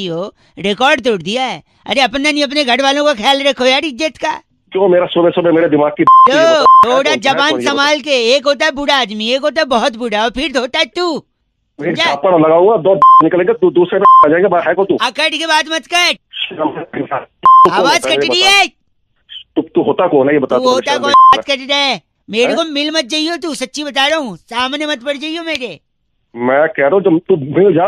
हो, रिकॉर्ड तोड़ दिया है। अरे अपना नहीं अपने घर वालों का ख्याल रखो यार, इज्जत का। क्यों मेरा सुबह सुबह मेरे दिमाग की तो थोड़ा जबान संभाल के, एक होता है बूढ़ा आदमी, एक होता है बहुत बूढ़ा, और फिर होता है तू। झापड़ लगाऊंगा, दो निकलेंगे, तू दूसरे में आ जाएंगे, है को तू। कट के बात मत कट, आवाज कट रही है। तू होता कौन है ये बता। तू होता कौन, बात कर रहा है। मेरे को मिल मत जाइयो तू, सच्ची बता रहा हूँ, सामने मत पड़ जाइयो मेरे। मैं कह रहा हूँ जब तू मिल जा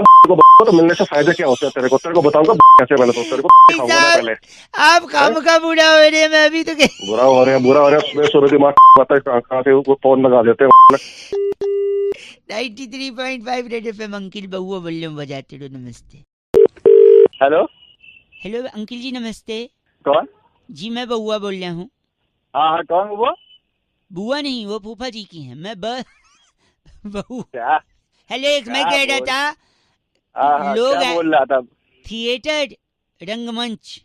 तो मिलने से फायदे क्या होते हैं तेरे को बताऊंगा कैसे। मैंने तो तेरे को पहले आप काम का बुरा हो रहे हैं, मैं अभी तो बुरा हो रहा है सुबह दिमाग पता है कहाँ से वो फोन लगा देते हैं। 93.5 रेड एफएम, अंकिल बउआ वॉल्यूम बजाते रहो। नमस्ते। हेलो हेलो अंकिल जी, नमस्ते। कौन? जी मैं बउआ बोल रहा हूँ। हाँ कौन वो? बुआ नहीं, वो फूफा जी की हैं। मैं बहू। क्या? हेलो, एक मैं कह रहा था, लोग क्या बोल रहा था? थिएटर, रंगमंच,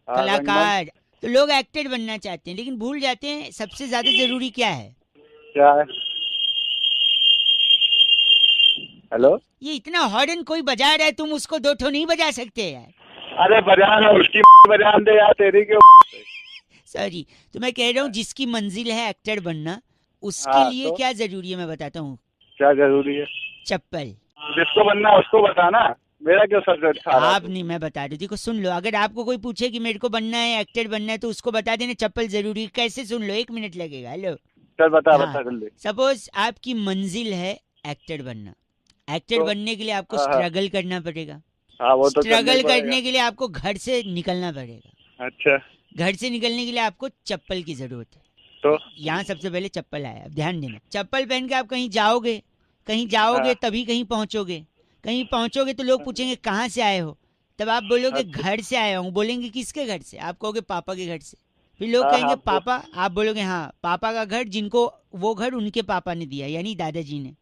कलाकार, तो लोग एक्टर बनना चाहते हैं, लेकिन भूल जाते हैं सबसे ज्यादा जरूरी क्या है। क्या है? हेलो, ये इतना हॉर्न कोई बजा रहा है, तुम उसको दो ठो नहीं बजा सकते यार। अरे बजाना उसकी बजान दे यार, तेरी क्यों। सॉरी, तो मैं कह रहा हूँ जिसकी मंजिल है एक्टर बनना, उसके लिए तो? क्या जरूरी है मैं बताता हूँ। क्या जरूरी है? चप्पल। जिसको बनना उसको बताना, मेरा क्यों सर खा रहा? आप नहीं, मैं बता दूं, देखो सुन लो, अगर आपको कोई पूछे कि मेरे को बनना है, एक्टर बनना है, तो उसको बता देना चप्पल जरूरी। कैसे, सुन लो, 1 मिनट लगेगा। हेलो, चल बता हाँ, बता जल्दी। सपोज आपकी मंजिल है एक्टर बनना। एक्टर तो? बनने के लिए आपको हाँ, स्ट्रगल करना पड़ेगा। हाँ वो तो स्ट्रगल करने के लिए आपको घर से निकलना पड़ेगा। अच्छा, घर से निकलने के लिए आपको चप्पल की जरूरत है। तो यहाँ सबसे पहले चप्पल आया। अब ध्यान देना, चप्पल पहन के आप कहीं जाओगे तभी कहीं पहुंचोगे। कहीं पहुंचोगे तो लोग पूछेंगे कहाँ से आए हो, तब आप बोलोगे अच्छा। घर से आया हूँ। बोलेंगे किसके घर से, आप कहोगे पापा के घर से। फिर लोग हाँ, कहेंगे हाँ, पापा, आप बोलोगे हाँ पापा का घर, जिनको वो घर उनके पापा ने दिया, यानी दादाजी ने।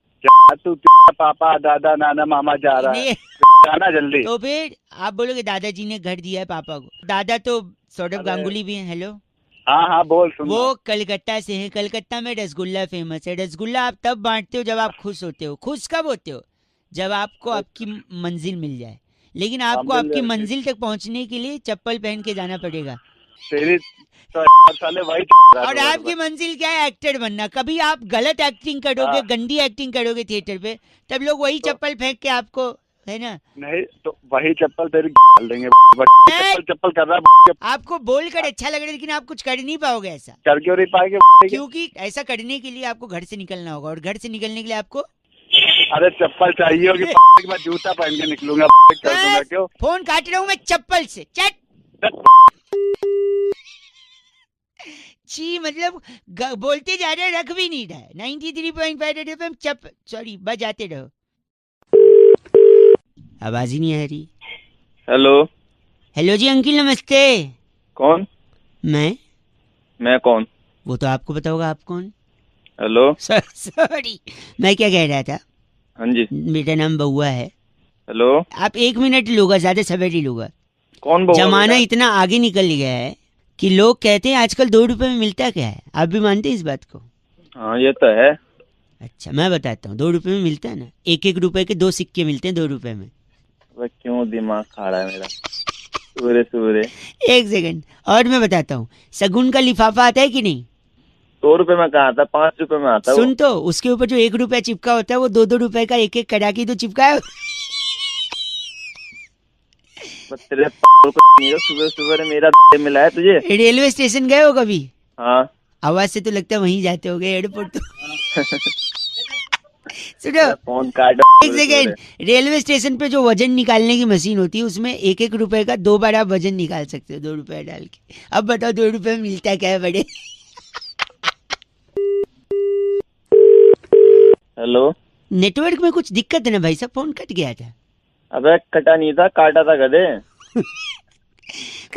तू पापा दादा नाना मामा जा रहा है, जाना जल्दी। तो फिर आप बोलोगे दादाजी ने घर दिया है पापा को। दादा तो सौरभ गांगुली भी हैं। हेलो, हाँ बोल सुन। वो कलकत्ता से हैं। कलकत्ता में रसगुल्ला फेमस है। रसगुल्ला आप तब बांटते हो जब आप खुश होते हो। खुश कब होते हो? जब आपको आपकी मंजिल मिल जाए। लेकिन आपको आपकी मंजिल तक पहुंचने के लिए चप्पल पहन के जाना पड़ेगा। तेरी तो साले भाई। और आपकी मंजिल क्या है? एक्टर बनना। कभी आप गलत एक्टिंग करोगे, गंदी एक्टिंग करोगे थिएटर पे, तब लोग वही चप्पल फेंक के आपको, है ना, नहीं तो वही चप्पल तेरी डाल देंगे। चप्पल कर रहा है। आपको बोलकर अच्छा लग रहा है, लेकिन आप कुछ कर नहीं पाओगे ऐसा। कर क्यों नहीं पाएंगे? क्योंकि ऐसा करने के लिए आपको घर से निकलना होगा, और घर से निकलने के लिए आपको, अरे चप्पल चाहिए होगी। मैं जूता पहन के निकलूंगा। क्यों फोन काट रहा हूँ मैं चप्पल से। चट जी, मतलब बोलते जा रहे, रख भी नहीं रहा है। 93.5 एफएम सॉरी बजाते रहो। आवाज ही नहीं आ रही। हेलो जी अंकिल, नमस्ते। कौन? मैं कौन? वो तो आपको पता होगा, आप कौन। हेलो, सॉरी, मैं क्या कह रहा था। हाँ जी, मेरा नाम बउआ है। हेलो, आप 1 मिनट लूंगा, ज्यादा समय नहीं लूंगा। कौन बउआ? जमाना इतना आगे निकल गया है कि लोग कहते हैं आजकल 2 रुपए में मिलता क्या है। आप भी मानते हैं इस बात को? हाँ ये तो है। अच्छा मैं बताता हूँ, 2 रुपए में मिलता है ना। 1-1 रुपए के 2 सिक्के मिलते हैं 2 रुपए में। वह क्यों दिमाग खा रहा है मेरा सूरे। 1 सेकंड और मैं बताता हूँ, शगुन का लिफाफा आता है कि नहीं? 2 रुपए में कहा था, 5 रुपए में आता है। सुन, तो उसके ऊपर जो 1 रुपया चिपका होता है, वो 2-2 रुपए का 1-1 कड़ाकी तो चिपका है। सुबह सुबह मेरा मिला है तुझे। रेलवे स्टेशन गए हो कभी? हाँ, आवाज से तो लगता है वहीं जाते होगे, एयरपोर्ट तो। सुनो, फोन काट। 1 सेकंड, रेलवे स्टेशन पे जो वजन निकालने की मशीन होती है, उसमें 1-1 रुपए का 2 बार आप वजन निकाल सकते हो, 2 रुपए डाल के। अब बताओ 2 रुपए में मिलता क्या है बड़े? हेलो, नेटवर्क में कुछ दिक्कत है ना भाई साहब, फोन कट गया था। अबे कटा नहीं था, काटा था गधे।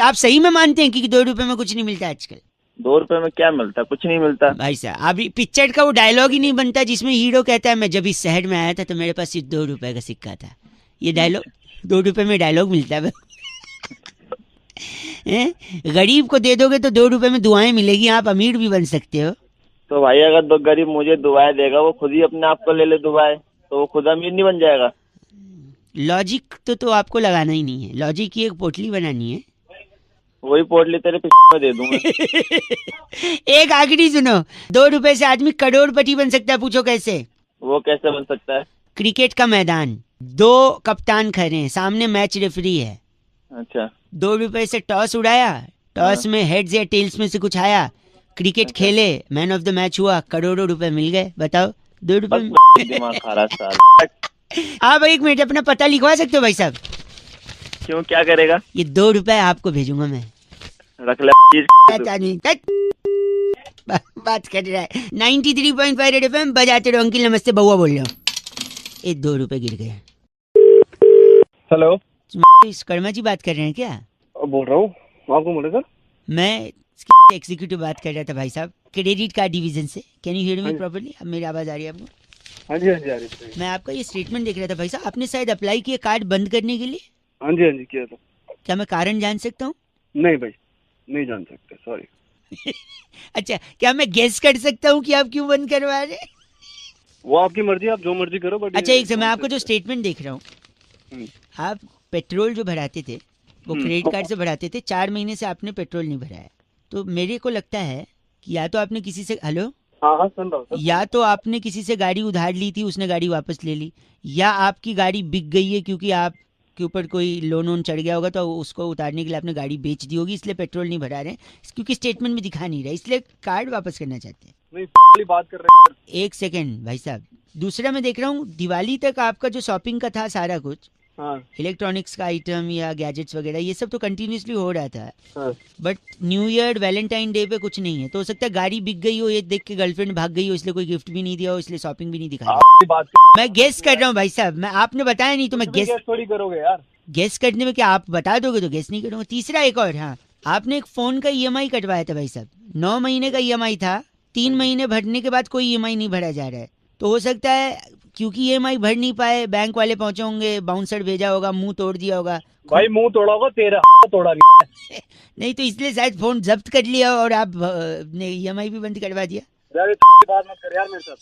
आप सही में मानते हैं कि 2 रुपए में कुछ नहीं मिलता आजकल? 2 रुपए में क्या मिलता? कुछ नहीं मिलता भाई साहब। अभी पिक्चर का वो डायलॉग ही नहीं बनता जिसमें हीरो कहता है मैं जब इस शहर में आया था तो मेरे पास सिर्फ 2 रुपए का सिक्का था। ये डायलॉग 2 रुपए में डायलॉग मिलता है। गरीब को दे दोगे तो 2 रुपए में दुआएं मिलेगी, आप अमीर भी बन सकते हो। तो भाई अगर दो गरीब मुझे दुआएं देगा, वो खुद ही अपने आप को ले ले दुआएं, तो वो खुद अमीर नहीं बन जाएगा? लॉजिक तो आपको लगाना ही नहीं है, लॉजिक की एक पोटली बनानी है। वही पोटली तेरे पे दे दूंगा। एक आखिरी सुनो, 2 रुपए से आदमी करोड़पति बन सकता है, पूछो कैसे? वो कैसे बन सकता है? क्रिकेट का मैदान, 2 कप्तान खड़े हैं, सामने मैच रेफरी है। अच्छा। 2 रुपए से टॉस उड़ाया, टॉस में हेड्स या टेल्स में से कुछ आया, क्रिकेट खेले, मैन ऑफ द मैच हुआ, करोड़ों रुपए मिल गए। बताओ 2 रुपए। दिमाग खराब साल। आप 1 मिनट अपना पता लिखवा सकते हो भाई साहब? क्यों, क्या करेगा? ये 2 रुपए आपको भेजूंगा मैं। रख ले आदमी बात कर रहा है। 93.5 रेड एफएम बजाते रहो। अंकिल नमस्ते, बउआ बोल रहा हूँ। ये 2 रुपए गिर गए। हेलो, इस कर्मा जी बात कर रहे हैं क्या? बोल रहा हूँ, आपको बोले सर? मैं एग्जीक्यूटिव बात कर रहा था भाई साहब, क्रेडिट कार्ड डिवीजन से। Can you hear me properly? अब मेरी आवाज आ रही है आपको? हाँ जी, हाँ जी, आ रही है। मैं आपका ये स्टेटमेंट देख रहा था भाई साहब, आपने शायद अप्लाई किया कार्ड बंद करने के लिए। हाँ जी, हाँ जी, किया था। क्या मैं कारण जान सकता हूँ? नहीं भाई, नहीं जान सकते, सॉरी। अच्छा, क्या मैं गेस कर सकता हूँ कि आप क्यों बंद करवा रहे हैं? वो आपकी मर्जी, आप जो मर्जी करो। बट अच्छा, एक समय आपको जो स्टेटमेंट देख रहा हूँ, आप पेट्रोल जो भराते थे वो क्रेडिट कार्ड से भराते थे, 4 महीने से आपने पेट्रोल नहीं भराया। तो मेरे को लगता है कि या तो आपने किसी से, हेलो, हाँ हाँ सुन रहा हूँ, या तो आपने किसी से गाड़ी उधार ली थी, उसने गाड़ी वापस ले ली, या आपकी गाड़ी बिक गई है क्योंकि आपके ऊपर कोई लोन वोन चढ़ गया होगा, तो उसको उतारने के लिए आपने गाड़ी बेच दी होगी, इसलिए पेट्रोल नहीं भरा रहे हैं, क्योंकि स्टेटमेंट में दिखा नहीं रहा, इसलिए कार्ड वापस करना चाहते हैं। नहीं बात कर रहे हैं। 1 सेकेंड भाई साहब। दूसरा मैं देख रहा हूँ दिवाली तक आपका जो शॉपिंग का था सारा कुछ, हाँ इलेक्ट्रॉनिक्स का आइटम या गैजेट्स वगैरह, ये सब तो कंटिन्यूसली हो रहा था। हाँ। But new year Valentine day पे कुछ नहीं है, तो हो सकता है गाड़ी बिक गई हो, ये देख के गर्लफ्रेंड भाग गई हो, इसलिए कोई गिफ्ट भी नहीं दिया हो, इसलिए शॉपिंग भी नहीं दिखाई। आपकी बात मैं गेस कर रहा हूँ भाई साहब, मैं आपने बताया नहीं तो मैं गेस थोड़ी करोगे यार। गेस करने में क्या आप बता दोगे तो गेस नहीं करूंगा। तीसरा एक और, हाँ, आपने एक फोन का ईएमआई कटवाया था भाई साहब, 9 महीने का ईएमआई था, 3 महीने भरने के बाद कोई ईएमआई नहीं भरा जा रहा है, तो हो सकता है क्योंकि ईएमआई भर नहीं पाए, बैंक वाले पहुंचे होंगे, बाउंसर भेजा होगा, मुंह तोड़ दिया होगा। भाई मुंह तोड़ा होगा तेरा, तोड़ा नहीं तो इसलिए शायद फोन जब्त कर लिया और आप ने ईएमआई भी बंद करवा दिया। बात मत कर यार मेरे साथ।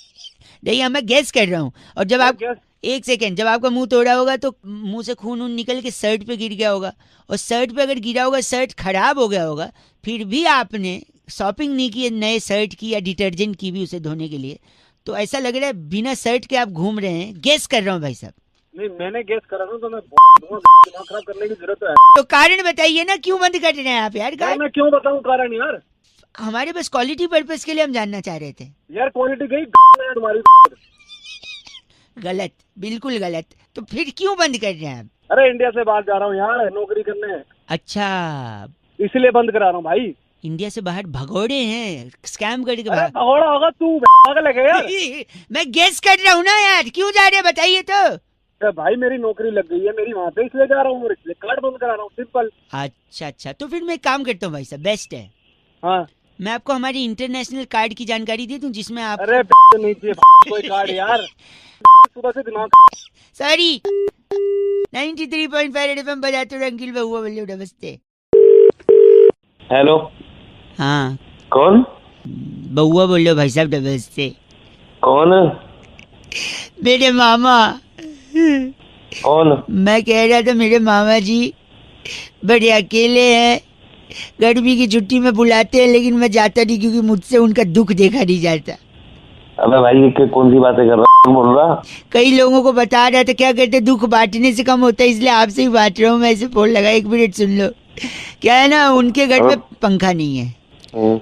नहीं, मैं गेस कर रहा हूँ। और जब आप 1 सेकेंड, जब आपका मुंह तोड़ा होगा तो मुंह से खून उन निकल के शर्ट पे गिर गया होगा, और शर्ट पे अगर गिरा होगा, शर्ट खराब हो गया होगा, फिर भी आपने शॉपिंग नहीं की नए शर्ट की या डिटर्जेंट की भी उसे धोने के लिए, तो ऐसा लग रहा है बिना शर्ट के आप घूम रहे हैं। गेस कर रहा हूँ भाई साहब। नहीं मैंने गेस करा था, तो मैं दिमाग खराब करने की जरूरत है तो कारण बताइए ना, क्यों बंद कर रहे हैं आप यार? मैं क्यों बताऊं कारण यार? हमारे बस क्वालिटी पर्पस के लिए हम जानना चाह रहे थे यार। क्वालिटी गई तुम्हारी। गलत, बिल्कुल गलत। तो फिर क्यों बंद कर रहे हैं आप? अरे इंडिया से बाहर जा रहा हूँ यार, नौकरी करने। अच्छा, इसलिए बंद करा रहा हूँ भाई। इंडिया से बाहर भगोड़े हैं, स्कैम करके बाहर। भगोड़ा होगा तू, पागल है क्या यार? मैं गेस कर रहा हूँ ना यार, क्यों जा रहे हैं बताइए तो। भाई मेरी नौकरी लग गई है मेरी वहाँ पे, इसलिए जा रहा हूँ, इसलिए कार्ड बंद करा रहा हूँ, सिंपल। अच्छा, तो फिर मैं एक काम करता हूँ भाई साहब, बेस्ट है, हाँ, मैं आपको हमारी इंटरनेशनल कार्ड की जानकारी दे दूं, जिसमें आप। अरे नहीं चाहिए कोई कार्ड यार, सुबह से दिमाग। सॉरी, 93.5 रेड एफएम बजाते रहो। अंकिल बउआ बोलिए, नमस्ते। हेलो, हाँ कौन? बउआ बोलो भाई साहब, नमस्ते। कौन? मेरे मामा। कौन? मैं कह रहा था मेरे मामा जी बड़े अकेले हैं, गर्मी की छुट्टी में बुलाते हैं, लेकिन मैं जाता नहीं क्योंकि मुझसे उनका दुख देखा नहीं जाता। अबे भाई ये कौन सी बातें कर रहा है, बोल रहा? कई लोगों को बता रहा था, क्या कहते दुख बांटने से कम होता है, इसलिए आपसे ही बांट रहा हूँ मैं। ऐसे फोन लगा, 1 मिनट सुन लो। क्या है ना, उनके घर में पंखा नहीं है,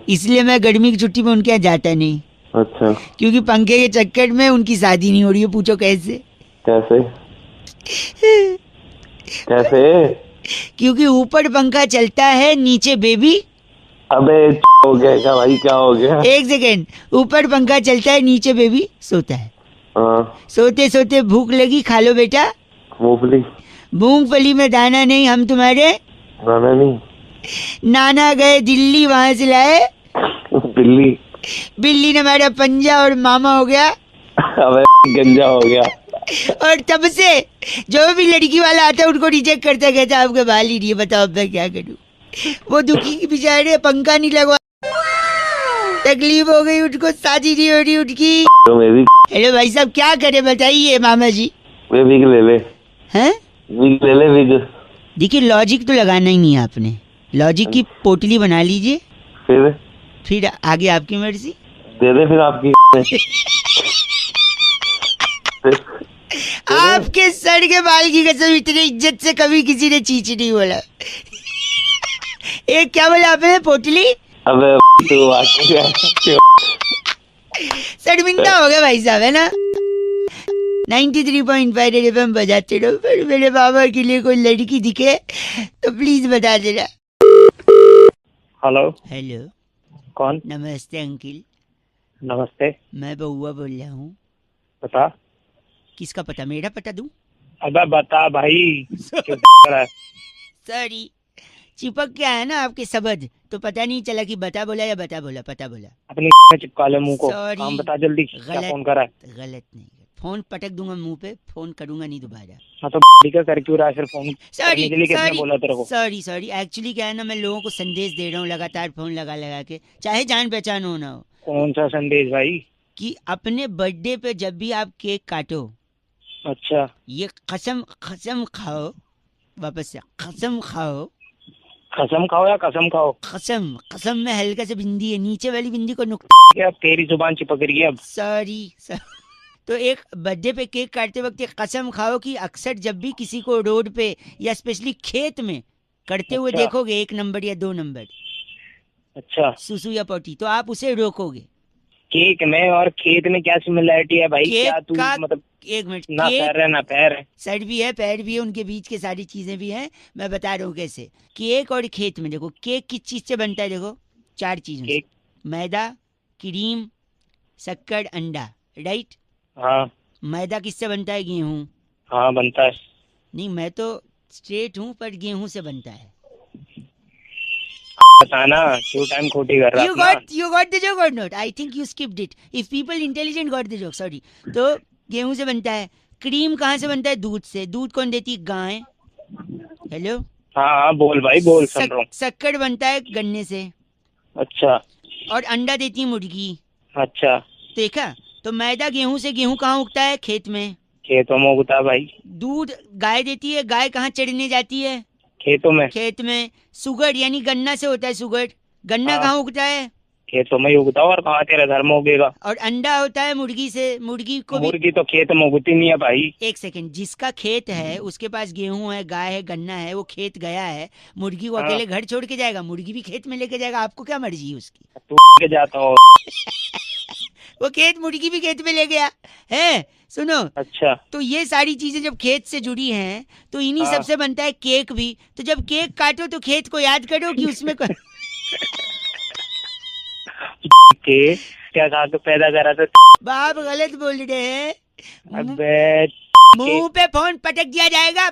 इसलिए मैं गर्मी की छुट्टी में उनके यहाँ जाता नहीं। अच्छा। क्योंकि पंखे के चक्कर में उनकी शादी नहीं हो रही है। पूछो कैसे? कैसे? कैसे? क्योंकि ऊपर पंखा चलता है, नीचे बेबी। अबे हो गया क्या भाई, क्या हो गया? 1 सेकेंड, ऊपर पंखा चलता है, नीचे बेबी सोता है। सोते सोते भूख लगी, खा लो बेटा मूंगफली। मूंगफली में दाना नहीं, हम तुम्हारे दाना नहीं। नाना गए दिल्ली, वहां से लाए बिल्ली। बिल्ली ने हमारा पंजा और मामा हो गया। अबे गंजा हो गया। और तब से जो भी लड़की वाला आता है उनको रिजेक्ट करता, कहता आपके बाल ही नहीं है। बताओ अब मैं क्या करूं? वो दुखी बेचारे, पंखा नहीं लगवा, तकलीफ हो गई उनको, शादी नहीं हो रही उनकी। तो मैं भी। हेलो भाई साहब, क्या करे बताइए मामा जी? वे भी ले ले। हैं? विग ले ले विग। देखिए लॉजिक तो लगाना ही नहीं है आपने, लॉजिक की पोटली बना लीजिए, फिर आगे आपकी मर्जी। दे दे फिर आपकी। आपके सर के बाल की कसम, इतनी इज्जत से कभी किसी ने चीच नहीं बोला। एक क्या बोला आपने, पोटली? अबे तू आके शर्मिंदा हो गया भाई साहब, है ना? 93.5 एफएम बजाते रहो। पर मेरे बाबा के लिए कोई लड़की दिखे तो प्लीज बता देना। हेलो। हेलो, कौन? नमस्ते अंकिल। नमस्ते। मैं बउआ बोल रहा हूँ। बता। किसका पता, मेरा पता दूं? अबे बता भाई। क्यों कर रहा है? सॉरी, चिपक क्या है ना आपके शब्द, तो पता नहीं चला कि बता बोला या बता बोला, पता बोला। अपनी चिपका ले मुंह को। Sorry। काम बता जल्दी, क्या फोन करा है? गलत नहीं, फोन पटक दूंगा मुंह पे, फोन करूंगा नहीं दोबारा। हाँ तो का कर क्यों रहा है फिर फोन करने के लिए? किसने बोला तेरे को? सॉरी, एक्चुअली क्या है ना, मैं लोगों को संदेश दे रहा हूँ लगातार, फोन लगा लगा के, चाहे जान पहचान हो ना हो। कौन सा संदेश भाई? कि अपने बर्थडे पे जब भी आप केक काटो, अच्छा, ये कसम खाओ, वापस से कसम खाओ। कसम खाओ या कसम खाओ? कसम में हल्का से बिंदी है, नीचे वाली बिंदी को क्या तेरी जुबान चिपक रही है अब? सॉरी। तो एक बर्थडे पे केक काटते वक्त एक कसम खाओ कि अक्सर जब भी किसी को रोड पे या स्पेशली खेत में करते हुए अच्छा। देखोगे 1 नंबर या 2 नंबर, अच्छा, सुसु या पोटी, तो आप उसे रोकोगे। केक में और खेत में क्या सिमिलरिटी है भाई? केक क्या तू का- मतलब एक मिनट, ना सर है ना पैर है? सर भी है, पैर भी है, उनके बीच के सारी चीजें भी हैं। मैं बता रहा हूँ कैसे। केक और खेत में देखो, केक किस चीज से बनता है? देखो 4 चीजों से, केक। मैदा, क्रीम, शक्कर, अंडा, राइट? हाँ मैदा किससे बनता है? गेहूं। हाँ बनता है। नहीं, मैं तो स्ट्रेट हूँ, पर गेहूं से बनता है। बताना, क्यों टाइम खोटी कर रहा है अपना? You got the joke or not? I think you skipped it. If people intelligent got the joke, sorry. तो गेहूं से बनता है। क्रीम कहाँ से बनता है? दूध से। दूध कौन देती है? गाय। हेलो, हाँ हाँ बोल भाई बोल, सुन रहा हूँ। शक्कर बनता है गन्ने से। अच्छा और अंडा देती है मुर्गी। अच्छा, देखा? तो मैदा गेहूं से, गेहूं कहाँ उगता है? खेत में। खेतों में उगता भाई। दूध गाय देती है, गाय कहाँ चढ़ने जाती है? खेतों में। खेत में। शुगर यानी गन्ना से होता है शुगर, गन्ना हाँ। कहाँ उगता है? खेतों में ही उगता और कहाँ तेरे घर में उगेगा? और अंडा होता है मुर्गी से, मुर्गी को भी। मुर्गी तो खेत में उगती नहीं है भाई। एक सेकंड, जिसका खेत है उसके पास गेहूं है, गाय है, गन्ना है, वो खेत गया है, मुर्गी को हाँ। अकेले घर छोड़ के जाएगा? मुर्गी भी खेत में लेके जाएगा, आपको क्या मर्जी है उसकी? तू के जाता हो। वो खेत, मुर्गी भी खेत में ले गया है। सुनो, अच्छा, तो ये सारी चीजें जब खेत से जुड़ी हैं, तो इन्हीं हाँ। सबसे बनता है केक भी। तो जब केक काटो तो खेत को याद करो कि उसमें के क्या खा के पैदा करा था? बाप गलत बोल रहे हैं। अबे मुंह पे फोन पटक दिया जाएगा।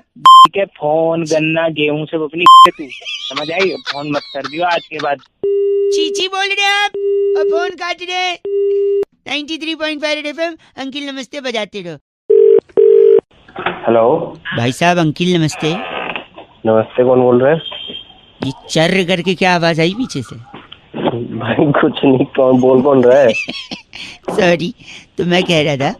के फोन गन्ना गेहूं से अपनी तू समझ आई? फोन मत कर दियो आज के बाद। चीची बोल रहे हैं आप और फोन काट रहे हैं। 93.5 एफएम, अंकिल नमस्ते बजाते रहो। हेलो। भाई साहब अंकिल नमस्ते। नमस्ते, कौन बोल रहे हैं? ये चर्र करके क्या आवाज आई पीछे से? भाई कुछ नहीं, कौन रहा है? सॉरी, तो मैं कह रहा था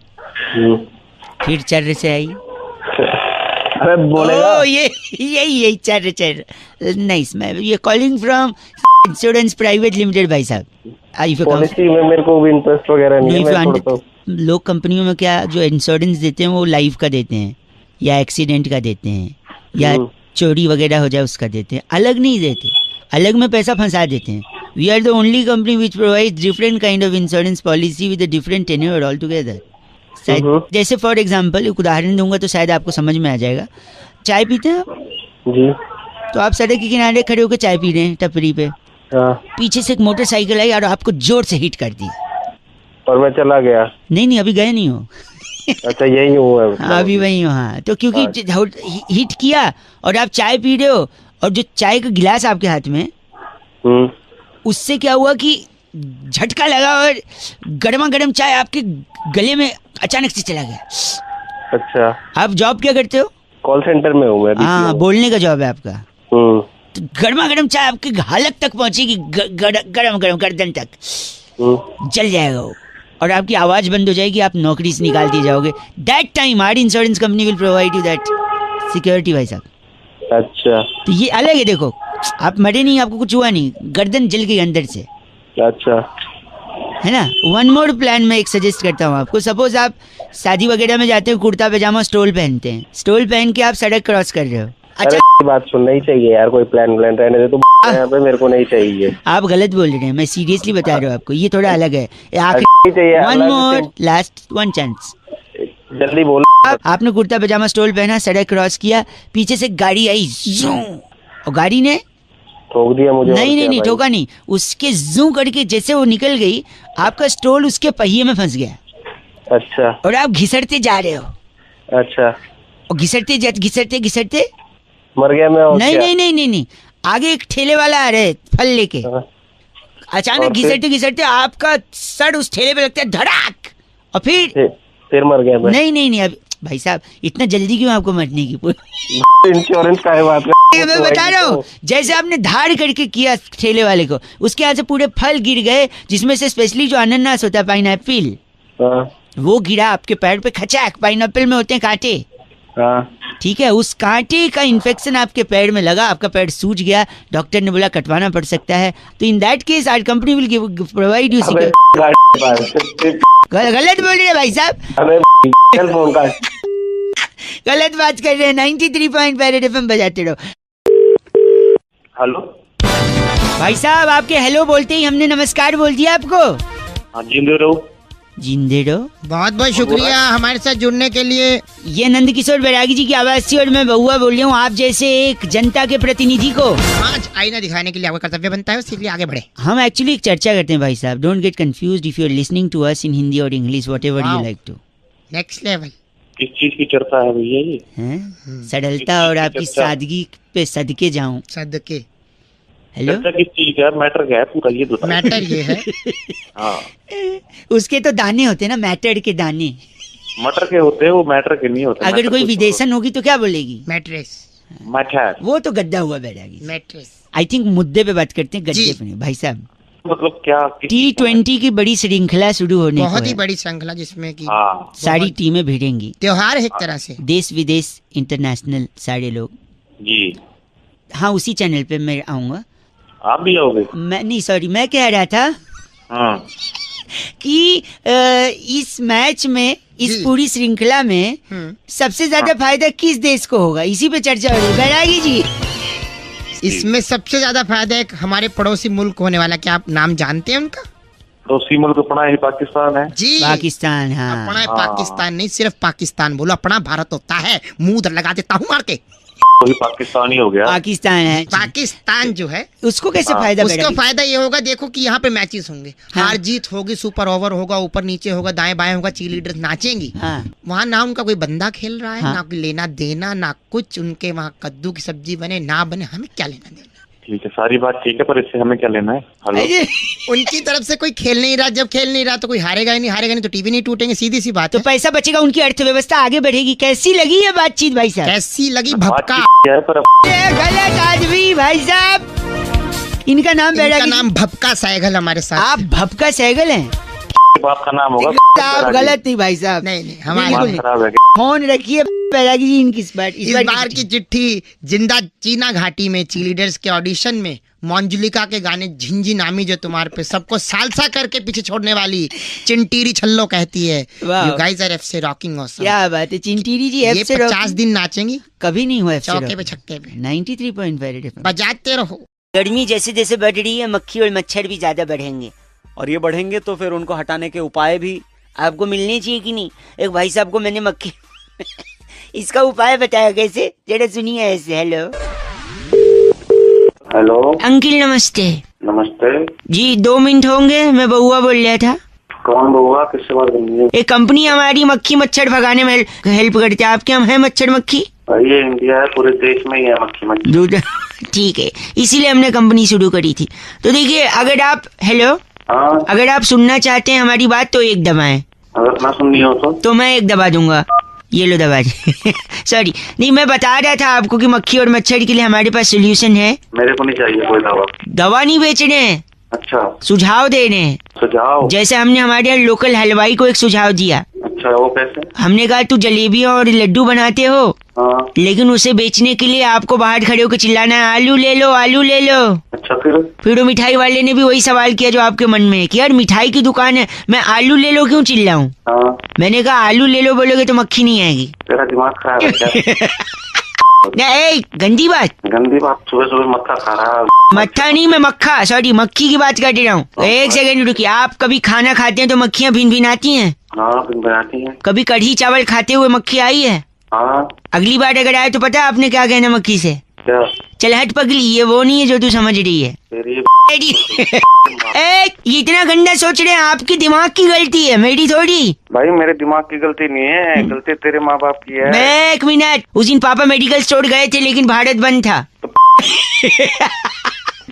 फिर चर्र से आई। अरे बोलेगा। ओ यही चर्र नाइस। मैं ये calling from insurance private limited भाई साहब। पॉलिसी में मेरे को भी इंटरेस्ट वगैरह नहीं है। मैं थोड़ा तो लोग कंपनियों में क्या जो इंश्योरेंस देते हैं वो लाइफ का देते हैं, या एक्सीडेंट का देते हैं, या चोरी वगैरह हो जाए उसका देते हैं, अलग नहीं देते। अलग में पैसा फंसा देते हैं। We are the only company which provide different kind of insurance policy with a different tenure all together. जैसे फॉर एग्जांपल एक उदाहरण दूंगा तो शायद आपको समझ में आ जाएगा। चाय पीते हैं आप? जी। तो आप सड़क के किनारे खड़े होकर चाय पी रहे हैं टपरी पे, पीछे से एक मोटरसाइकिल आई और आपको जोर से हिट कर दी, और मैं चला गया। नहीं अभी गए नहीं हो। अच्छा यही हूँ। हाँ अभी वही हो। हाँ तो क्योंकि हिट किया और आप चाय पी रहे हो, और जो चाय का गिलास आपके हाथ में, उससे क्या हुआ कि झटका लगा और गर्मा गर्म चाय आपके गले में अचानक से चला गया। अच्छा, आप जॉब क्या करते हो? कॉल सेंटर में हूँ मैं। हाँ, बोलने का जॉब है आपका। तो गर्मा गर्म चाय आपकी हालत तक पहुंचेगी, गरम गरम गर्दन तक जल जाएगा वो, और आपकी आवाज बंद हो जाएगी, आप नौकरी से निकाल दिए जाओगे। That time our insurance company will provide you that security भाई साहब। अच्छा तो ये अलग है, देखो आप मरे नहीं, आपको कुछ हुआ नहीं, गर्दन जल गई अंदर से, अच्छा है ना। वन मोर प्लान मैं एक सजेस्ट करता हूँ आपको। सपोज आप शादी वगैरह में जाते हो, कुर्ता पैजामा स्टोल पहनते हैं, स्टोल पहन के आप सड़क क्रॉस कर रहे हो। अच्छा, अरे बात सुनना ही चाहिए यार, कोई प्लान प्लान रहने दे तो यहाँ पे मेरे को नहीं चाहिए। आप गलत बोल रहे हैं, मैं सीरियसली बता रहा हूँ आपको, ये थोड़ा अलग है। आखिरी one more last one chance, जल्दी बोलो। आपने कुर्ता पैजामा स्टोल पहना, सड़क क्रॉस किया, पीछे से गाड़ी आई ज़ूं, और गाड़ी ने ठोक दिया मुझे। नहीं ठोका नहीं, उसके जू करके जैसे वो निकल गई, आपका स्टोल उसके पहिए में फंस गया। अच्छा और आप घिसटते जा रहे हो, अच्छा, और घिसटते मर गया मैं और क्या? नहीं, आगे एक ठेले वाला आ रहे फल लेके, हाँ। अचानक और फिर? घिसटते आपका सर उस ठेले पे लगता है धड़ाक, और फिर मर गया मैं। नहीं अब भाई साहब इतना जल्दी क्यों आपको मरने की? इंश्योरेंस का है बात मैं बता रहा हूँ, जैसे आपने धाड़ करके किया ठेले वाले को, उसके यहाँ से पूरे फल गिर गए, जिसमें से स्पेशली जो अनानास होता है, पाइनएप्पल, हाँ वो गिरा आपके पैर पे, खचाक। पाइनएप्पल में होते हैं कांटे, हाँ। ठीक है, उस कांटे का इन्फेक्शन आपके पैर में लगा, आपका पैर सूज गया, डॉक्टर ने बोला कटवाना पड़ सकता है। तो in that case our company will provide you. गलत बोल रहे हैं भाई साहब, अबे फोन का गलत बात कर रहे हैं। 93.5 FM बजाते रहो। हेलो भाई साहब आपके हेलो बोलते ही हमने नमस्कार बोल दिया आपको। हाँ जिंदे रहो। जिंदे रहो। बहुत बहुत शुक्रिया हमारे साथ जुड़ने के लिए। ये नंद किशोर बैरागी जी की आवाज थी और मैं बहुआ बोल रहा हूँ, आप जैसे एक जनता के प्रतिनिधि को आज आईना दिखाने के लिए आपका कर्तव्य बनता है, इसलिए आगे बढ़े। हम एक्चुअली एक चर्चा करते हैं भाई साहब। Don't get confused if you are listening to us in Hindi और English, whatever you like to. Next level. किस चीज की चर्चा है भैया ये? हैं? सरलता और आपकी सादगी पे सदके जाऊं। सदके। हेलो, चर्चा किस चीज का है? मैटर क्या है पूरा ये बताओ। मैटर ये है हाँ उसके तो दाने होते हैं ना, मैटर के दाने। मटर के होते हैं वो, मैटर के नहीं होते। अगर कोई विदेशन होगी तो क्या बोलेगी? मैट्रेस। मैटर वो तो गद्दा हुआ बैरागी। मैट्रेस। आई थिंक मुद्दे पे बात करते हैं, गद्दे जी। पे नहीं। भाई साहब मतलब क्या? T20 की बड़ी श्रृंखला शुरू होने को बहुत ही है। बड़ी श्रृंखला जिसमें कि हाँ सारी टीमें भिड़ेंगी, त्योहार है एक तरह से। देश विदेश इंटरनेशनल सारे लोग। जी। हाँ उसी चैनल पे मैं आऊंगा। आप भी आओगे? मैं नहीं, सॉरी, मैं कह रहा था हाँ कि इस मैच में, इस जी। पूरी श्रृंखला में सबसे ज्यादा फायदा किस देश को होगा, इसी पे चर्चा हो रही है बैरागी जी। इसमें सबसे ज्यादा फायदा एक हमारे पड़ोसी मुल्क होने वाला, क्या आप नाम जानते हैं उनका? तो उसी मुल्क अपना ही पाकिस्तान है। जी पाकिस्तान। हाँ अपना है पाकिस्तान, नहीं सिर्फ पाकिस्तान बोलो, अपना भारत होता है। मुंह लगा देता हूँ मार के। वही पाकिस्तान ही हो गया। पाकिस्तान है, पाकिस्तान जो है उसको कैसे फायदा? उसको बैरागी? फायदा ये होगा, देखो कि यहाँ पे मैचेस होंगे, हाँ। हार जीत होगी, सुपर ओवर होगा, ऊपर नीचे होगा, दाएं बाएं होगा, चीयर लीडर्स नाचेंगी। हाँ वहाँ ना उनका कोई बंदा खेल रहा है, हाँ। ना कोई लेना देना, ना कुछ। उनके वहाँ कद्दू की सब्जी बने ना बने, हमें क्या लेना देना। ठीक है, सारी बात ठीक है, पर इससे हमें क्या लेना है? हेलो अरे, उनकी तरफ से कोई खेल नहीं रहा, जब खेल नहीं रहा तो कोई हारेगा ही नहीं तो टीवी नहीं टूटेंगे, सीधी सी बात तो है। पैसा बचेगा, उनकी अर्थव्यवस्था आगे बढ़ेगी। कैसी लगी ये बातचीत भाई साहब? कैसी लगी बात भपका? ठीक है, पर ये गलत आदमी भाई साहब। इनका नाम इनका बैरागी। नाम भपका सहगल हमारे साथ। आप भपका सहगल हैं? बाप का नाम होगा। आप गलत नहीं भाई साहब। नहीं हमारे बिल्कुल दिमाग खराब है। फोन रखिए बैरागी जी इनकी इस बार की चिट्ठी जिंदा चीना घाटी में चीलीडर्स के ऑडिशन में मंजुलिका के गाने झिंझी नामी जो तुम्हारे पे सबको सालसा करके पीछे छोड़ने वाली चिंटीरी छल्लो कहती है, वाह। You guys are FC rocking awesome. क्या बात है चिंटीरी जी, ये एफ से 50 दिन नाचेंगी कभी नहीं हुआ। चौके पे छक्के पे 93.5 FM। बजाते रहो। गर्मी जैसे जैसे बढ़ रही है, मक्खी और मच्छर भी ज्यादा बढ़ेंगे, और ये बढ़ेंगे तो फिर उनको हटाने के उपाय भी आपको मिलने चाहिए कि नहीं? एक भाई साहब को मैंने मक्खी इसका उपाय बताया कैसे, जरा सुनिए ऐसे। हेलो हेलो अंकिल नमस्ते। नमस्ते। जी 2 मिनट होंगे, मैं बहुआ बोल रहा था। कौन बहुआ, किससे बात करनी है? एक कंपनी हमारी मक्खी मच्छर भगाने में हेल्प करती है। आपके यहाँ है मच्छर मक्खी? ये इंडिया है, पूरे देश में ही है मक्खी मच्छर। दूध ठीक है, इसीलिए हमने कंपनी शुरू करी थी। तो देखिए, अगर आप हेलो हाँ, अगर आप सुनना चाहते हैं हमारी बात तो एक दबाएं, अगर ना सुननी हो तो मैं एक दबा दूंगा। ये लो दबा सॉरी, नहीं मैं बता रहा था आपको कि मक्खी और मच्छर के लिए हमारे पास सोल्यूशन है। मेरे को नहीं चाहिए कोई दवा। दवा नहीं बेच रहे हैं, अच्छा, सुझाव दे रहे हैं। सुझाव? जैसे हमने हमारे यहाँ लोकल हलवाई को एक सुझाव दिया, अच्छा अच्छा, वो कैसे? हमने कहा तू जलेबी और लड्डू बनाते हो, हाँ। लेकिन उसे बेचने के लिए आपको बाहर खड़े होकर चिल्लाना है, आलू ले लो, आलू ले लो। अच्छा, फिर वो मिठाई वाले ने भी वही सवाल किया जो आपके मन में है कि यार मिठाई की दुकान है, मैं आलू ले लो क्यों चिल्लाऊं? हाँ। मैंने कहा आलू ले लो बोलोगे तो मक्खी नहीं आएगी। तेरा दिमाग खराब है क्या? नहीं, गंदी बात। गंदी बात, सुबह सुबह मक्खा खा रहा है। मट्ठा नहीं, मैं मक्खा, सॉरी मक्खी की बात कर रहा हूँ। एक सेकंड रुकिए, आप कभी खाना खाते हैं तो मक्खियाँ भिन भिनाती हैं? हाँ, बनाती है। कभी कढ़ी चावल खाते हुए मक्खी आई है? हाँ। अगली बार अगर आए तो पता है आपने क्या कहना मक्खी से? क्या? चल हट पगली, ये वो नहीं है जो तू समझ रही है। तेरी ये इतना गंदा सोच रहे हैं, आपकी दिमाग की गलती है, मेरी थोड़ी। भाई मेरे दिमाग की गलती नहीं है, गलती तेरे माँ बाप की है। मैं एक मिनट, उस दिन पापा मेडिकल स्टोर गए थे लेकिन भारत बंद था।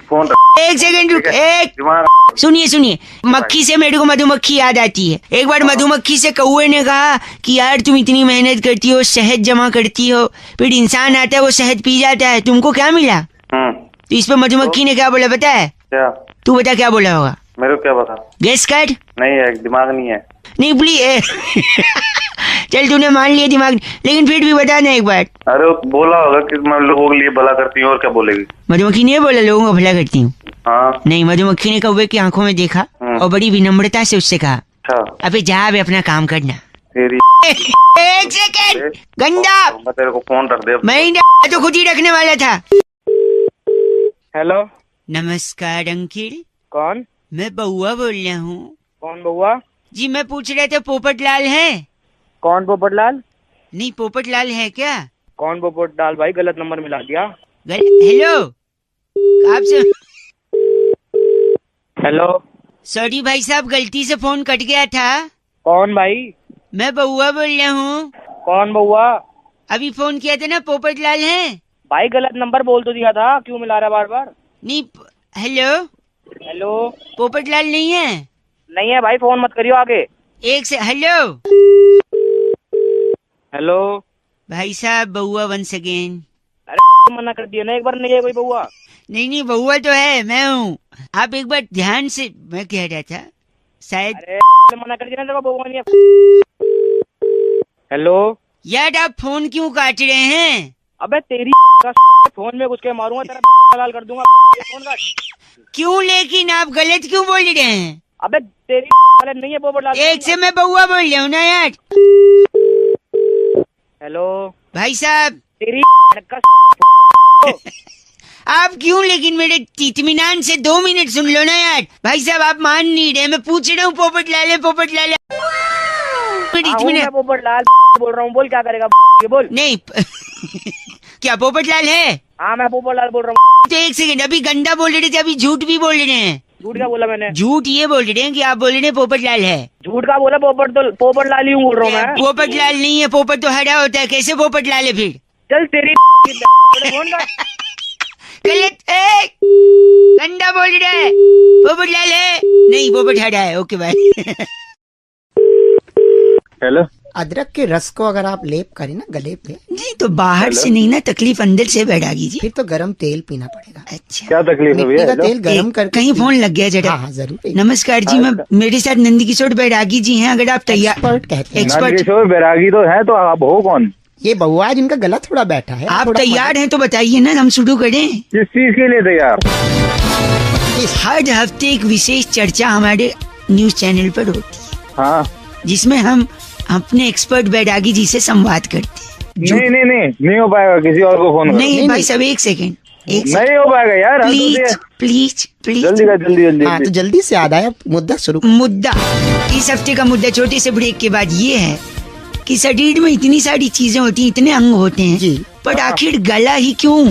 फोन एक सेकंड रुक, एक दिमाग। सुनिए, मक्खी से मेरे को मधुमक्खी याद आती है। एक बार मधुमक्खी से कौवे ने कहा कि यार तुम इतनी मेहनत करती हो, शहद जमा करती हो, फिर इंसान आता है वो शहद पी जाता है, तुमको क्या मिला? तो इस पे मधुमक्खी ने क्या बोला पता है? क्या? तू बता क्या बोला होगा? मेरे को क्या पता? गेस कर। नहीं है, दिमाग नहीं है। नहीं प्लीज चल तूने मान लिया दिमाग, लेकिन फिर भी बता ना एक बार। अरे वो बोला होगा कि मैं लोगों के लिए भला करती हूँ, और क्या बोलेगी? मधुमक्खी ने बोला लोगों को भला करती हूँ? हाँ। नहीं, मधुमक्खी ने कौवे की आंखों में देखा और बड़ी विनम्रता से उससे कहा, अच्छा, अबे जा अबे अपना काम करना। तेरी एक सेकंड, गंदा। मैं तेरे को फोन रख दे। मैं तो खुद ही रखने वाला था। हेलो, नमस्कार अंकिल, कौन? मैं बउआ बोल रहा हूँ। कौन बउआ? जी मैं पूछ रहे थे पोपटलाल है? कौन पोपटलाल? नहीं, पोपटलाल है क्या? कौन पोपटलाल? भाई गलत नंबर मिला दिया। हेलो, आपसे हेलो, सॉरी भाई साहब, गलती से फोन कट गया था। कौन भाई? मैं बउआ बोल रहा हूँ। कौन बउआ? अभी फोन किया था ना, पोपटलाल है? भाई गलत नंबर बोल तो दिया था, क्यों मिला रहा बार बार? नहीं, हेलो, हेलो, पोपटलाल नहीं है? नहीं है भाई, फोन मत करियो आगे। एक से हेलो हेलो, भाई साहब, बउआ वंस अगेन। अरे मना कर दिया ना एक बार, नहीं है कोई बउआ। नहीं बउआ तो है, मैं हूँ। आप एक बार ध्यान से, मैं कह रहा था शायद। अरे मना कर दिया ना, बउआ नहीं है। हेलो यार, आप फोन क्यों काट रहे हैं? अबे तेरी फोन में घुस के मारूंगा, तेरा लाल कर दूंगा। फोन काट। क्यों, लेकिन आप गलत क्यों बोल रहे हैं? अबे तेरी नहीं है पोपटलाल। एक से मैं बउआ बोल रहा हूँ ना यार। हेलो भाई साहब, तेरी आप क्यों, लेकिन मेरे इत्मीनान से 2 मिनट सुन लो ना यार। भाई साहब आप मान नहीं रहे, मैं पूछ रहा हूँ पोपटलाल है, पोपटलाल है। मैं पोपटलाल बोल रहा हूँ, बोल क्या करेगा? ये बोल। नहीं क्या पोपटलाल है? हाँ मैं पोपटलाल बोल रहा हूँ। तो एक सेकंड, अभी गंदा बोल रहे थे, अभी झूठ भी बोल रहे हैं। झूठ क्या बोला मैंने? झूठ ये बोल रहे हैं कि आप बोल रहे हैं पोपटलाल है। झूठ का बोला? पोपटलाल ही बोल रहा हूँ मैं। पोपटलाल नहीं है, पोपट तो हरा होता है, कैसे पोपटलाल है फिर? चल तेरी फोन का गलत है, गंदा बोल रहा है। पोपटलाल है नहीं, पोपट हरा है। Okay bye. हेलो, अदरक के रस को अगर आप लेप करें ना गले पे, नहीं तो बाहर से नहीं ना, तकलीफ अंदर से बैठागी जी। फिर तो गरम तेल पीना पड़ेगा। अच्छा, क्या तकलीफ है मिट्टी का भैया? तेल गरम करके। कहीं फोन लग गया जरा। हाँ हाँ जरूर। नमस्कार जी, मैं मेरे साथ नंदी किशोर बैरागी जी हैं, अगर आप तैयार। एक्सपर्ट कहते हैं। एक्सपर्ट। किशोर बैरागी तो है, तो आप हो कौन? ये बउआ है जिनका गला थोड़ा बैठा है। आप थोड़ा तैयार हैं तो बताइए ना, हम शुरू करें। किस चीज के लिए तैयार? हर हफ्ते एक विशेष चर्चा हमारे न्यूज चैनल पर होती है, हाँ। जिसमें हम अपने एक्सपर्ट बैरागी जी से संवाद करते हैं। नहीं हो पाएगा, किसी और को फोन करो। नहीं भाई साहब, एक सेकेंड, नहीं हो पाएगा यार, प्लीज प्लीज प्लीज, जल्दी। हाँ तो जल्दी से याद आया मुद्दा शुरू। मुद्दा, इस हफ्ते का मुद्दा छोटे से ब्रेक के बाद ये है कि शरीर में इतनी सारी चीजें होती हैं, इतने अंग होते हैं जी, पर आखिर गला ही क्यों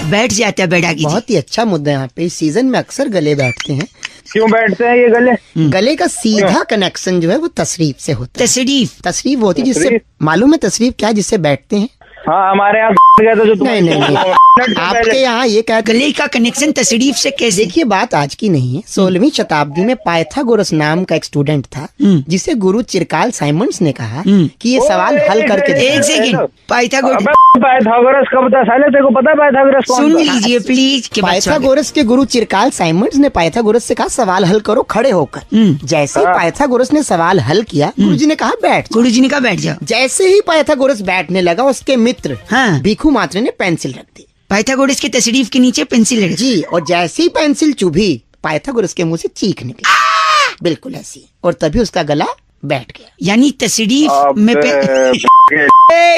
बैठ जाता है बैरागी जी? बहुत ही अच्छा मुद्दा है। यहाँ पे इस सीजन में अक्सर गले बैठते हैं। क्यों बैठते हैं ये गले? गले का सीधा कनेक्शन जो है वो तशरीफ से होता है। तशरीफ तशरीफ होती है जिससे, मालूम है तशरीफ क्या है जिससे बैठते हैं? हाँ हमारे यहाँ गया था जो नहीं नहीं नहीं आपके यहाँ ये क्या गले का कनेक्शन तशरीफ से कैसे? देखिए बात आज की नहीं है। 16वीं शताब्दी में पाइथागोरस नाम का एक स्टूडेंट था जिसे गुरु चिरकाल साइमंड्स ने कहा कि ये सवाल हल करके एक सेकंड, पाइथागोरस पाइथागोरस कब था साले, तेरे को पता है पाइथागोरस कौन सुन था? लीजिए प्लीज। पाइथागोरस के गुरु चिरकाल साइमंड्स ने पाइथागोरस से कहा सवाल हल करो खड़े होकर। जैसे ही पाइथागोरस ने सवाल हल किया गुरुजी ने कहा बैठ। गुरुजी ने कहा बैठ जाओ। जैसे ही पाइथागोरस बैठने लगा उसके मित्र हाँ, भिखू मात्रे ने पेंसिल रख दी। पाइथागोरस के तशरीफ के नीचे पेंसिल लगी जी, और जैसे ही पेंसिल चुभी पाइथागोरस के मुंह से चीख निकली, बिल्कुल ऐसी, और तभी उसका गला बैठ गया। यानी तशरीफ में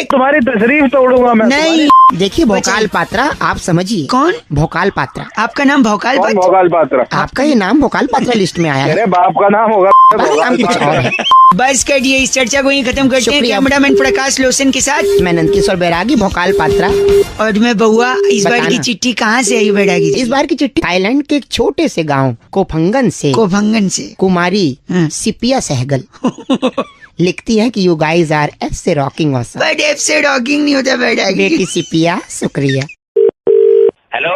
तुम्हारी तशरीफ तोड़ूंगा मैं। नहीं देखिए भोकाल पात्रा, आप समझिए। कौन? भोकाल पात्रा। आपका नाम भोकाल कौन पात्रा? भोकाल पात्रा? आपका ये नाम भोकाल पात्रा लिस्ट में आया है। तेरे बाप का नाम होगा नाम कुछ और है। बस करिए, इस चर्चा को यहीं खत्म करते हैं। शुक्रिया। कैमरामैन प्रकाश लोसन के साथ मैं नंदकिशोर बैरागी, भोकाल पात्रा। और मैं बहुआ। इस बार की बताना। चिट्ठी कहाँ से आई बैरागी जी? इस बार की चिट्ठी थाईलैंड के एक छोटे से गांव कोफंगन से कोफंगन से कुमारी हाँ। सिपिया सहगल लिखती है कि यू गाइज आर एफ से रॉकिंग ऑसम। बट एफ से रॉकिंग नहीं होता बैरागी। बेटी सिपिया शुक्रिया। हेलो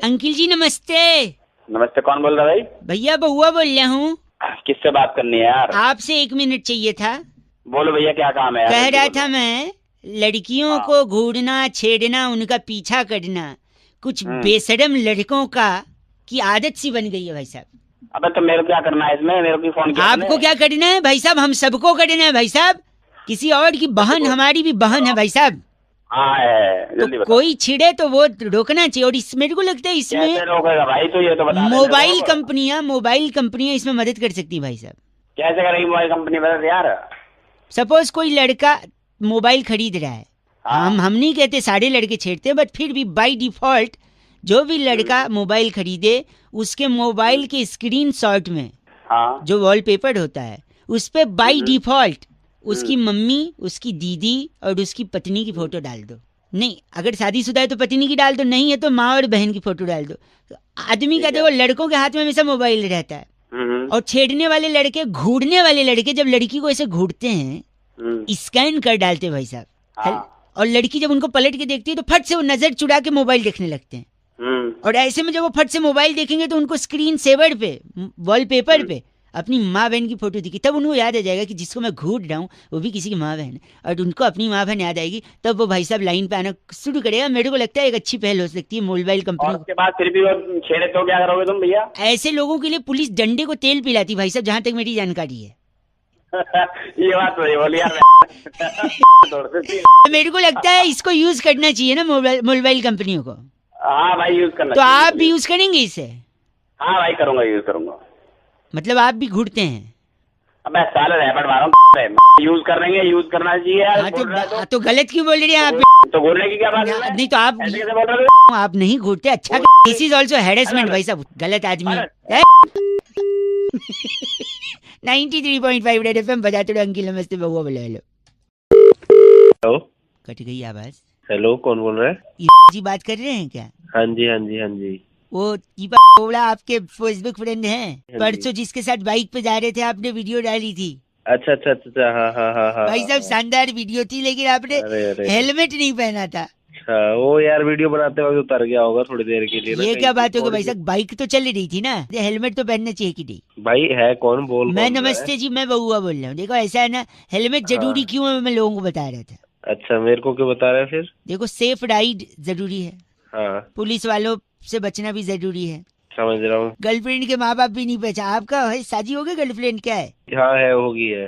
अंकिल जी नमस्ते। नमस्ते, कौन बोल रहा है भाई? भैया बहुआ बोल रहा हूँ। किससे बात करनी है यार? आपसे 1 मिनट चाहिए था। बोलो भैया क्या काम है यार? कह रहा था मैं, लड़कियों को घूरना छेड़ना उनका पीछा करना कुछ बेशरम लड़कों का की आदत सी बन गई है भाई साहब। अबे तो मेरे को क्या करना है इसमें? मेरे को फोन किया आपको क्या करना है भाई साहब? हम सबको करना है भाई साहब। किसी और की बहन हमारी भी बहन है भाई साहब। हाँ है, जल्दी तो बता। कोई छिड़े तो वो रोकना चाहिए। और मेरे को लगता है कैसे इसमें रोकेगा भाई? तो ये तो बता दे मोबाइल मेरे को। कंपनियां इसमें मदद कर सकती है भाई साहब। कैसे करेगी मोबाइल कंपनी? बता यार। सपोज कोई लड़का मोबाइल खरीद रहा है, हाँ। हम नहीं कहते सारे लड़के छेड़ते हैं, बट फिर भी बाय डिफॉल्ट जो भी लड़का मोबाइल खरीदे उसके मोबाइल के स्क्रीन शॉट में हाँ जो वॉलपेपर होता है उस पे बाय डिफॉल्ट उसकी मम्मी, उसकी दीदी और उसकी पत्नी की फोटो डाल दो। नहीं, अगर शादीशुदा है तो पत्नी की डाल दो, नहीं है तो माँ और बहन की फोटो डाल दो। तो आदमी का देखो लड़कों के हाथ में हमेशा मोबाइल रहता है। और छेड़ने वाले लड़के, घूरने वाले लड़के जब लड़की को ऐसे घूरते हैं स्कैन कर डालते हैं भाई साहब। हाँ। और लड़की जब उनको पलट के देखती है तो फट से वो नजर चुरा के मोबाइल देखने लगते हैं। और ऐसे में जब वो फट से मोबाइल देखेंगे तो उनको स्क्रीन सेवर पे, वॉलपेपर पे अपनी माँ बहन की फोटो दिखी, तब उनको याद आ जाएगा कि जिसको मैं घूर रहा हूँ वो भी किसी की माँ बहन है, और उनको अपनी माँ बहन याद आएगी, तब वो भाई साहब लाइन पे आना शुरू करेगा। मेरे को लगता है एक अच्छी पहल हो सकती है मोबाइल और कंपनी। उसके बाद फिर भी वो छेड़े तो क्या करोगे तुम भैया? ऐसे लोगों के लिए पुलिस डंडे को तेल पिलाती भाई साहब, जहाँ तक मेरी जानकारी है। ये बात तो बोली यार। मेरे को लगता है इसको यूज करना चाहिए ना मोबाइल कंपनियों को। हाँ भाई यूज करना तो चाहिए। आप भी यूज करेंगे इसे? हाँ भाई करूंगा, यूज करूंगा। मतलब आप भी घूरते हैं? अब मैं साले रैपट मारूं यूज करेंगे, यूज करना चाहिए यार। हाँ बोल रहा है तो गलत क्यों बोल रहे हैं आप? तो बोलने की क्या बात है? नहीं तो आप ऐसे कैसे बोल रहे हो? आप नहीं घूरते। अच्छा, दिस इज ऑल्सो हैरेसमेंट भाई साहब, गलत आदमी। 93.5 रेड एफएम बजाते रहो। अंकिल नमस्ते, बउआ बोले हेलो। हेलो कट गई आवाज। हेलो, कौन बोल रहा है? जी बात कर रहे हैं क्या? हाँ जी हाँ जी हाँ जी। वो बोला आपके फेसबुक फ्रेंड हैं परसों, जिसके साथ बाइक पे जा रहे थे, आपने वीडियो डाली थी। अच्छा अच्छा अच्छा, हाँ हाँ हाँ हाँ। भाई साहब शानदार वीडियो थी, लेकिन आपने अरे हेलमेट नहीं पहना था। अच्छा, वो यार वीडियो बनाते वक्त उतर गया होगा थोड़ी देर के लिए ना। ये कहीं क्या बात थोड़ी होगी भाई देर- साहब, बाइक तो चल रही थी ना, हेलमेट तो पहनना चाहिए कि नहीं? भाई है कौन? बोल मैं कौन रहा है? नमस्ते जी, मैं बउआ बोल रहा हूँ। देखो ऐसा है ना, हेलमेट जरूरी क्यों है मैं लोगों को बता रहा था। अच्छा, मेरे को क्यों बता रहे हैं फिर? देखो सेफ राइड जरूरी है, हाँ पुलिस वालों से बचना भी जरूरी है, समझ रहा हूँ। गर्लफ्रेंड के माँ बाप भी नहीं पहचान। आपका है शादी हो गई, गर्लफ्रेंड क्या है? हाँ है, होगी है।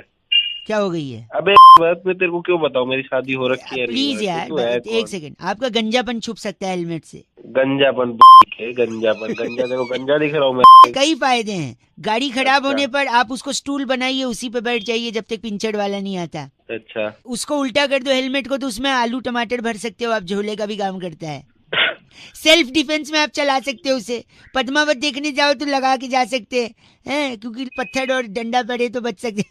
क्या हो गई है? अबे बात मैं तेरे को क्यों बताऊँ, मेरी शादी हो रखी है। प्लीज यार तू है एक कौन? सेकंड, आपका गंजापन छुप सकता है हेलमेट से। गंजापन है, गंजापन गंजा देखो, गंजा दिख रहा हूँ मैं। कई फायदे हैं। गाड़ी खराब अच्छा। होने पर आप उसको स्टूल बनाइए, उसी पे बैठ जाइए जब तक पिंचर वाला नहीं आता। अच्छा उसको उल्टा कर दो हेलमेट को, तो उसमें आलू टमाटर भर सकते हो आप, झोले का भी काम करता है। सेल्फ डिफेंस में आप चला सकते हो उसे। पद्मावत देखने जाओ तो लगा के जा सकते हैं, क्योंकि पत्थर और डंडा पड़े तो बच सकते।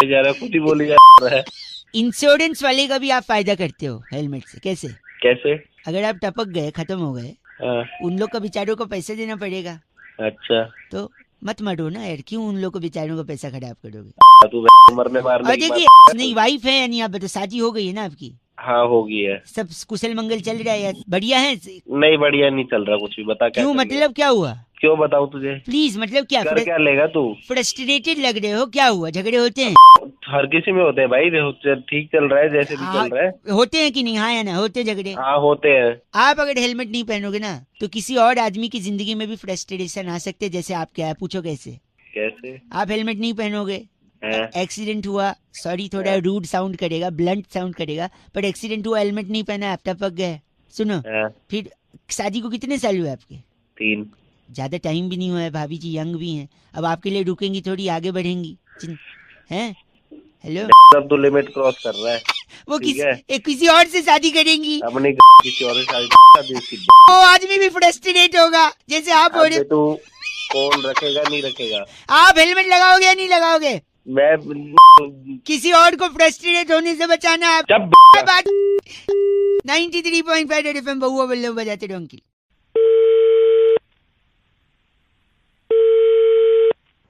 जा रहा, खुद ही बोली जा रहा है। इंश्योरेंस वाले का भी आप फायदा करते हो हेलमेट से। कैसे? कैसे? अगर आप टपक गए, खत्म हो गए, हाँ, उन लोग का बेचारों को पैसे देना पड़ेगा, अच्छा तो मत मरो ना यार, क्यों उन लोगों को बेचारों को पैसा खराब करोगे। तू मरने मारने और की बात देखिए नहीं वाइफ है यानी आप बता, शादी हो गई है ना आपकी, हाँ होगी है। सब कुशल मंगल चल रहा है यार, बढ़िया है। नहीं बढ़िया नहीं चल रहा कुछ भी, बता क्या क्यों कर लिया? मतलब क्या हुआ, क्यों बताऊं तुझे? प्लीज मतलब क्या, कर क्या लेगा तू? फ्रस्ट्रेटेड लग रहे हो, क्या हुआ, झगड़े होते हैं? हर किसी में होते हैं भाई, ठीक चल रहा है जैसे भी हाँ, चल रहा है। होते हैं कि नहीं, हाँ या ना, होते हैं झगड़े। हाँ होते हैं। आप अगर हेलमेट नहीं पहनोगे ना तो किसी और आदमी की जिंदगी में भी फ्रस्ट्रेशन आ सकते हैं, जैसे आप क्या है, पूछो कैसे। कैसे? आप हेलमेट नहीं पहनोगे, हैं? एक्सीडेंट हुआ, सॉरी थोड़ा रूड साउंड करेगा, ब्लंट साउंड करेगा, पर एक्सीडेंट हुआ, हेलमेट नहीं पहना, आप टपक गए, सुनो हैं? फिर शादी को कितने साल हुए आपके? 3। ज्यादा टाइम भी नहीं हुआ है, भाभी जी यंग भी हैं, अब आपके लिए रुकेंगी थोड़ी, आगे बढ़ेंगी हैं। हेलो, अब तो लिमिट क्रॉस कर रहा है। वो ठीक है। किसी और से शादी करेंगी, अपनी किसी और से शादी उसकी। वो आदमी भी फ्रस्ट्रेट होगा जैसे आप हो रहे। अबे तू कौन रखेगा नहीं रखेगा? आप हेलमेट लगाओगे या नहीं लगाओगे? मैं किसी और को फ्रस्ट्रेट होने से बचाना आप। जब 93.5 रेड एफएम बहुआ बल्ले बजाते रहो अंकिल।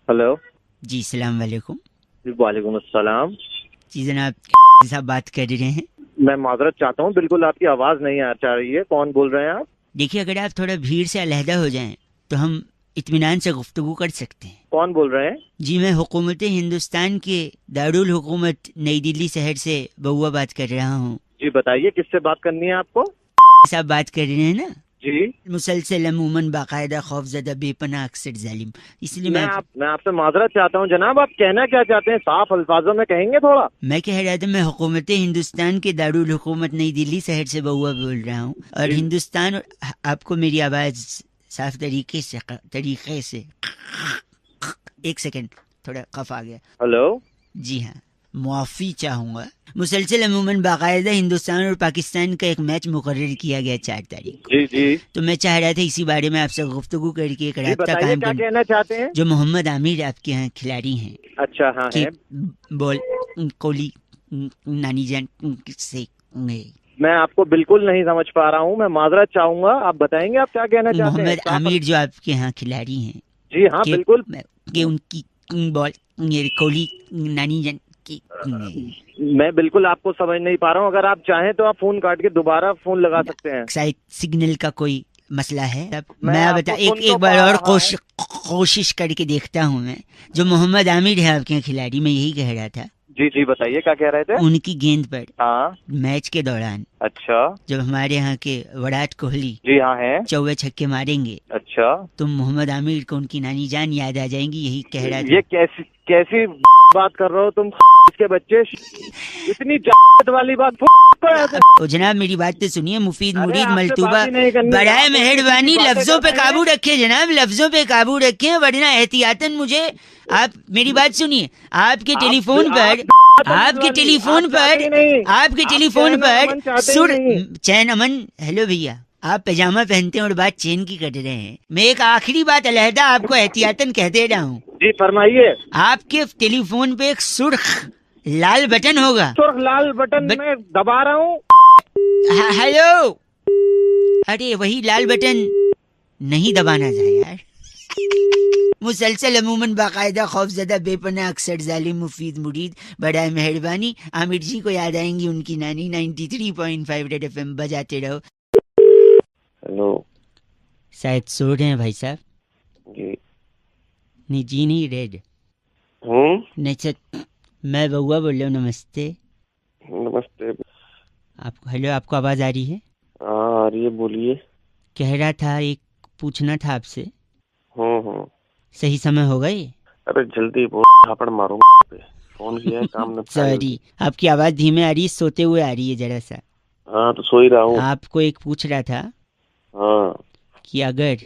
हेलो जी सलाम वालेकुम। वालेकुम अस्सलाम। जी जनाब साहब बात कर रहे हैं। मैं माजरत चाहता हूँ, बिल्कुल आपकी आवाज नहीं आ रही है। कौन बोल रहे हैं आप? देखिए अगर आप थोड़ा भीड़ से अलहदा हो जाएं तो हम इत्मीनान से गुफ्तगू कर सकते हैं। कौन बोल रहे हैं? जी मैं हुकूमत हिंदुस्तान के दारुल हुकूमत नई दिल्ली शहर से बहुआ बात कर रहा हूँ। जी बताइए किससे बात करनी है आपको? साहब बात कर रहे हैं ना? जी मुसलसल अमूमन बाकायदा खौफजदा बेपनाह अक्सर जालिम, इसलिए मैं आपसे माजरत चाहता हूँ जनाब, आप कहना क्या चाहते हैं? साफ अल्फाजों में कहेंगे थोड़ा। मैं कह रहा था मैं हुकूमत हिंदुस्तान के दारुल हुकूमत नई दिल्ली शहर से बहुआ बोल रहा हूँ, और हिंदुस्तान आपको मेरी आवाज साफ तरीके से एक सेकंड थोड़ा कफ आ गया। हेलो जी हाँ मुआफ़ी चाहूँगा। मुसलसल अमूमन बाकायदा हिंदुस्तान और पाकिस्तान का एक मैच मुकर्रर किया गया 4 तारीख को। जी जी तो मैं चाह रहा था इसी बारे में आपसे गुफ्तगू करके एक राब्ता कायम क्या करना। कहना चाहते हैं? जो मोहम्मद आमिर आपके यहाँ खिलाड़ी हैं, अच्छा हाँ कि है। बॉल कोहली नानी जान से मैं आपको बिल्कुल नहीं समझ पा रहा हूँ, मैं माजरत चाहूंगा, आप बताएंगे आप क्या कहना चाहते हैं? मोहम्मद आमिर जो आपके यहाँ खिलाड़ी हैं, जी हाँ कि- बिल्कुल। कि उनकी बॉल ये कोहली नानी जान की मैं बिल्कुल आपको समझ नहीं पा रहा हूँ, अगर आप चाहें तो आप फोन काट के दोबारा फोन लगा सकते हैं। शायद सिग्नल का कोई मसला है। मैं मैं आपको बता सुन एक तो बार पा और रहा हूँ। कोशिश करके देखता हूँ। मैं जो मोहम्मद आमिर है आपके यहाँ खिलाड़ी, मैं यही कह रहा था, जी जी बताइए क्या कह रहे थे? उनकी गेंद पर हाँ मैच के दौरान अच्छा। जब हमारे यहाँ के विराट कोहली जी हाँ है। चौवे छक्के मारेंगे अच्छा तो मोहम्मद आमिर को उनकी नानी जान याद आ जाएंगी, यही कह रहा था। ये कैसी बात कर रहे हो तुम इसके बच्चे? इतनी जात वाली बात ओ जनाब मेरी बात तो सुनिए, मुफीद अरे, मुरीद आपसे मलतूबा बात ही नहीं करनी। बराए आप मेहरबानी बातें लफ्जों पे करते हैं। काबू रखे जनाब, लफ्जों पे काबू रखे, वरना एहतियातन मुझे आप मेरी बात सुनिए। आपके टेलीफोन पर सुर चैन अमन। हेलो भैया, आप पैजामा पहनते हैं और बात चैन की कर रहे हैं। मैं एक आखिरी बात अलहदा आपको एहतियातन कह दे रहा हूँ। जी फरमाइए। आपके टेलीफोन पे एक सुर्ख लाल बटन होगा। सुर्ख लाल बटन मैं दबा रहा हूँ। हेलो, अरे वही लाल बटन नहीं दबाना था यार। मुसलसल अमूमन बाकायदा खौफजदा बेपनाह अक्सर जालिम मुफीद मुरीद बड़ा मेहरबानी आमिर जी को याद आएंगी उनकी नानी। 93.5 रेड एफएम बजाते रहो। हेलो शायद सो रहे हैं भाई साहब। जी नहीं जी नहीं रेड नहीं सर, मैं बउआ बोल रहा हूँ। नमस्ते। नमस्ते। आपको हेलो, आपको आवाज आ रही है? हाँ आ रही है, बोलिए। कह रहा था एक पूछना था आपसे। सही समय होगा ये? अरे जल्दी थापड़ मारूंगा पे फोन किया है काम न। सॉरी आपकी आवाज धीमे आ रही है, सोते हुए आ रही है जरा सा। हाँ तो सो ही रहा हूँ। आपको एक पूछ रहा था हाँ कि अगर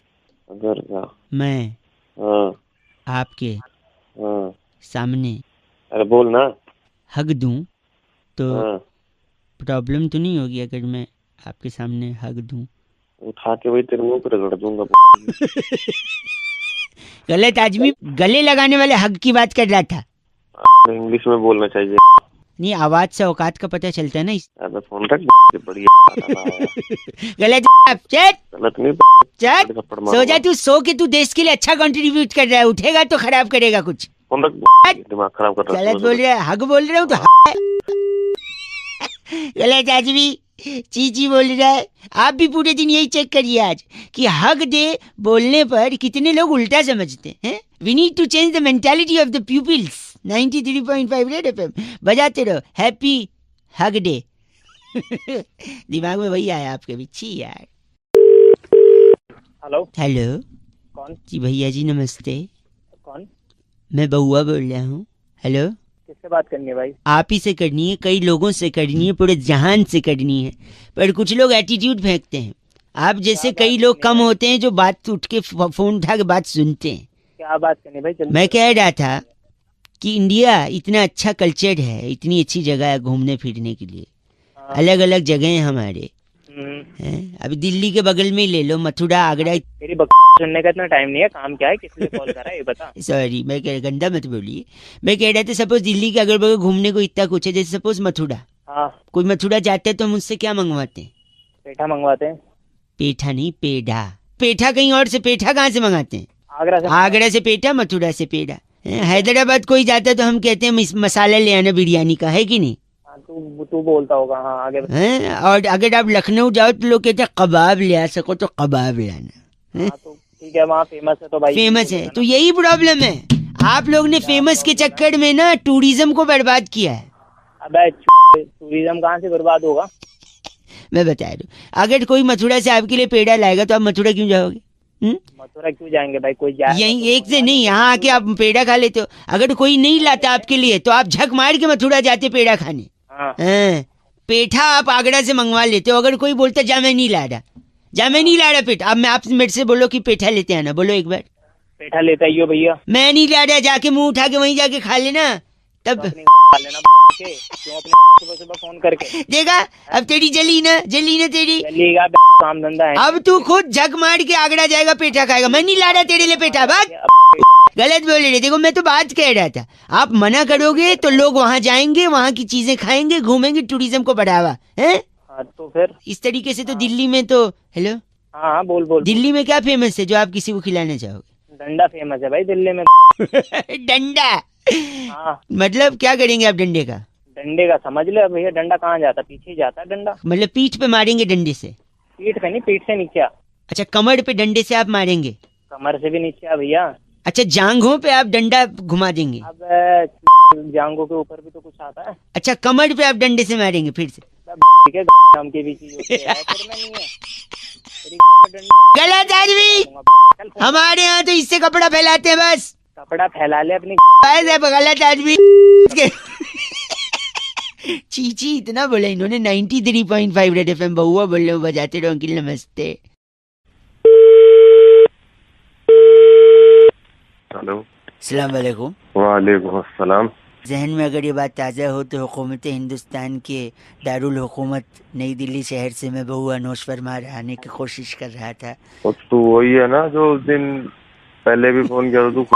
क्या? मैं हाँ आपके हाँ सामने अरे बोल ना। हग दूं तो हाँ प्रॉब्लम तो नहीं होगी? अगर मैं आपके सामने हग दूं उठा के वही तेरे मुंह पर रगड़ दूंगा। गलत आदमी, गले लगाने वाले हग की बात कर रहा था। इंग्लिश में बोलना चाहिए। नहीं, आवाज से औकात का पता चलता है ना अबे फोन रख बढ़िया गलत चट गलत नहीं चट थप्पड़ सो जा तू, सो के तू देश के लिए अच्छा कंट्रीब्यूट कर रहा है, उठेगा तो खराब करेगा कुछ। फोन रख दिमाग खराब कर रहा है गलत बोल रहा है, हग बोल रहा हूँ तो गलत आदमी चीची बोल रहा है। आप भी पूरे दिन यही चेक करिए आज कि हग दे बोलने पर कितने लोग उल्टा समझते हैं। We need to change the mentality of the peoples. 93.5 red FM बजाते रहो, हैप्पी हग डे। दिमाग में वही आया आपके भी, छी यार। हेलो, हेलो कौन? जी भैया जी नमस्ते, कौन? मैं बउआ बोल रहा हूँ। हेलो, किससे बात करनी है भाई? आप ही से करनी है, कई लोगों से करनी है, पूरे जहान से करनी है, पर कुछ लोग एटीट्यूड फेंकते हैं। आप जैसे कई लोग कम होते हैं जो बात उठ के फोन उठा के बात सुनते हैं। क्या बात करनी है भाई? जल्दी मैं कह रहा था कि इंडिया इतना अच्छा कल्चर है, इतनी अच्छी जगह है घूमने फिरने के लिए, अलग अलग जगह हैं हमारे हैं। अभी दिल्ली के बगल में ही ले लो, मथुरा, आगरा। मेरी सुनने का इतना टाइम नहीं है। काम क्या है, किस लिए कॉल करा है ये बता। सॉरी, मैं कह गंदा मत बोलिए। मैं कह रहा था सपोज दिल्ली के अगल बगल घूमने को इतना कुछ है, जैसे सपोज मथुरा। हाँ, कोई मथुरा जाते हैं तो हम उससे क्या मंगवाते हैं? पेठा मंगवाते हैं। पेठा नहीं, पेड़ा। पेठा कहीं और से, पेठा कहाँ से मंगाते हैं? आगरा से। आगरा से पेठा, मथुरा से पेड़ा। हैदराबाद कोई जाता है तो हम कहते हैं मसाला ले आना बिरयानी का, है कि नहीं? हाँ, तू बोलता होगा। हाँ, आगे बता। हैं? और अगर आप लखनऊ जाओ तो लोग कहते हैं कबाब ले आ सको तो कबाब ले आना। हाँ, तो ठीक है, वहाँ फेमस है तो भाई फेमस है तो यही प्रॉब्लम है, आप लोग ने फेमस के चक्कर में ना टूरिज्म को बर्बाद किया है। अबे टूरिज्म कहाँ से बर्बाद होगा? मैं बता रहा हूँ, अगर कोई मथुरा से आपके लिए पेड़ा लाएगा तो आप मथुरा क्यों जाओगे? मथुरा क्यों जाएंगे भाई? कोई जाए यही एक से नहीं, यहाँ आके आप पेड़ा खा लेते हो। अगर कोई नहीं लाता आपके लिए तो आप झक मार के मथुरा जाते पेड़ा खाने। हाँ, पेठा आप आगरा से मंगवा लेते हो। अगर कोई बोलता जा मैं नहीं ला रहा, जा मैं नहीं ला रहा पेठा, अब मैं आप मेरे से बोलो कि पेठा लेते आना, बोलो एक बार। पेठा लेता ही हो भैया। मैं नहीं ला रहा, जाके मुंह उठा के वहीं जाके खा लेना तब। अपनी खा लेना के, क्यों अपने सुबह सुबह फोन करके। देखा, अब तेरी जली ना तेरी। चलिएगा, काम धंधा है। अब तू खुद झक मार के आगरा जाएगा, पेठा खाएगा। मैं नहीं ला रहा तेरे लिए पेठा, भाग। गलत बोल रहे। देखो मैं तो बात कह रहा था, आप मना करोगे तो लोग वहाँ जाएंगे, वहाँ की चीजें खाएंगे, घूमेंगे, टूरिज्म को बढ़ावा है। हाँ, तो फिर इस तरीके से तो दिल्ली में तो, हेलो, हाँ हाँ, बोल। दिल्ली में क्या फेमस है जो आप किसी को खिलाना चाहोगे? डंडा फेमस है भाई दिल्ली में। डंडा? हाँ, मतलब क्या करेंगे आप डंडे का? डंडे का समझ ले भैया। डंडा कहाँ जाता? पीछे ही जाता है डंडा। मतलब पीठ पे मारेंगे डंडे से? पीठ पे नहीं, पीठ से नीचे। अच्छा, कमर पे डंडे से आप मारेंगे? कमर से भी नीचे आ भैया। अच्छा, जांघों पे आप डंडा घुमा देंगे? अब जांघों के ऊपर भी तो कुछ आता है। अच्छा, कमर पे आप डंडे से मारेंगे फिर से? ठीक है, नाम की भी चीज होती है, तेरे में नहीं है। तेरी गलत आदमी, हमारे यहाँ तो इससे कपड़ा फैलाते हैं बस। कपड़ा फैला ले अपनी। गलत आदमी। चीची इतना बोला इन्होंने। 93.5 रेड एफएम बहुआ बोल रहे हो, बजाते रहो अंकिल, नमस्ते। हेलो, अस्सलाम वालेकुम। वालेकुम अस्सलाम। जहन में अगर ये बात ताज़ा हो तो हुकूमत हिंदुस्तान के दारुल हुकूमत नई दिल्ली शहर से मैं बहुआ अनोश फरमा आने की कोशिश कर रहा था। और तू वही है ना जो उस दिन पहले भी फोन किया तू?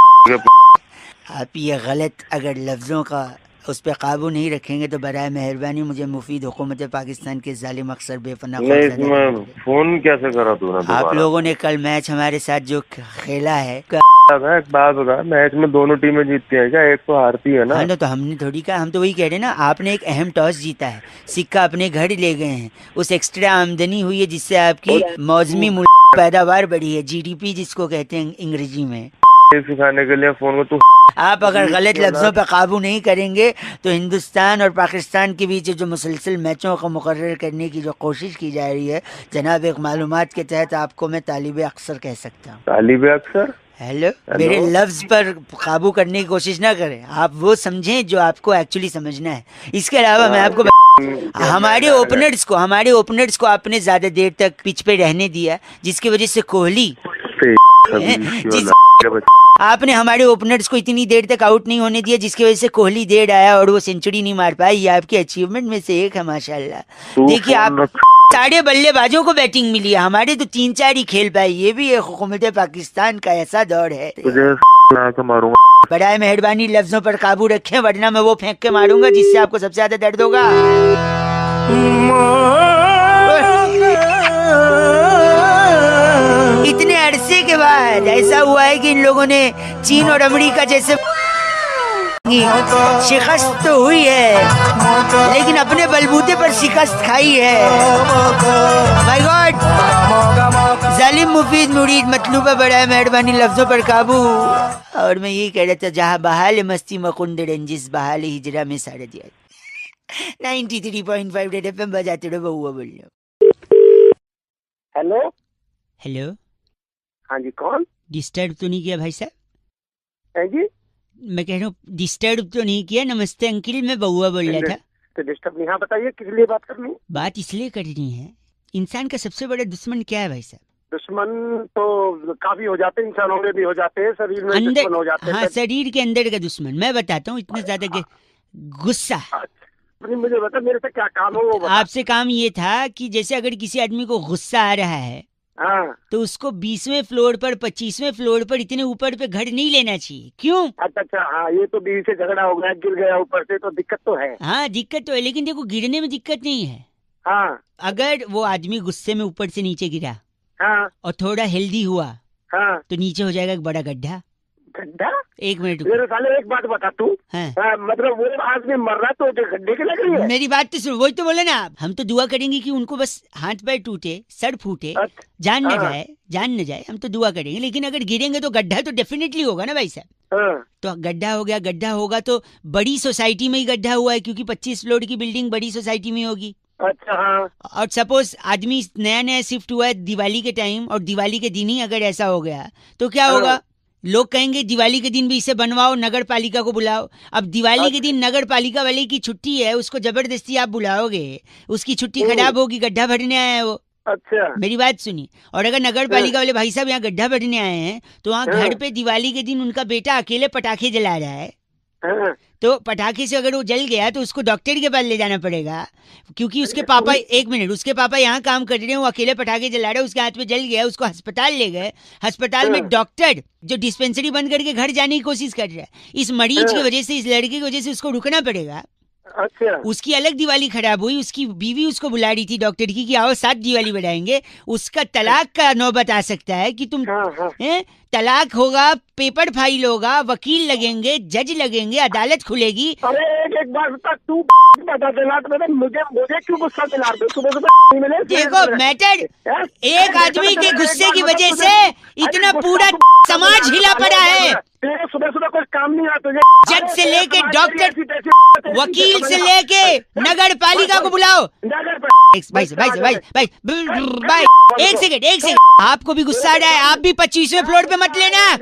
आप ये गलत अगर लफ्ज़ों का उस पर काबू नहीं रखेंगे तो बराए मेहरबानी मुझे मुफीद हुकूमत पाकिस्तान के जालिम अक्सर बेपनाह नहीं, इसमें फोन कैसे करा तूने? आप लोगों ने कल मैच हमारे साथ जो खेला है, एक बात बता, मैच में दोनों टीमें जीतती हैं क्या? एक तो हारती है ना। हाँ, तो हमने थोड़ी कहा, हम तो वही कह रहे हैं ना, आपने एक अहम टॉस जीता है, सिक्का अपने घर ले गए हैं, उस एक्स्ट्रा आमदनी हुई है जिससे आपकी मौसमी पैदावार बढ़ी है, जीडीपी जिसको कहते हैं अंग्रेजी में। सिखाने के लिए फोन को तू आप अगर गलत लफ्जों पर काबू नहीं करेंगे तो हिंदुस्तान और पाकिस्तान के बीच जो मुसलसल मैचों को मुकर्रर करने की जो कोशिश की जा रही है जनाब, एक मालूमात के तहत आपको मैं तालिबे अक्सर कह सकता हूँ। तालिबे अक्सर? हेलो, मेरे लफ्ज पर काबू करने की कोशिश ना करें, आप वो समझें जो आपको एक्चुअली समझना है। इसके अलावा मैं आपको हमारे ओपनर्स को आपने ज्यादा देर तक पिच पे रहने दिया, जिसकी वजह से कोहली आपने हमारे ओपनर्स को इतनी देर तक आउट नहीं होने दिया, जिसकी वजह से कोहली देर आया और वो सेंचुरी नहीं मार पाया। ये आपकी अचीवमेंट में से एक है माशाल्लाह। देखिए, आप सारे बल्लेबाजों को बैटिंग मिली है, हमारे तो 3-4 ही खेल पाए। ये भी एक हुकूमत पाकिस्तान का ऐसा दौर है। लगा के मारूंगा। बड़ा मेहरबानी लफ्जों पर काबू रखें, वरना मैं वो फेंक के मारूंगा जिससे आपको सबसे ज्यादा दर्द होगा। इतने अरसे के बाद ऐसा हुआ है कि इन लोगों ने चीन और अमेरिका जैसे शिकस्त तो हुई है, लेकिन अपने बलबूते पर शिकस्त खाई है। माय गॉड, जालिम मुफीद मुरीद मतलूबा बड़ा मेहरबानी लफ्जों पर काबू। और मैं यही कह रहा था, जहाँ बहाल मस्ती मकुंद रंजिस बहाल हिजरा में सारा दिया। 93.5 रेड एफएम बजाते रहो, बहुआ बोल रहा। हेलो। हेलो, हाँ जी, कौन? डिस्टर्ब तो नहीं किया भाई साहब? है जी, मैं कह रहा हूँ डिस्टर्ब तो नहीं किया। नमस्ते अंकिल, मैं बउआ बोल रहा था। तो डिस्टर्ब नहीं। हाँ बताइए, किस लिए बात करनी? बात इसलिए करनी है, इंसान का सबसे बड़ा दुश्मन क्या है भाई साहब? दुश्मन तो काफी हो जाते हैं, इंसानों में भी हो जाते हैं, शरीर में अंदर, दुश्मन हो जाते हैं। हाँ, शरीर के अंदर का दुश्मन मैं बताता हूँ। इतना ज्यादा गुस्सा। मुझे बता, मेरे से क्या काम है वो बता। आपसे काम ये था कि जैसे अगर किसी आदमी को गुस्सा आ रहा है, हाँ, तो उसको 20वें फ्लोर पर 25वें फ्लोर पर इतने ऊपर पे घर नहीं लेना चाहिए। क्यों? अच्छा, हाँ, ये तो बीवी से झगड़ा हो गया, गिर गया ऊपर से, तो दिक्कत तो है। हाँ, दिक्कत तो है, लेकिन देखो गिरने में दिक्कत नहीं है। हाँ, अगर वो आदमी गुस्से में ऊपर से नीचे गिरा हाँ, और थोड़ा हेल्दी हुआ, हाँ, तो नीचे हो जाएगा एक बड़ा गड्ढा। गड्ढा? एक मिनट मेरे साले एक बात बता तू। हाँ। मतलब वो आदमी मर रहा तो गड्ढे के लग रही है? मेरी बात तो सुन, वही तो बोले ना आप। हम तो दुआ करेंगे कि उनको बस हाथ पैर टूटे, सर फूटे, जान न जाए, जान न जाए। हम तो दुआ करेंगे, लेकिन अगर गिरेंगे तो गड्ढा तो डेफिनेटली होगा ना भाई साहब। तो गड्ढा हो गया, गड्ढा होगा तो बड़ी सोसाइटी में ही गड्ढा हुआ है, क्योंकि 25 फ्लोर की बिल्डिंग बड़ी सोसाइटी में होगी। अच्छा, हाँ। और सपोज आदमी नया नया शिफ्ट हुआ है दिवाली के टाइम, और दिवाली के दिन ही अगर ऐसा हो गया तो क्या होगा? लोग कहेंगे दिवाली के दिन भी इसे बनवाओ, नगर पालिका को बुलाओ। अब दिवाली के दिन नगर पालिका वाले की छुट्टी है, उसको जबरदस्ती आप बुलाओगे, उसकी छुट्टी खराब होगी, गड्ढा भरने आया है वो। अच्छा, मेरी बात सुनिए। और अगर नगर पालिका वाले भाई साहब यहाँ गड्ढा भरने आए हैं, तो वहाँ घर पे दिवाली के दिन उनका बेटा अकेले पटाखे जला रहा है, तो पटाखे से अगर वो जल गया तो उसको डॉक्टर के पास ले जाना पड़ेगा, क्योंकि उसके पापा, एक मिनट, उसके पापा यहाँ काम कर रहे हैं, वो अकेले पटाखे जला रहे हैं, उसके हाथ में जल गया, उसको अस्पताल ले गए। अस्पताल में डॉक्टर जो डिस्पेंसरी बंद करके घर जाने की कोशिश कर रहा है, इस मरीज की वजह से, इस लड़के की वजह से उसको रुकना पड़ेगा। अच्छा, उसकी अलग दिवाली खराब हुई, उसकी बीवी उसको बुला रही थी डॉक्टर की कि आओ साथ दिवाली बढ़ाएंगे। उसका तलाक का नौबत आ सकता है कि तुम तलाक होगा, पेपर फाइल होगा, वकील लगेंगे, जज लगेंगे, अदालत खुलेगी। अरे एक बार बता, तू बता देना तो मुझे क्यों गुस्सा दिला रहे? सुबह सुबह मिले? देखो मैटर, एक आदमी के गुस्से की वजह से इतना पूरा समाज हिला पड़ा है। सुबह सुबह कुछ काम नहीं आता। जज से लेके डॉक्टर, वकील से लेके नगर पालिका को बुलाओ। भाई, एक सेकंड, आपको भी गुस्सा आ रहा है? आप भी 25वें फ्लोर पे मत लेना।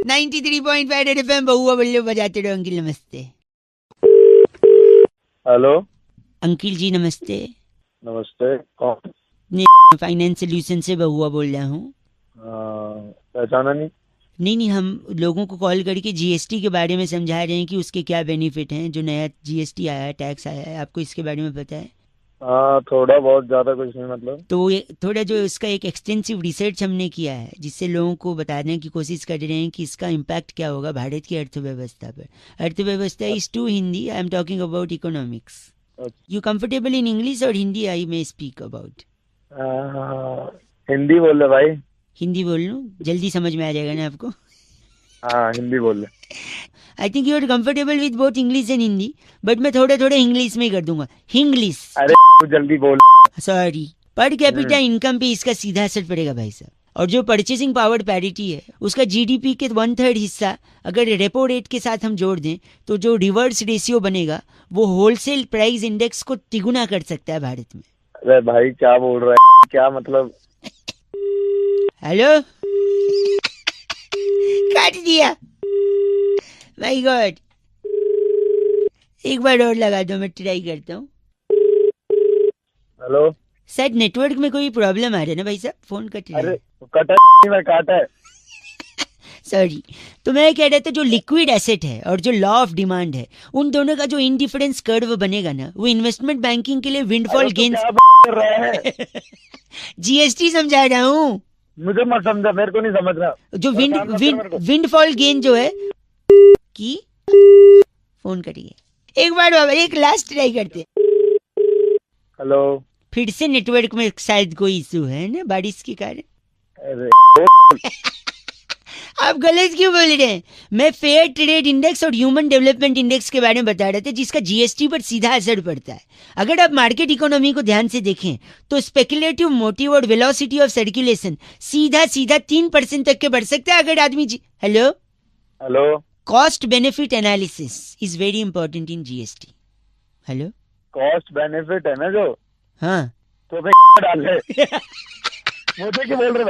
93.5 रेड एफएम, बहुआ बल्ले बजाते रहो। अंकिल नमस्ते। हेलो अंकिल जी नमस्ते। नमस्ते, कौन? फाइनेंस सोल्यूशन से बहुआ बोल रहा हूँ। पहचाना नहीं? नहीं, हम लोगों को कॉल करके जीएसटी के बारे में समझा रहे हैं कि उसके क्या बेनिफिट हैं। जो नया जीएसटी आया है, टैक्स आया है, आपको इसके बारे में पता है? हाँ, थोड़ा बहुत, ज्यादा कुछ नहीं मतलब। तो ये थोड़ा जो इसका एक एक्सटेंसिव रिसर्च हमने किया है, जिससे लोगों को बताने की कोशिश कर रहे हैं कि इसका इम्पैक्ट क्या होगा भारत की अर्थव्यवस्था पर। अर्थव्यवस्था is to Hindi, I am talking about economics. You comfortable in English और Hindi? I may speak about Hindi बोल रहे भाई। हिंदी बोल लूँ? जल्दी समझ में आ जाएगा ना आपको? हाँ, हिंदी बोल रहे। I think you are comfortable with both English and Hindi, but मैं थोड़ा थोड़ा इंग्लिश में ही कर दूंगा। हिंग्लिश। अरे जल्दी बोल। सॉरी। पर कैपिटा इनकम पे इसका सीधा असर पड़ेगा भाई साहब। और जो परचेसिंग पावर पैरिटी है, उसका जीडीपी के 1/3 हिस्सा अगर रेपो रेट के साथ हम जोड़ दें, तो जो रिवर्स रेशियो बनेगा वो होलसेल प्राइस इंडेक्स को तिगुना कर सकता है भारत में। अरे भाई क्या बोल रहा है? क्या मतलब? हेलो, काट दिया। माय गॉड, एक बार और लगा दो, मैं ट्राई करता हूँ। हेलो, शायद नेटवर्क में कोई प्रॉब्लम आ रहा है ना भाई साहब, फोन कट रहा है। अरे कटा नहीं, मैं काटा है। सॉरी। तो मैं कह रहा था जो लिक्विड एसेट है और जो लॉ ऑफ डिमांड है, उन दोनों का जो इंडिफरेंस कर्व बनेगा ना, वो इन्वेस्टमेंट बैंकिंग के लिए विंडफॉल गेन कर रहा है जीएसटी समझा रहा हूँ। मुझे मत समझा, मेरे को नहीं समझ रहा। जो परेशान मत कर मेरे को। विंडफॉल गेन जो है की फोन करिए एक बार बाबा, एक लास्ट ट्राई करते। हेलो। फिर से नेटवर्क में शायद कोई इशू है ना बारिश के कारण। अरे आप गलत क्यों बोल रहे हैं? मैं फेयर ट्रेड इंडेक्स और ह्यूमन डेवलपमेंट इंडेक्स के बारे में बता रहे थे, जिसका जीएसटी पर सीधा असर पड़ता है। अगर आप मार्केट इकोनॉमी को ध्यान से देखें तो स्पेकुलेटिव मोटिव और वेलोसिटी ऑफ सर्कुलेशन सीधा 3% तक के बढ़ सकता है अगर आदमी hello hello. Cost benefit analysis is very important in GST. Hello cost benefit है ना जो, हाँ तो मैं डाल ले मुझे क्या बोल रहे हो?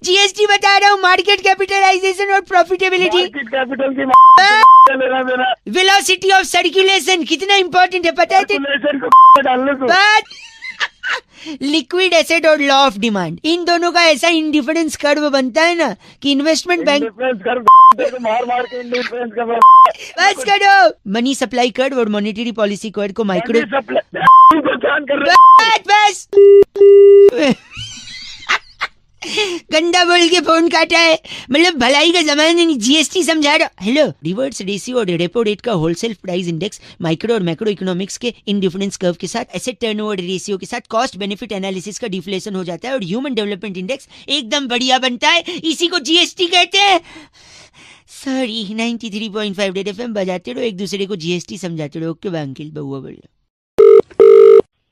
जीएसटी बता रहा हूँ, मार्केट कैपिटलाइजेशन और प्रॉफिटेबिलिटी, मार्केट कैपिटल की लेना देना, वेलोसिटी ऑफ सर्कुलेशन कितना इंपॉर्टेंट है पता है? सर्कुलेशन को डालने को। लिक्विड एसेट और लॉ ऑफ डिमांड, इन दोनों का ऐसा इंडिफरेंस कर्व बनता है ना कि इन्वेस्टमेंट बैंक इंडिफरेंस कर मार मार के इंडिफरेंस कर बस करो। मनी सप्लाई कर्व और मॉनेटरी पॉलिसी कर्व को माइक्रो पहचान कर रहे बस गंदा बोल के फोन काटा है, मतलब भलाई का जमाना नहीं। जीएसटी समझा रहा। हेलो रिवर्स रेशियो और रेपो रेट का होलसेल प्राइस इंडेक्स माइक्रो और मैक्रो इकोनॉमिक्स के इंडिफरेंस कर्व के साथ एसेट टर्नओवर रेशियो के साथ कॉस्ट बेनिफिट एनालिसिस का डिफ्लेशन हो जाता है और ह्यूमन डेवलपमेंट इंडेक्स एकदम बढ़िया बनता है। इसी को जीएसटी कहते हैं। सॉरी 93.5 रेड एफएम बजाते रहो, एक दूसरे को जीएसटी समझाते रहो। ओके अंकिल बउआ बोलो।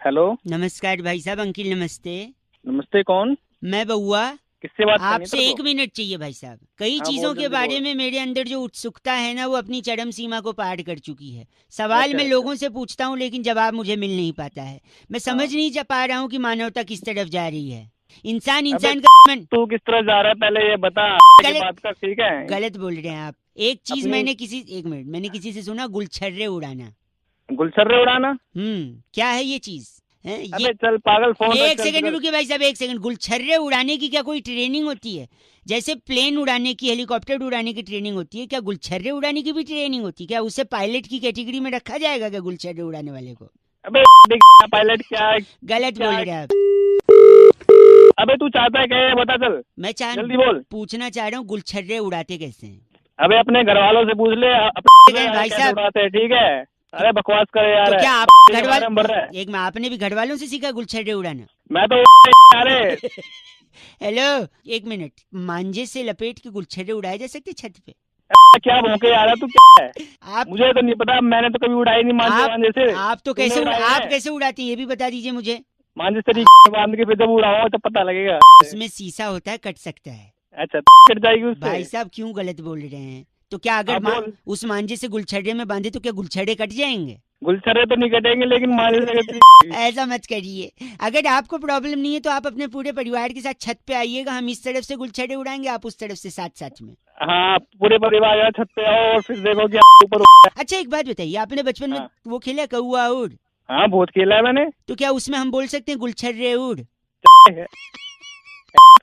हेलो नमस्कार भाई साहब। अंकिल नमस्ते। नमस्ते, कौन? मैं बउआ। किससे बात करनी है आपसे तेरे 1 मिनट चाहिए भाई साहब। कई हाँ, चीजों बोल के जल्दी बारे बोल। में मेरे अंदर जो उत्सुकता है ना, वो अपनी चरम सीमा को पार कर चुकी है। सवाल अच्छा, मैं अच्छा। लोगों से पूछता हूँ लेकिन जवाब मुझे मिल नहीं पाता है। मैं समझ नहीं पा रहा हूँ कि मानवता किस तरफ जा रही है। इंसान का मन तू किस तरह जा रहा है पहले ये बता। गलत- बात का ठीक है। गलत बोल रहे हैं आप। एक चीज अपनी- मैंने किसी 1 मिनट मैंने किसी से सुना, गुलछर्रे उड़ाना। गुलछर्रे उड़ाना? क्या है ये चीज? है अबे ये चल पागल, फोन रख, एक चल, सेकंड चल। रुकिए भाई साहब, 1 सेकंड। गुलछर्रे उड़ाने की क्या कोई ट्रेनिंग होती है? जैसे प्लेन उड़ाने की, हेलीकॉप्टर उड़ाने की ट्रेनिंग होती है, क्या गुलछर्रे उड़ाने की भी ट्रेनिंग होती है? क्या उसे पायलट की कैटेगरी में रखा जाएगा क्या गुलछर्रे उड़ाने वाले को? अबे पायलट क्या है? गलत बोल रहे हैं आप। अबे तू चाहता है क्या ये बता, चल मैं जल्दी बोल। पूछना चाह रहा हूँ गुलछर्रे उड़ाते कैसे हैं? अबे अपने घर वालों से पूछ ले, भाई कैसे साहब। उड़ाते हैं, ठीक है? अरे बकवास करे यार। तो क्या आप तेरे घर बारे में बढ़ रहा है। वाले एक में आपने भी घर वालों से सीखा गुलछर्रे उड़ाना? मैं तो अरे हेलो 1 मिनट। मांझे से लपेट के गुलछर्रे उड़ाए जा सकते छत पे? क्या भौंके आ रहा तू, क्या है? आप मुझे तो नहीं पता, मैंने तो कभी उड़ाई नहीं मांझे से। आप तो तुमने कैसे उड़ाए आप हैं? कैसे उड़ाते हैं ये भी बता दीजिए मुझे। मांझे से बांध के फिर जब उड़ाऊंगा तो पता लगेगा। उसमें शीशा होता है, कट सकता है। अच्छा कट जाएगी उससे। भाई साहब क्यों गलत बोल रहे हैं? तो क्या अगर हाँ, बोल। उस मांझे से गुलछर्रे में बांधे तो क्या गुलछर्रे कट जाएंगे? गुलछर्रे तो नहीं कटेंगे लेकिन मांझे से कटेंगे। ऐसा मत करिए। अगर आपको प्रॉब्लम नहीं है तो आप अपने पूरे परिवार के साथ छत पे आइएगा। हम इस तरफ से गुलछर्रे उड़ाएंगे, आप उस तरफ से साथ साथ में। हाँ पूरे परिवार यार छत पे आओ और फिर देखो कि ऊपर। अच्छा एक बात बताइए, आपने बचपन में हाँ। वो खेला कौआ उड़? हाँ बहुत खेला है मैंने। तो क्या उसमें हम बोल सकते हैं गुलछर्रे उड़?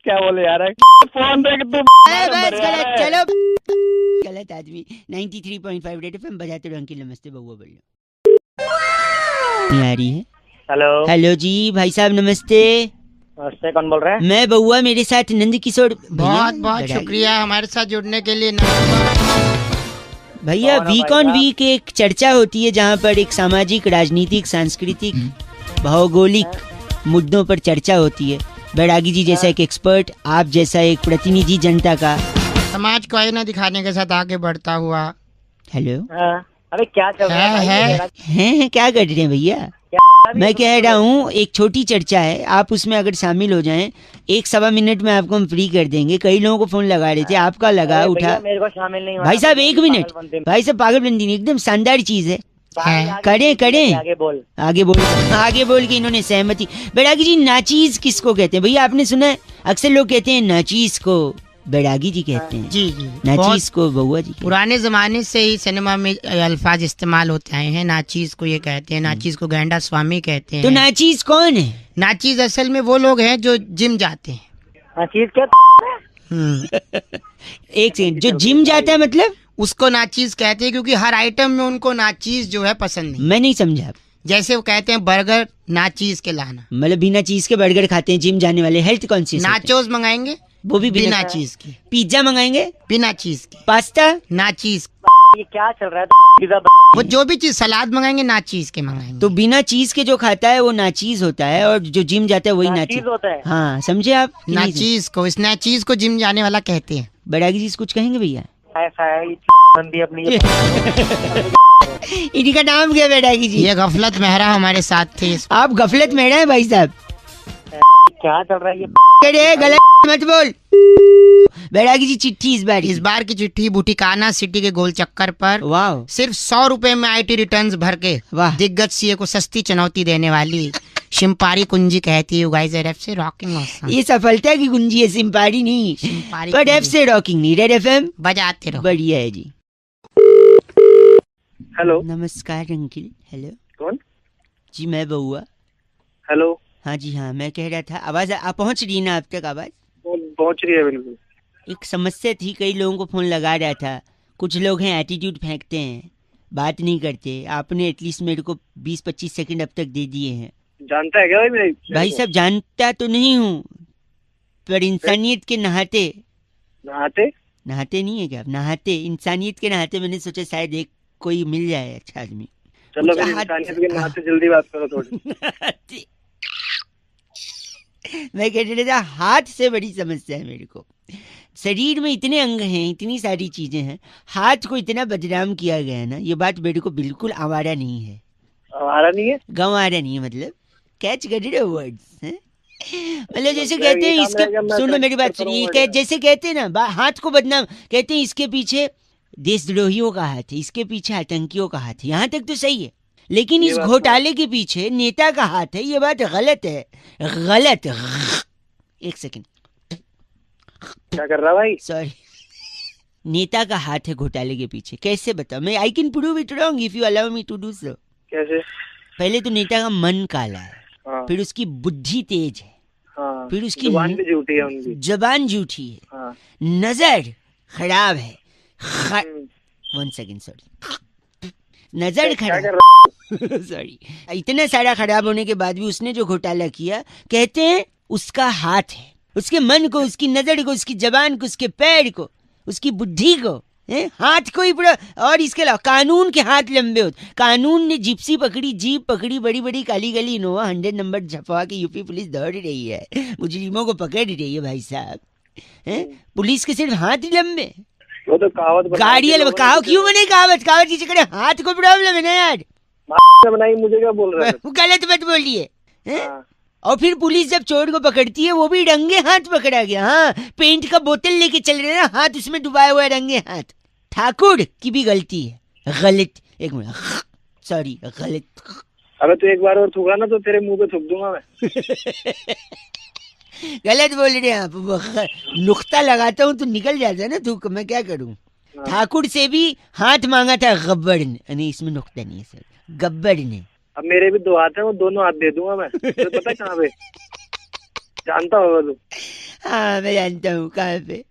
क्या बोले यार, फोन देख तू। बस गलत। चलो गलत आदमी। 93.5 रेड एफएम बजाते रहो। अंकिल नमस्ते बउआ बोलो। नहीं आ रही है। हेलो हेलो जी भाई साहब नमस्ते। नमस्ते, कौन बोल रहे हैं? मैं बउआ, मेरे साथ नंद किशोर बहुत बहुत शुक्रिया हमारे साथ जुड़ने के लिए। भैया। कौन हो वीक भाई ऑन साहब? वीक एक चर्चा होती है जहाँ पर एक सामाजिक, राजनीतिक, सांस्कृतिक, भौगोलिक मुद्दों पर चर्चा होती है। बैरागी जी जैसा एक एक्सपर्ट, आप जैसा एक प्रतिनिधि जनता का। समाज को आईना दिखाने के साथ आगे बढ़ता हुआ। हेलो हाँ। अरे क्या चल रहा है भाई? है। मेरा हैं क्या कर रहे हैं भैया? क्या मैं कह रहा हूँ एक छोटी चर्चा है, आप उसमें अगर शामिल हो जाएं 1-1.25 मिनट में आपको हम फ्री कर देंगे। कई लोगों को फोन लगा रहे थे, आपका लगा अरे उठा। भैया, मेरे को शामिल नहीं होना। भाई साहब 1 मिनट। पागलपंती में। भाई साहब पागलबंदी नहीं, एकदम शानदार चीज है। पागल आगे करें, करें। आगे बोल। आगे बोल के इन्होंने सहमति। बैरागी जी नाचीज किसको कहते हैं भैया? आपने सुना है अक्सर लोग कहते हैं नाचीज को बैरागी जी कहते हैं। जी जी नाचीज बहुत को बउआ जी कहते हैं। पुराने जमाने से ही सिनेमा में अल्फाज इस्तेमाल होते आए हैं। नाचीज को ये कहते हैं, नाचीज को गैंडा स्वामी कहते तो हैं। नाचीज कौन है? नाचीज असल में वो लोग हैं जो जिम जाते हैं। हाँ चीज क्या? एक सेकंड, जो जिम जाता है मतलब? उसको नाचीज कहते हैं क्योंकि हर आइटम में उनको नाचीज जो है पसंद नहीं। मैं नहीं समझा। जैसे वो कहते हैं बर्गर नाचीज के लाना, मतलब बिना चीज के बर्गर खाते हैं जिम जाने वाले, हेल्थ कॉन्शियस। नाचोज मंगाएंगे वो भी बिना चीज की, पिज्जा मंगाएंगे बिना चीज की, पास्ता नाचीज। ये क्या चल रहा है? वो जो भी चीज सलाद मंगाएंगे नाचीज के मंगाएंगे। तो बिना चीज के जो खाता है वो नाचीज होता है, और जो जिम जाता है वही नाचीज होता है। हाँ, समझे आप? कि नहीं समझे? नाचीज को, इस नाचीज को जिम जाने वाला कहते हैं। बड़ागी जी कुछ कहेंगे भैया? ऐसा है ये बंदी अपनी इनका नाम क्या बड़ागी जी? ये गफलत मेहरा हमारे साथ थे। आप गफलत में हैं भाई साहब। क्या चल रहा है ये? अरे गलत मत बोल। बैरागी जी चिट्ठी इस बार की चिट्ठी बुटिकाना सिटी के गोल चक्कर पर वाह, सिर्फ 100 रुपए में आईटी रिटर्न्स भर के वाह, दिग्गज सीए को सस्ती चुनौती देने वाली शिम्पारी कुंजी कहती है, गाइस रेड एफ से रॉकिंग ऑसम। ये सफलता की कुंजी है, सिम्पारी नहीं, पर एफ से रॉकिंग नहीं, रेड एफएम बजाते रहो। बढ़िया है जी। हेलो, नमस्कार अंकिल। हेलो, कौन? जी मैं बउआ। हेलो, हाँ जी हाँ, मैं कह रहा था, आवाज आप पहुंच रही है ना आप तक? आवाज पहुंच रही है बिल्कुल। एक समस्या थी, कई लोगों को फोन लगा रहा था। कुछ लोग हैं एटीट्यूड फेंकते हैं, बात नहीं करते। आपने एटलीस्ट मेरे को 20-25 सेकंड अब तक दे दिए हैं। जानता है क्या भाई? भाई साहब जानता तो नहीं हूँ, पर इंसानियत के नहाते नहाते नहीं है क्या आप? नहाते, इंसानियत के नहाते मैंने सोचा शायद एक कोई मिल जाए अच्छा आदमी। चलो फिर इंसानियत के नहाते जल्दी बात करो थोड़ी। मैं कह रहा था हाथ से बड़ी समस्या है मेरे को। शरीर में इतने अंग हैं, इतनी सारी चीजें हैं, हाथ को इतना बदनाम किया गया है ना, ये बात मेरे को बिल्कुल आवारा नहीं है। आवारा नहीं है? गंवारा नहीं है, मतलब कैच कर रहे हो वर्ड्स हैं? मतलब जैसे कहते हैं इसके, सुनो मेरी बात सुनिए, जैसे कहते हैं ना हाथ को बदनाम, कहते हैं इसके पीछे देशद्रोहियों का हाथ है, इसके पीछे आतंकियों का हाथ है। यहाँ तक तो सही है, लेकिन इस घोटाले के पीछे नेता का हाथ है, ये बात गलत है। गलत। एक सेकंड, क्या कर रहा भाई? सॉरी, नेता का हाथ है घोटाले के पीछे। कैसे बताओ मैं? I can prove it wrong if you allow me to do so. कैसे? पहले तो नेता का मन काला है, हाँ, फिर उसकी बुद्धि तेज है, हाँ, फिर उसकी जुबान भी झूठी है उनकी। जबान झूठी है, हाँ, नजर खराब है। वन सेकंड, सॉरी, नजर खराब, सॉरी। इतना सारा खराब होने के बाद भी उसने जो घोटाला किया, कहते हैं उसका हाथ है, उसके मन को, उसकी नजर को, उसकी जबान को, उसके पैर को, उसकी बुद्धि को, हाथ को ही पूरा। और इसके अलावा कानून के हाथ लंबे होते। कानून ने जिप्सी पकड़ी, जीप पकड़ी, बड़ी बड़ी काली गली इनोवा 100 नंबर झपवा के यूपी पुलिस दौड़ रही है, मुजरिमों को पकड़ रही है भाई साहब। पुलिस के सिर्फ हाथ ही लंबे। वो तो कहावत गाड़ी कहावत क्यों बने? कहावत की चक्कर हाथ को प्रॉब्लम है ना यार। बनाई, मुझे क्या बोल रहा है? गलत मत बोलिए। हाँ। और फिर पुलिस जब चोर को पकड़ती है, वो भी रंगे हाथ पकड़ा गया। हाँ, पेंट का बोतल लेके चल रहे हैं, हाथ उसमें डुबाया हुआ है, रंगे हाथ। ठाकुर की भी गलती है, गलत। एक मिनट, सॉरी, गलत। अबे तू एक बार और थूका ना तो तेरे मुंह पे थूक दूंगा मैं। गलत बोल रहे हैं आप। नुक्ता लगाता हूँ तो निकल जाता है ना थूक, मैं क्या करूँ? ठाकुर से भी हाथ मांगा था गब्बर ने, नहीं इसमें नुक्ता नहीं है सर, गब्बर ने। अब मेरे भी 2 हाथ हैं, वो दोनों हाथ दे दूंगा मैं। तो पता है कहाँ पे? जानता होगा तू? हाँ मैं जानता हूँ कहाँ पे।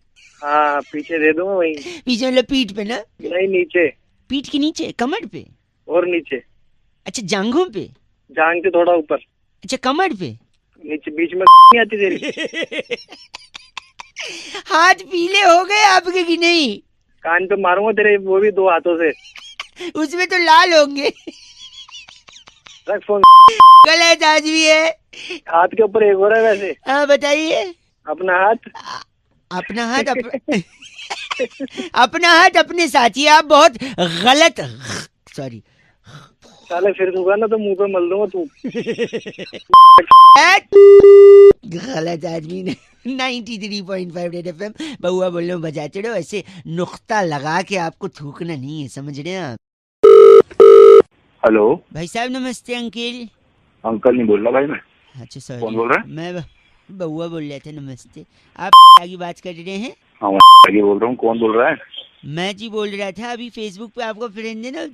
हाँ, पीछे दे दूंगा वहीं। पीछे मतलब पीठ पे ना? नहीं, नीचे। पीठ के नीचे, कमर पे? और नीचे। अच्छा, जांघों पे? जांघ के थोड़ा ऊपर। अच्छा, कमर पे? नीचे, बीच में नहीं आती तेरी। हाथ पीले हो गए आपके कि नहीं? कान पे मारूंगा तेरे, वो भी 2 हाथों से। उसमें तो लाल होंगे। रख फोन। गलत आदमी है। हाथ के ऊपर एक और है वैसे। हाँ बताइए। अपना हाथ अपना हाथ अपना हाथ अपने साथ ही। आप बहुत गलत, सॉरी। साले फिर दूंगा ना तो मुंह पे मल दूंगा तू। गलत आदमी ने। 93.5 रेड एफएम, बउआ बोल रहा हूँ, बजाते रहो। ऐसे नुक्ता लगा के आपको थूकना नहीं है, समझ रहे हैं आप? हेलो भाई साहब नमस्ते। अंकिल? अंकल नहीं बोल रहा भाई मैं। अच्छा सॉरी, कौन बोल रहा है? मैं बउआ बोल रहे थे। नमस्ते, आप आगे बात कर रहे हैं? हाँ आगे बोल रहा हूँ। कौन बोल रहा है? मैं जी बोल रहा था, अभी फेसबुक पे आपको फ्रेंड है ना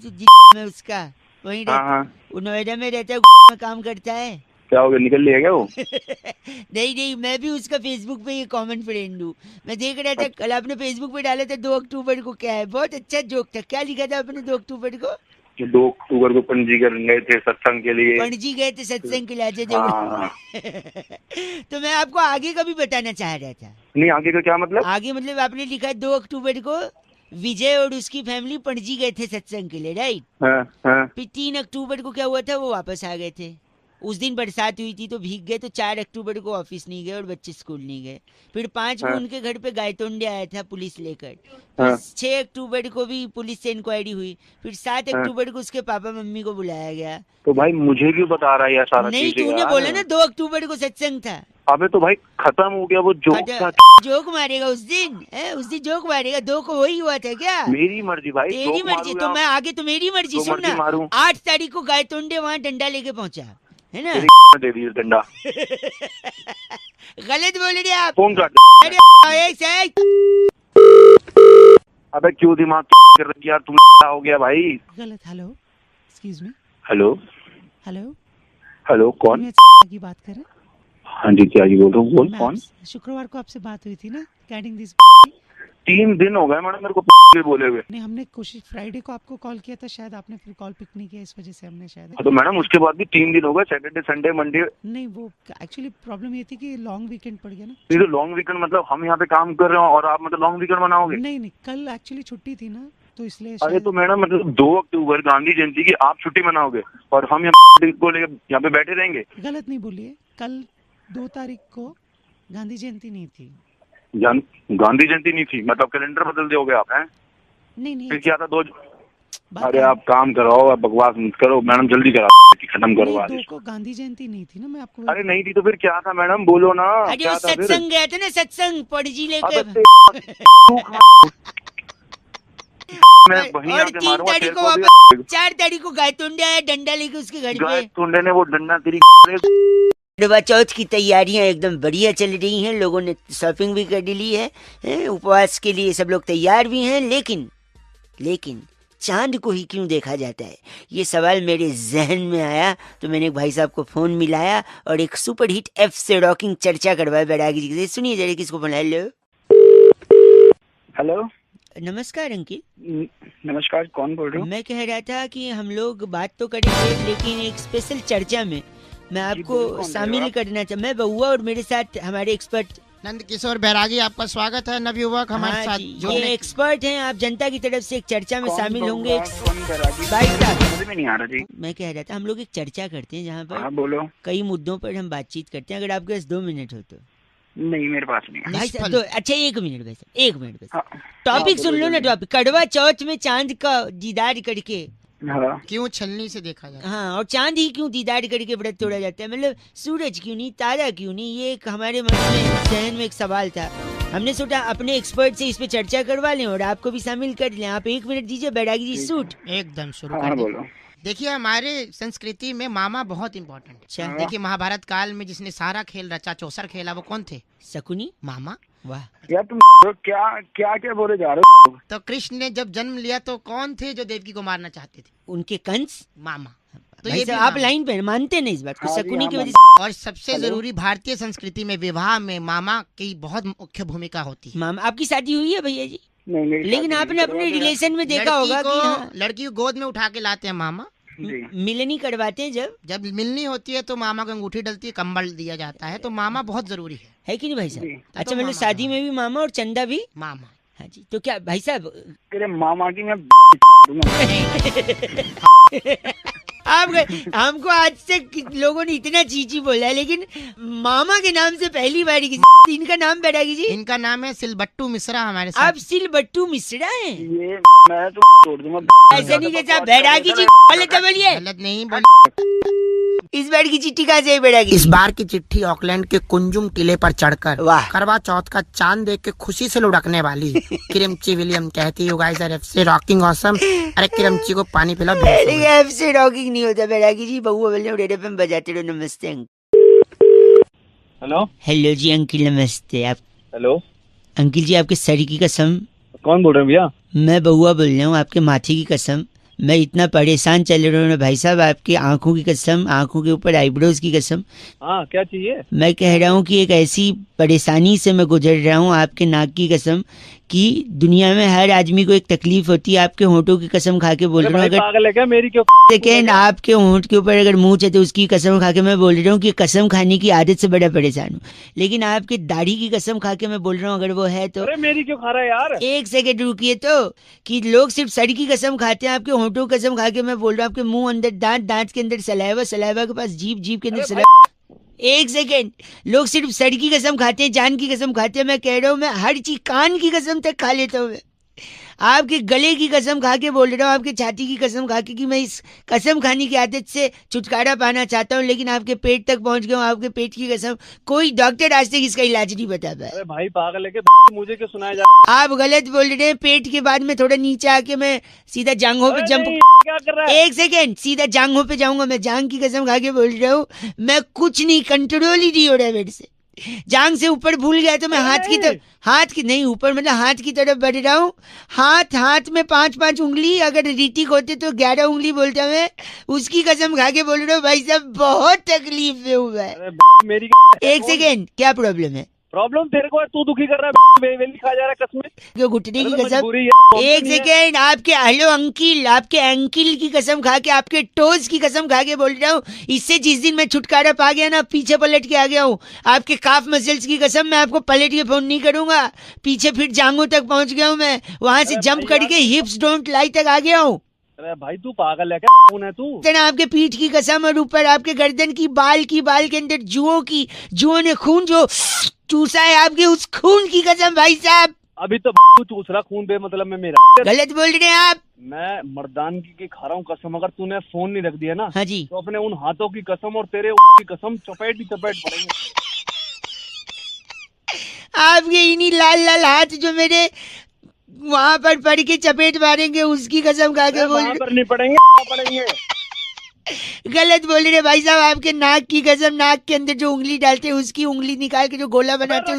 में उसका, वही हाँ हाँ वो नोएडा में रहता है, में काम करता है। क्या हो गया, निकल लिया क्या वो? नहीं नहीं, मैं भी उसका फेसबुक पे ये कॉमन फ्रेंड हूँ। मैं देख रहा था कल आपने फेसबुक पे डाला था 2 अक्टूबर को, क्या है, बहुत अच्छा जोक था। क्या लिखा था आपने 2 अक्टूबर को? 2 अक्टूबर को पणजी गए थे सत्संग के लिए। पणजी गए थे सत्संग के लिए, हाँ। तो मैं आपको आगे का भी बताना चाह रहा था। नहीं, आगे का क्या मतलब? आगे मतलब आपने लिखा 2 अक्टूबर को विजय और उसकी फैमिली पणजी गए थे सत्संग के लिए, राइट? हाँ। फिर 3 अक्टूबर को क्या हुआ था, वो वापस आ गए थे। उस दिन बरसात हुई थी तो भीग गए, तो 4 अक्टूबर को ऑफिस नहीं गए और बच्चे स्कूल नहीं गए। फिर 5 को उनके घर पे गायतोंडे आया था पुलिस लेकर। फिर 6 अक्टूबर को भी पुलिस से इंक्वायरी हुई। फिर 7 अक्टूबर को उसके पापा मम्मी को बुलाया गया। तो भाई मुझे क्यों बता रहा है यार सारा नहीं, चीज़ तूने यार? बोला ना 2 अक्टूबर को सत्संग था। अबे तो भाई खत्म हो गया वो जोक था। जोक मारेगा उस दिन, उस दिन जोक मारेगा। 2 को वही हुआ था क्या? मेरी मर्जी भाई, तेरी जोक मर्जी मारूं तो या मैं आगे, तो मेरी मर्जी। जो सुन मर्जी ना, मारूं। 8 तारीख को गायतोंडे वहाँ डंडा लेके पहुंचा है ना। दे दी डंडा। गलत बोल रहे आप। फोन काट। अरे एक सेकंड। अबे क्यों दिमाग कर रही यार, तुम क्या हो गया भाई? गलत। Hello, excuse me. Hello hello, hello, कौन? मैं की बात कर रहे हैं? हाँ जी, क्या जी बोल रहा हूँ, बोल कौन? शुक्रवार को आपसे बात हुई थी ना, कैटिंग दिस। 3 दिन हो गए मैडम मेरे को बोले हुए। नहीं, हमने कोशिश फ्राइडे को आपको कॉल किया था, शायद आपने फिर कॉल पिक नहीं किया, इस वजह से हमने शायद। तो मैडम उसके बाद भी 3 दिन हो गए, सैटरडे संडे मंडे। नहीं, वो एक्चुअली प्रॉब्लम ये थी कि लॉन्ग वीकेंड पड़ गया ना। ये तो लॉन्ग वीकेंड मतलब हम यहाँ पे काम कर रहे हो और आप मतलब लॉन्ग वीकेंड मनाओगे? नहीं नहीं, कल एक्चुअली छुट्टी थी ना, तो इसलिए। अरे तो मैडम मतलब 2 अक्टूबर गांधी जयंती की आप छुट्टी मनाओगे और हम यहाँ को लेकर यहाँ पे बैठे रहेंगे? गलत नहीं बोलिए, कल 2 तारीख को गांधी जयंती नहीं थी। गांधी जयंती नहीं थी मतलब कैलेंडर बदल दोगे आप? हैं नहीं फिर क्या था 2? अरे आप काम करो, आप बकवास मत करो मैडम, जल्दी करो, खत्म करो आज। 2 को गांधी जयंती नहीं थी ना, मैं आपको। अरे नहीं थी तो फिर क्या था मैडम, बोलो ना। अरे वो सत्संग गया था ना, सत्संग पणजी लेके। मैं वहीं और आके 3 मारूंगा तारीख तेरे को को भी। वापस 4 तारीख को गायतोंडे आया डंडा लेके उसके घर पे। गायतोंडे ने वो डंडा तेरी करवा चौथ की तैयारियां एकदम बढ़िया चल रही हैं। लोगों ने शॉपिंग भी कर ली है, उपवास के लिए सब लोग तैयार भी हैं। लेकिन चांद को ही क्यों देखा जाता है, ये सवाल मेरे जहन में आया तो मैंने एक भाई साहब को फोन मिलाया और एक सुपर हिट एफ से रॉकिंग चर्चा करवाया बैरागी जी से। सुनिए जरा किसको फोन। हेलो हेलो, नमस्कार अंकिल। नमस्कार, कौन बोल रहे हो? मैं कह रहा था कि हम लोग बात तो करेंगे लेकिन एक स्पेशल चर्चा में मैं आपको शामिल करना चाहता। मैं बउआ और मेरे साथ हमारे एक्सपर्ट नंद किशोर बैरागी, आपका स्वागत है नवयुवक हमारे साथ ये एक्सपर्ट हैं। आप जनता की तरफ से एक चर्चा में शामिल होंगे। समझ में नहीं आ रहा जी। मैं कह रहा था हम लोग एक चर्चा करते हैं जहाँ पर बोलो। कई मुद्दों पर हम बातचीत करते हैं। अगर आपके पास 2 मिनट हो तो। नहीं, मेरे पास नहीं है भाई साहब तो अच्छा 1 मिनट भाई साहब, 1 मिनट बस। हाँ, टॉपिक सुन लो ना। टॉपिक कड़वा चौथ में चांद का दीदार करके क्यों छलनी से देखा जाता है? हाँ, और चांद ही क्यों दीदार करके व्रत तोड़ा जाता है, मतलब सूरज क्यों नहीं, तारा क्यों नहीं। ये एक हमारे मन में जहन में एक सवाल था। हमने सोचा अपने एक्सपर्ट से इस पे चर्चा करवा लें और आपको भी शामिल कर लें। आप 1 मिनट दीजिए बैरागी जी, सूट एकदम शुरू कर दो। देखिए हमारे संस्कृति में मामा बहुत इम्पोर्टेंट। अच्छा। देखिए महाभारत काल में जिसने सारा खेल रचा, चौसर खेला, वो कौन थे? शकुनी। मामा। वाह यार तुम क्या बोले जा रहे हो? तो कृष्ण ने जब जन्म लिया तो कौन थे जो देवकी को मारना चाहते थे? उनके कंस। मामा। तो ये आप लाइन पे मानते नहीं इस बात को, शकुनी की वजह से। और सबसे जरूरी भारतीय संस्कृति में विवाह में मामा की बहुत मुख्य भूमिका होती है। मामा, आपकी शादी हुई है भैया जी? नहीं, लेकिन आपने अपने रिलेशन में देखा होगा कि हाँ, लड़की को गोद में उठा के लाते हैं मामा। मिलनी करवाते हैं। जब मिलनी होती है तो मामा को अंगूठी डलती है, कंबल दिया जाता है, तो मामा बहुत जरूरी है कि नहीं भाई साहब? अच्छा, मतलब शादी में भी मामा और चंदा भी मामा। हाँ जी। तो क्या भाई साहब तेरे मामा की मैं आप हमको आज तक लोगों ने इतना चीची बोला है, लेकिन मामा के नाम से पहली बार इनका नाम बैरागी जी। इनका नाम है सिलबट्टू मिश्रा हमारे साथ। आप सिलबट्टू मिश्रा हैं? ये मैं तो छोड़ दूंगा। ऐसा नहीं जैसा बैरागी जी बोलिए। गलत नहीं बोलिए। इस बार की चिट्ठी कहाँ से है बैरागी? इस बार की चिट्ठी ऑकलैंड के कुंजुम टीले पर चढ़कर करवा चौथ का चांद देख के खुशी से लुढ़कने वाली किरमची विलियम कहती है, you guys are FC rocking awesome. अरे किरमची को पानी पिलाओ। एफसी रॉकिंग नहीं होता बैरागी जी, बउआ बोल रेड एफएम बजाते रहो। नमस्ते हेलो। हेलो जी अंकिल, नमस्ते। आप हेलो अंकिल जी, आपके सर की कसम। कौन बोल रहे हैं भैया? मैं बउआ बोल रहा हूँ, आपके माथे की कसम। मैं इतना परेशान चल रहा हूँ ना भाई साहब, आपकी आंखों की कसम, आंखों के ऊपर आईब्रोज की कसम। हाँ क्या चाहिए? मैं कह रहा हूँ कि एक ऐसी परेशानी से मैं गुजर रहा हूँ, आपके नाक की कसम, कि दुनिया में हर आदमी को एक तकलीफ होती है। आपके होंठों की कसम खा के बोल रहा हूँ, अगर पागल है क्या? मेरी क्यों सेकेंड आपके होंठ के ऊपर अगर मूंछ है तो उसकी कसम खा के मैं बोल रहा हूँ कि कसम खाने की आदत से बड़ा परेशान हूँ। लेकिन आपकी दाढ़ी की कसम खा के मैं बोल रहा हूँ अगर वो है तो। अरे मेरी क्यों खा रहा है यार? एक सेकेंड रुकिए तो, कि लोग सिर्फ सर की कसम खाते हैं, आपके होंठों की कसम खा के मैं बोल रहा हूँ आपके मुंह अंदर दांत, दांत के अंदर सलाइवा, सलाइवा के पास जीभ, जीभ के अंदर सलाइवा। एक सेकेंड, लोग सिर्फ सर की कसम खाते हैं, जान की कसम खाते हैं। मैं कह रहा हूँ मैं हर चीज, कान की कसम तक खा लेता हूँ मैं। आपके गले की कसम खा के बोल रहा हूँ, आपके छाती की कसम खा के, कि मैं इस कसम खाने की आदत से छुटकारा पाना चाहता हूँ, लेकिन आपके पेट तक पहुंच गया हूँ। आपके पेट की कसम, कोई डॉक्टर आज तक इसका इलाज नहीं बता पाया। अरे भाई पागल है क्या? मुझे क्यों सुनाया जा? आप गलत बोल रहे हैं। पेट के बाद में थोड़ा नीचे आके मैं सीधा जांघों पे जंप, क्या कर रहा है? एक सेकेंड, सीधा जांघों पे जाऊंगा मैं। जांघ की कसम खा के बोल रहा हूँ, मैं कुछ नहीं, कंट्रोल ही नहीं हो रहा है मेरे से। जांघ से ऊपर भूल गया तो मैं हाथ की तरफ, हाथ की नहीं ऊपर, मतलब हाथ की तरफ बढ़ रहा हूँ। हाथ में 5-5 उंगली, अगर रीतिक होते तो 11 उंगली बोलता मैं। उसकी कसम खा के बोल रहा हूँ भाई साहब, बहुत तकलीफ में हुआ है। मेरी एक सेकेंड, क्या प्रॉब्लम है? प्रॉब्लम तेरे को है, तू दुखी कर रहा है, वेली खा जा रहा है कसमें। क्यों घुटने की कसम? बुरी एक सेकेंड, आपके हेलो अंकिल, आपके एंकिल की कसम खा के, आपके टोज की कसम खा के बोल रहा हूँ, इससे जिस दिन मैं छुटकारा पा गया ना, पीछे पलट के आ गया हूँ। आपके काफ मसल्स की कसम, मैं आपको पलट के फोन नहीं करूंगा। पीछे फिर जांघों तक पहुंच गया हूँ मैं, वहां से जंप करके हिप्स डोंट लाई तक आ गया हूँ। अरे भाई तू पागल है क्या? कौन है तू? आपके पीठ की कसम, और ऊपर आपके गर्दन की बाल के अंदर जुओं ने खून जो चूसा है, आपके उस खून की कसम भाई साहब। अभी तो तू चूस रहा खून बेमतलब में मेरा। गलत बोल रहे हैं आप। मैं मर्दानगी की खा रहा हूँ कसम। अगर तूने फोन नहीं रख दिया ना, हाँ जी, तो अपने उन हाथों की कसम और तेरे की कसम चपेट पड़ेंगे। आपके इन्हीं लाल लाल हाथ जो मेरे वहां पर पड़ के चपेट मारेंगे, उसकी कसम खा के बोल पर नहीं पड़ेंगे, पड़ेंगे। गलत बोल रहे भाई साहब। आपके नाक की कसम, नाक के अंदर जो उंगली डालते हैं उसकी उंगली निकाल के जो गोला बनाते हैं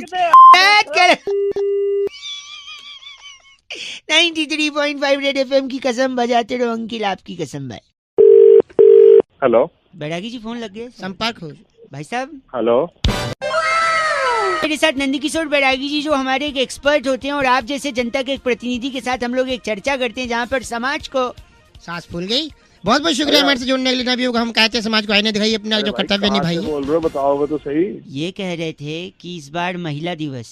93.5 रेड एफएम की कसम बजाते रहो अंकिल, आपकी कसम भाई। हेलो बैरागी जी, फोन लग गए, संपर्क हो भाई साहब। हेलो, मेरे साथ नंदकिशोर बैरागी जी, जो हमारे एक एक्सपर्ट होते हैं, और आप जैसे जनता के एक प्रतिनिधि के साथ हम लोग एक चर्चा करते हैं जहाँ पर समाज को। सांस फूल गई। बहुत बहुत शुक्रिया हमारे से जुड़ने के लिए। नबी हम कहते हैं समाज को आईने दिखाइए, अपना जो कर्तव्य निभाइए। बोल रहे हो, बताओगे तो सही। ये कह रहे थे कि इस बार महिला दिवस।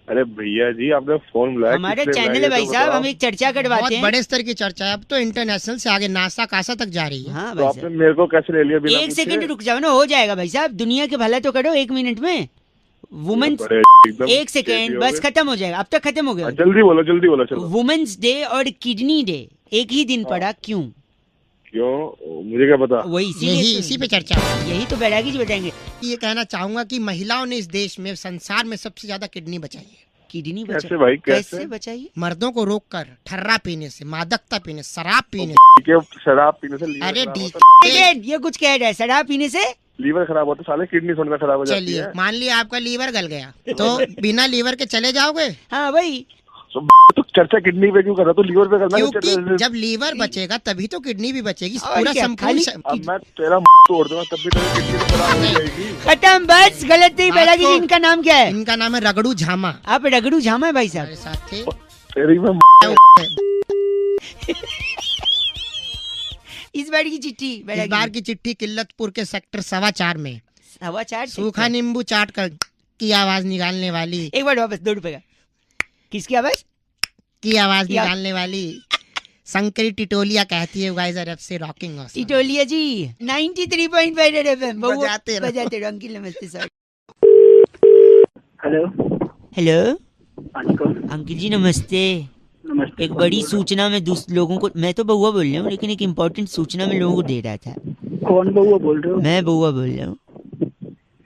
अरे भैया जी, आपने फोन बुलाया, हमारा चैनल है भाई साहब, हम एक चर्चा करवाते बहुत हैं। बड़े स्तर की चर्चा है, अब तो इंटरनेशनल से आगे नासा कासा तक जा रही है। हाँ तो भाई आपने साहब, मेरे को कैसे ले लिया बिना एक पूछे? सेकंड रुक जाओ ना, हो जाएगा भाई साहब। दुनिया के भला तो करो 1 मिनट में। वुमेन्स, बड़े एकदम एक सेकेंड बस, खत्म हो जाएगा, अब तक खत्म हो गया। जल्दी बोलो चलो। वुमेन्स डे और किडनी डे एक ही दिन पड़ा, क्यों? क्यों, मुझे क्या पता। वही इसी पे चर्चा है। यही तो बैरागी जी बताएंगे। ये कहना चाहूंगा कि महिलाओं ने इस देश में, संसार में सबसे ज्यादा किडनी बचाई है। किडनी कैसे भाई, कैसे बचाइए? मर्दों को रोककर ठर्रा पीने से, मादकता पीने, शराब पीने शराब पीने से लीवर अरे खराब डी होता है। ये कुछ कह रहा है, शराब पीने से लीवर खराब होता है साले, किडनी थोड़ी ना खराब हो जाती चलिए है। मान लिया आपका लीवर गल गया, तो बिना लीवर के चले जाओगे? हाँ वही। तो चर्चा किडनी पे क्यों कर रहा, तो लीवर पे करना है क्योंकि चर्चा। जब लीवर बचेगा तभी तो किडनी भी बचेगी। और पूरा क्या, खाली- अब मैं तेरा तोड़ दूंगा तब भी तेरी किडनी तो खराब हो जाएगी। खत्म, बस गलत नहीं। बैरागी जी, इनका नाम क्या है? इनका नाम है रगड़ू झामा। आप रगड़ू झामा है भाई साहब? हमारे साथ थे। तेरी मैं इस बार की चिट्ठी, इस बार की चिट्ठी किल्लतपुर के सेक्टर 4.25 में 4.25 सूखा नींबू चाट कर की आवाज निकालने वाली, एक बार वापस 2 रुपए का। किसकी आवाज? की आवाज निकालने वाली शंकरी टिटोलिया कहती है, guys are FC rocking us. Titoliya ji 93.5 red FM बजाते रहो। अंकिल नमस्ते सर। हेलो हेलो कौन? अंकिल जी नमस्ते। नमस्ते। एक बड़ी सूचना में लोगों को, मैं तो बउआ बोल रहा हूँ, लेकिन एक इम्पोर्टेंट सूचना में लोगों को दे रहा था। कौन बउआ बोल रहे हो? मैं बउआ बोल रहा हूँ।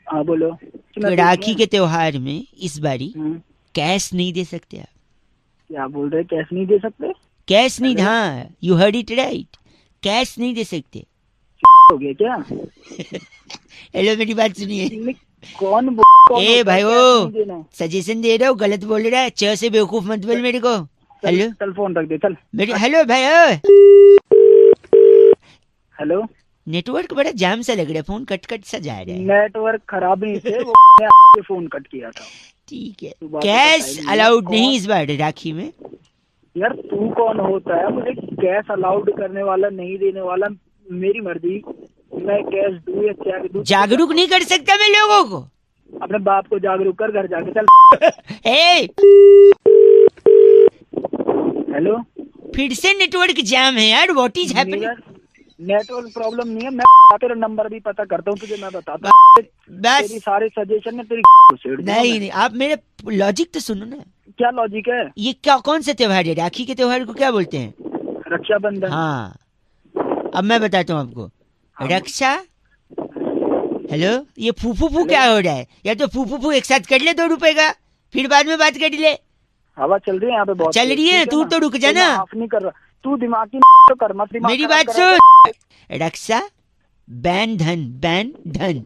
हाँ बोलो। तो राखी के त्योहार में इस बारी कैश नहीं दे सकते आप? क्या बोल रहे? कैश नहीं दे सकते? कैश नहीं, हाँ you heard it right, cash नहीं दे सकते। हो गया क्या? हेलो मेरी बात सुनिए। कौन ए भाई वो सजेशन दे रहे हो, गलत बोल रहा है। च से बेवकूफ मत बोल मेरे को। हेलो चल फोन रख दे चल। मेरी हेलो भाई। हेलो, नेटवर्क बड़ा जाम सा लग रहा है, फोन कट कट सा जा रहा है। नेटवर्क खराब नहीं थे, वो ने आपके फोन कट किया था। ठीक है, तू बात कैश बताइए, अलाउड कौन- नहीं इस बार राखी में। यार तू कौन होता है मुझे कैश अलाउड करने वाला, नहीं देने वाला? मेरी मर्जी, मैं कैश दूं या चेक दूं। जागरूक नहीं कर सकता मैं लोगों को। अपने बाप को जागरूक कर, घर जाके चल। ए, हेलो, फिर से नेटवर्क जाम है यार, व्हाट इज हैपनिंग। यार नेटवर्क प्रॉब्लम नहीं है, मैं तेरा नंबर भी पता करता हूँ तुझे, मैं बताता हूँ। बस तेरी सारे सजेशन में तेरी को छेड़ दूंगा नहीं मैं। नहीं, आप मेरे लॉजिक तो सुनो ना। क्या लॉजिक है? ये क्या, कौन सा त्योहार है? राखी के त्योहार को क्या बोलते हैं? रक्षाबंधन। हाँ, अब मैं बताता हूँ आपको। हाँ। रक्षा, हेलो, ये फूफू क्या हो रहा है? या तो फूफू एक साथ कर ले 2 रुपए का, फिर बाद में बात कर ले। हवा चल रही है यहाँ पे बहुत चल तेज, रही है, ठीक तू ना? तो रुक जा मैं ना। माफ नहीं कर रहा, तू दिमाग की तो कर मत, दिमाग मेरी खराब बात करा सुन। रक्षा बैन धन, बैन धन,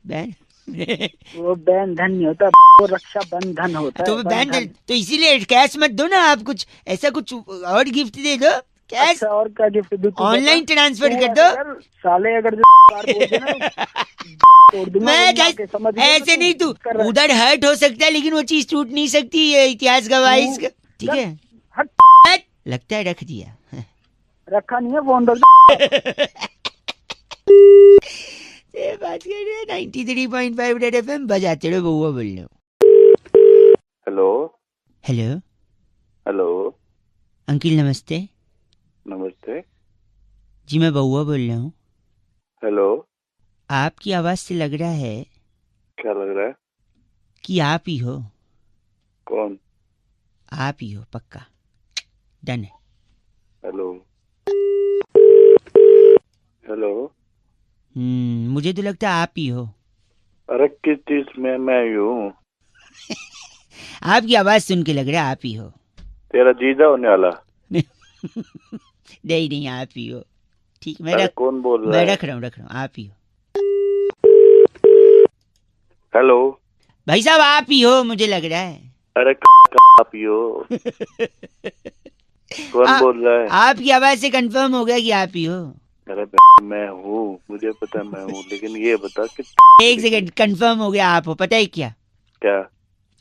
बैन कर। वो बैन धन नहीं होता, वो रक्षा बंधन होता है। तो बैन धन, तो इसीलिए कैश मत दो ना आप, कुछ ऐसा कुछ और गिफ्ट दे दो। कैश अच्छा, और क्या गिफ्ट दूं? तू ऑनलाइन बता। ट्रांसफर तू कर ऐसा दो। कर, साले अगर जो बार बोल देना तोड़ दूंगा मैं वरना के, समझ गया? ऐसे नहीं, तू कर रहा है। उधर हर्ट हो सकता है लेकिन वो चीज टूट नहीं सकती, ये इतिहास गवाह है इसका। ठीक है, हट, हट, लगता है रख दिया। रखा नहीं है फोन दो। ये बात कर रहे हैं 93.5 रेड एफएम बजाते रहो, बउआ बोल रहे हो। हेलो हेलो हेलो, अंकिल नमस्ते नमस्ते। जी, मैं बउआ बोल रहा हूँ। हेलो, आपकी आवाज से लग रहा है क्या लग रहा है? कि आप ही हो। कौन? आप ही हो पक्का, डन है। हेलो हेलो, मुझे तो लगता है आप ही हो। अरे किस चीज में मैं ही हूँ? आपकी आवाज सुन के लग रहा है आप ही हो। तेरा जीजा होने वाला? नहीं नहीं, आप ही हो। ठीक, मैं अरे कौन बोल रहा मैं है? रख रहा हूँ, आप ही हो। हेलो, भाई साहब आप ही हो, मुझे लग रहा है। अरे आप ही हो? कौन बोल रहा है? आपकी आवाज से कंफर्म हो गया कि आप ही हो। अरे मैं हूँ, मुझे पता मैं हूँ, लेकिन ये बता कि एक सेकंड, कंफर्म हो गया आप हो। पता है क्या? क्या?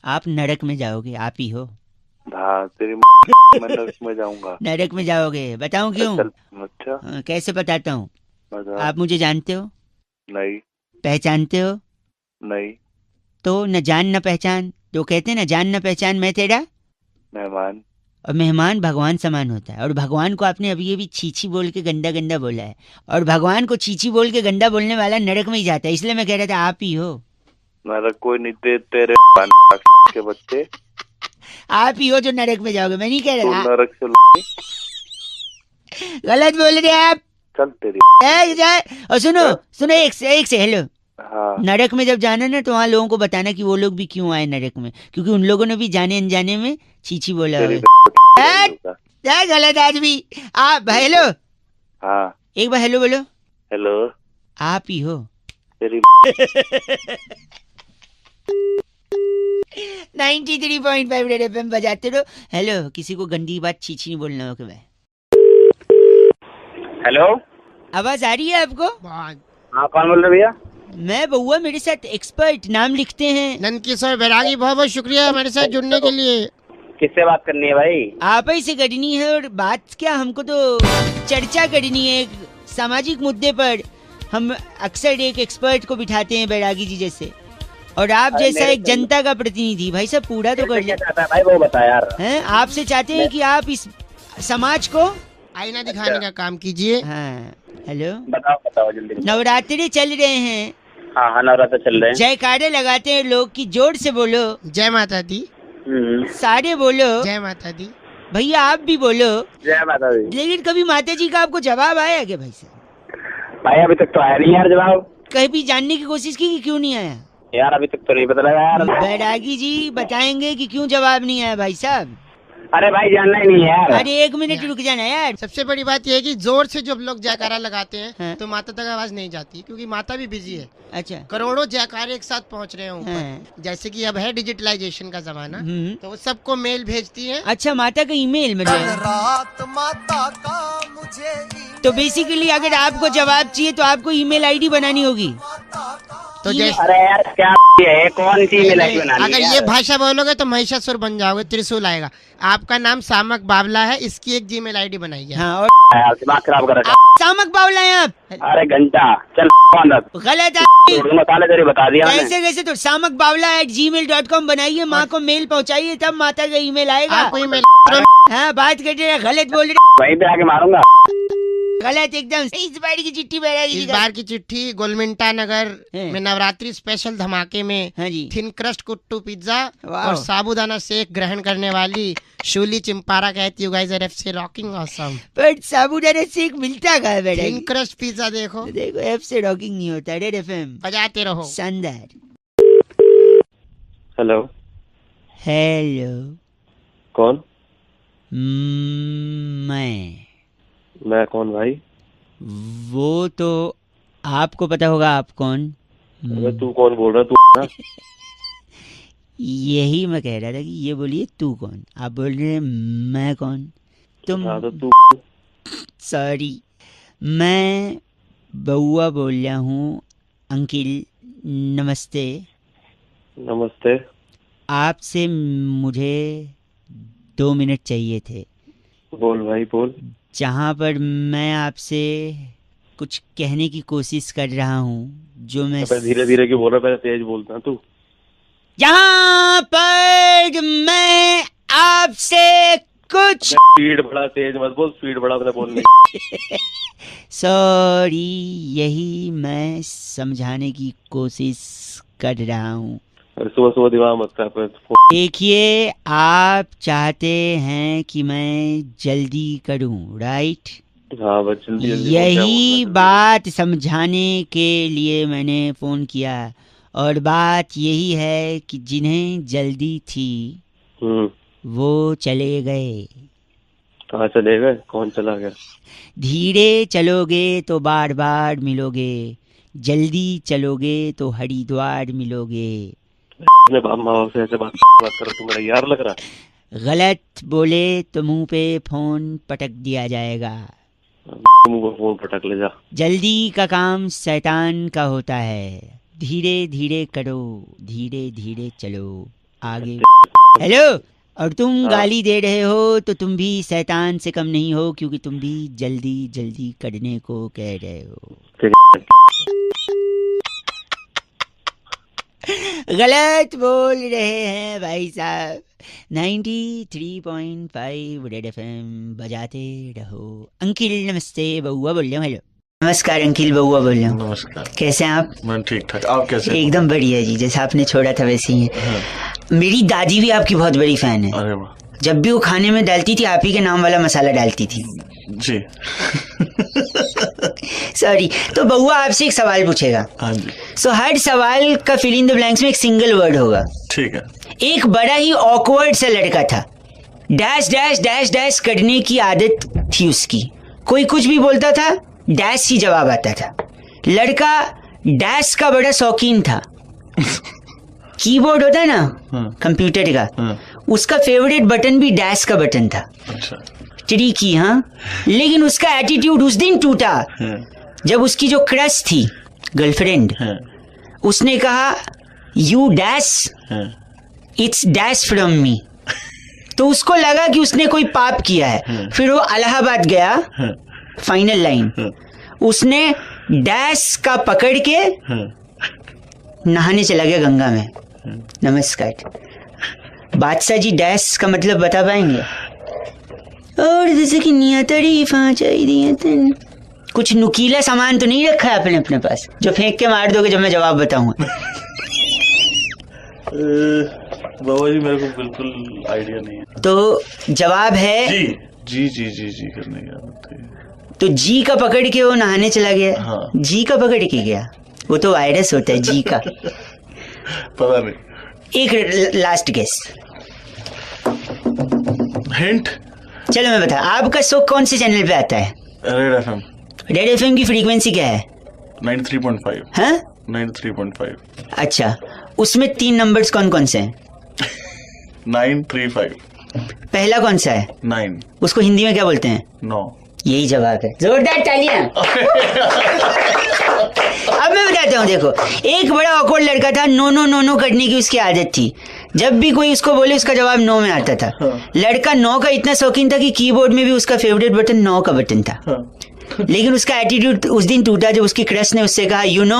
आप नरक में जाओगे, आप ही हो। हाँ, तेरी मैं नरक में जाऊंगा। नरक में जाओगे, बताऊं क्यों? अच्छा, कैसे बताता हूँ। बता। आप मुझे जानते हो, नहीं पहचानते हो? नहीं, तो न जान न पहचान, तो कहते हैं ना, जान न पहचान मैं तेरा। मेहमान। और मेहमान भगवान समान होता है, और भगवान को आपने अभी अभी छीछी बोल के गंदा गंदा बोला है, और भगवान को छीछी बोल के गंदा बोलने वाला नरक में ही जाता है। इसलिए मैं कह रहा था आप ही हो। नरक कोई नहीं दे, तेरे के बच्चे। आप ही हो जो नरक में जाओगे, मैं नहीं कह तू रहा। नरक से गलत बोल रहे हैं आप। चल तेरी। और सुनो सुनो, एक से हेलो। हाँ, नरक में जब जाना ना, तो वहाँ लोगों को बताना कि वो लोग भी क्यों आए नरक में, क्योंकि उन लोगों ने भी जाने अनजाने में छीछी बोला तेरी होगा। होगा। क्या गलत आदमी आप। हेलो, हाँ, एक बार हेलो बोलो। हेलो, आप ही हो। तेरी 93.5 रेड एफएम बजाते रहो। हेलो, किसी को गंदी बात छीछी नहीं बोलना हो। भाई हेलो, आवाज आ रही है आपको? बहुत। हाँ कौन बोल रहे भैया? मैं बउआ, मेरे साथ एक्सपर्ट, नाम लिखते हैं। नंदकिशोर बैरागी, बहुत बहुत शुक्रिया हमारे साथ जुड़ने के लिए। किससे बात करनी है भाई? आप ही से करनी है। और बात क्या, हमको तो चर्चा करनी है एक सामाजिक मुद्दे पर। हम अक्सर एक एक्सपर्ट को बिठाते हैं, बैरागी जी जैसे, और आप जैसा एक जनता का प्रतिनिधि। भाई साहब पूरा तो कर ले। भाई वो बता यार। हैं, आपसे चाहते हैं कि आप इस समाज को आईना दिखाने का काम कीजिए। हाँ। हेलो, बताओ बताओ जल्दी। नवरात्रि चल रहे हैं, हाँ हाँ नवरात्र चल रहे हैं। जयकारे लगाते हैं लोग की, जोर से बोलो। जय माता दी। सारे बोलो। जय माता दी। भैया आप भी बोलो। जय माता दी। लेकिन कभी माता जी का आपको जवाब आया क्या भाई साहब? भाई अभी तक तो आया नहीं यार जवाब। कहीं भी जानने की कोशिश की कि क्यों नहीं आया? यार अभी तक तो नहीं पता लगा यार। बैरागी जी बताएंगे कि क्यों जवाब नहीं आया भाई साहब। अरे भाई जानना ही नहीं है यार। अरे 1 मिनट रुक जाना यार। सबसे बड़ी बात यह है कि जोर से जब लोग जयकारा लगाते हैं हाँ। तो माता तक आवाज नहीं जाती, क्योंकि माता भी बिजी है। अच्छा। करोड़ों जयकारे एक साथ पहुंच रहे हैं ऊपर। हाँ। जैसे कि अब है डिजिटलाइजेशन का जमाना, हम्म। तो वो सबको मेल भेजती है। अच्छा, माता का ईमेल में रात माता का तो बेसिकली अगर आपको जवाब चाहिए तो आपको ईमेल आईडी बनानी होगी। तो जैसे अरे यार क्या है, कौन सी ईमेल आईडी बनानी अगर है ये यार? भाषा बोलोगे तो महिषासुर बन जाओगे, त्रिशूल आएगा। आपका नाम सामक बावला है, इसकी एक जीमेल आईडी बनाइए। हाँ, और यार दिमाग खराब कर रखा आप सामक बावला हैं आप। है। अरे घंटा चल अंदर गलत उर्दू मसाले तेरे बता दिया मैंने। कैसे कैसे तो सामक बावला @gmail.com बनाइए, माँ को मेल पहुँचाइए, तब माता का ईमेल आएगा। आपको ईमेल हाँ, बात कर रहे हैं, गलत बोल रहे वहीं पे आके मारूंगा। गलत एकदम। इस बार की चिट्ठी इस बार की चिट्ठी गोलमिंटा नगर हैं। में नवरात्रि स्पेशल धमाके में हाँ जी। थिन क्रस्ट कुट्टू पिज्जा वाह। और साबूदाना शेक ग्रहण करने वाली शूली चिंपारा कहती, you guys are FC rocking awesome. पर साबूदाना शेक मिलता कहाँ है बेटा? थिन क्रस्ट पिज्जा देखो, देखो एफ से रॉकिंग नहीं होता। रेड एफएम बजाते रहो। शानदार। हेलो हेलो, कौन? मैं कौन भाई? वो तो आपको पता होगा आप कौन। अबे तू कौन बोल रहा है? तू ना? यही मैं कह रहा था कि ये बोलिए तू कौन। आप बोल रहे हैं मैं कौन? तुम हाँ तो तू सॉरी, मैं बउआ बोल रहा हूँ। अंकिल नमस्ते। नमस्ते। आपसे मुझे 2 मिनट चाहिए थे। बोल भाई बोल। जहाँ पर मैं आपसे कुछ कहने की कोशिश कर रहा हूँ, जो मैं धीरे धीरे क्यों बोल रहा है? पहले तेज बोलता तू। जहाँ पर मैं आपसे कुछ स्पीड बढ़ा, तेज मत बोल, स्पीड बढ़ा अपने बोलने। सॉरी, यही मैं समझाने की कोशिश कर रहा हूँ। सुबह सुबह दिमाग मत कर। देखिए, आप चाहते हैं कि मैं जल्दी करूं, राइट? हाँ बस जल्दी जल्दी। यही बात समझाने के लिए मैंने फोन किया। और बात यही है कि जिन्हें जल्दी थी वो चले गए। कहाँ चले गए? कौन चला गया? धीरे चलोगे तो बार बार मिलोगे, जल्दी चलोगे तो हरिद्वार मिलोगे। अपने बाप माँ बाप से ऐसे बात कर, तू मेरा यार लग रहा है। गलत बोले तो मुंह पे फोन पटक दिया जाएगा। मुंह पे फोन पटक ले जा। जल्दी का काम शैतान का होता है। धीरे धीरे करो, धीरे धीरे चलो आगे। हेलो, और तुम गाली दे रहे हो तो तुम भी शैतान से कम नहीं हो, क्योंकि तुम भी जल्दी जल्दी करने को कह रहे हो। गलत बोल रहे हैं भाई साहब। 93.5 रेड एफएम बजाते रहो। अंकिल नमस्ते, बउआ बोल रहा हूँ। हेलो, नमस्कार अंकिल, बउआ बोल रहा हूँ। नमस्कार। कैसे हैं आप? मैं ठीक ठाक, आप कैसे? एकदम बढ़िया जी, जैसा आपने छोड़ा था वैसे ही है। मेरी दादी भी आपकी बहुत बड़ी फैन है। अरे वाह। जब भी वो खाने में डालती थी, आप ही के नाम वाला मसाला डालती थी जी। सॉरी। तो बउआ आपसे एक सवाल पूछेगा। हाँ जी। सो हर सवाल का फिल इन द ब्लैंक्स में एक सिंगल वर्ड होगा। ठीक है। एक बड़ा ही ऑकवर्ड सा लड़का था। डैश डैश डैश डैश करने की आदत थी उसकी। कोई कुछ भी बोलता था, डैश ही जवाब आता था। लड़का डैश का बड़ा शौकीन था। कीबोर्ड होता है ना कंप्यूटर का, उसका फेवरेट बटन भी डैश का बटन था। अच्छा। ट्रिकी, हाँ। लेकिन उसका एटीट्यूड उस दिन टूटा जब उसकी जो क्रश थी, गर्लफ्रेंड, उसने कहा you dash it's dash from me. तो उसको लगा कि उसने कोई पाप किया है। फिर वो इलाहाबाद गया। फाइनल लाइन, उसने डैश का पकड़ के नहाने चला गया गंगा में। नमस्कार। बादशाह जी, डैश का मतलब बता पाएंगे? और जैसे कि नियतरी चाहिए, कुछ नुकीला सामान तो नहीं रखा है आपने अपने पास जो फेंक के मार दोगे जब मैं जवाब बताऊंगा? बाबा जी, मेरे को बिल्कुल आइडिया नहीं है। तो जवाब है जी जी जी जी जी करने का। तो जी का पकड़ के वो नहाने चला गया। हाँ। जी का पकड़ के गया, वो तो वायरस होता है जी का। पता नहीं। एक लास्ट गेस, हिंट। चलो मैं बता। आपका शो कौन से चैनल पे आता है? Red FM. रेड एफएम की फ्रीक्वेंसी क्या है? 93.5। हाँ, 93.5। अच्छा, उसमें 3 नंबर्स कौन कौन से हैं? 935। पहला कौन सा है? 9। उसको हिंदी में क्या बोलते हैं? 9। यही जवाब है, जोरदार तालियां। अब मैं बताता हूँ, देखो एक बड़ा ऑकवर्ड लड़का था, नो नो नो नो करने की उसकी आदत थी। जब भी कोई उसको बोले उसका जवाब नो में आता था। लड़का नो का इतना शौकीन था कि कीबोर्ड में भी उसका फेवरेट बटन नो का बटन था। लेकिन उसका एटीट्यूड उस दिन टूटा जब उसकी क्रश ने उससे कहा you know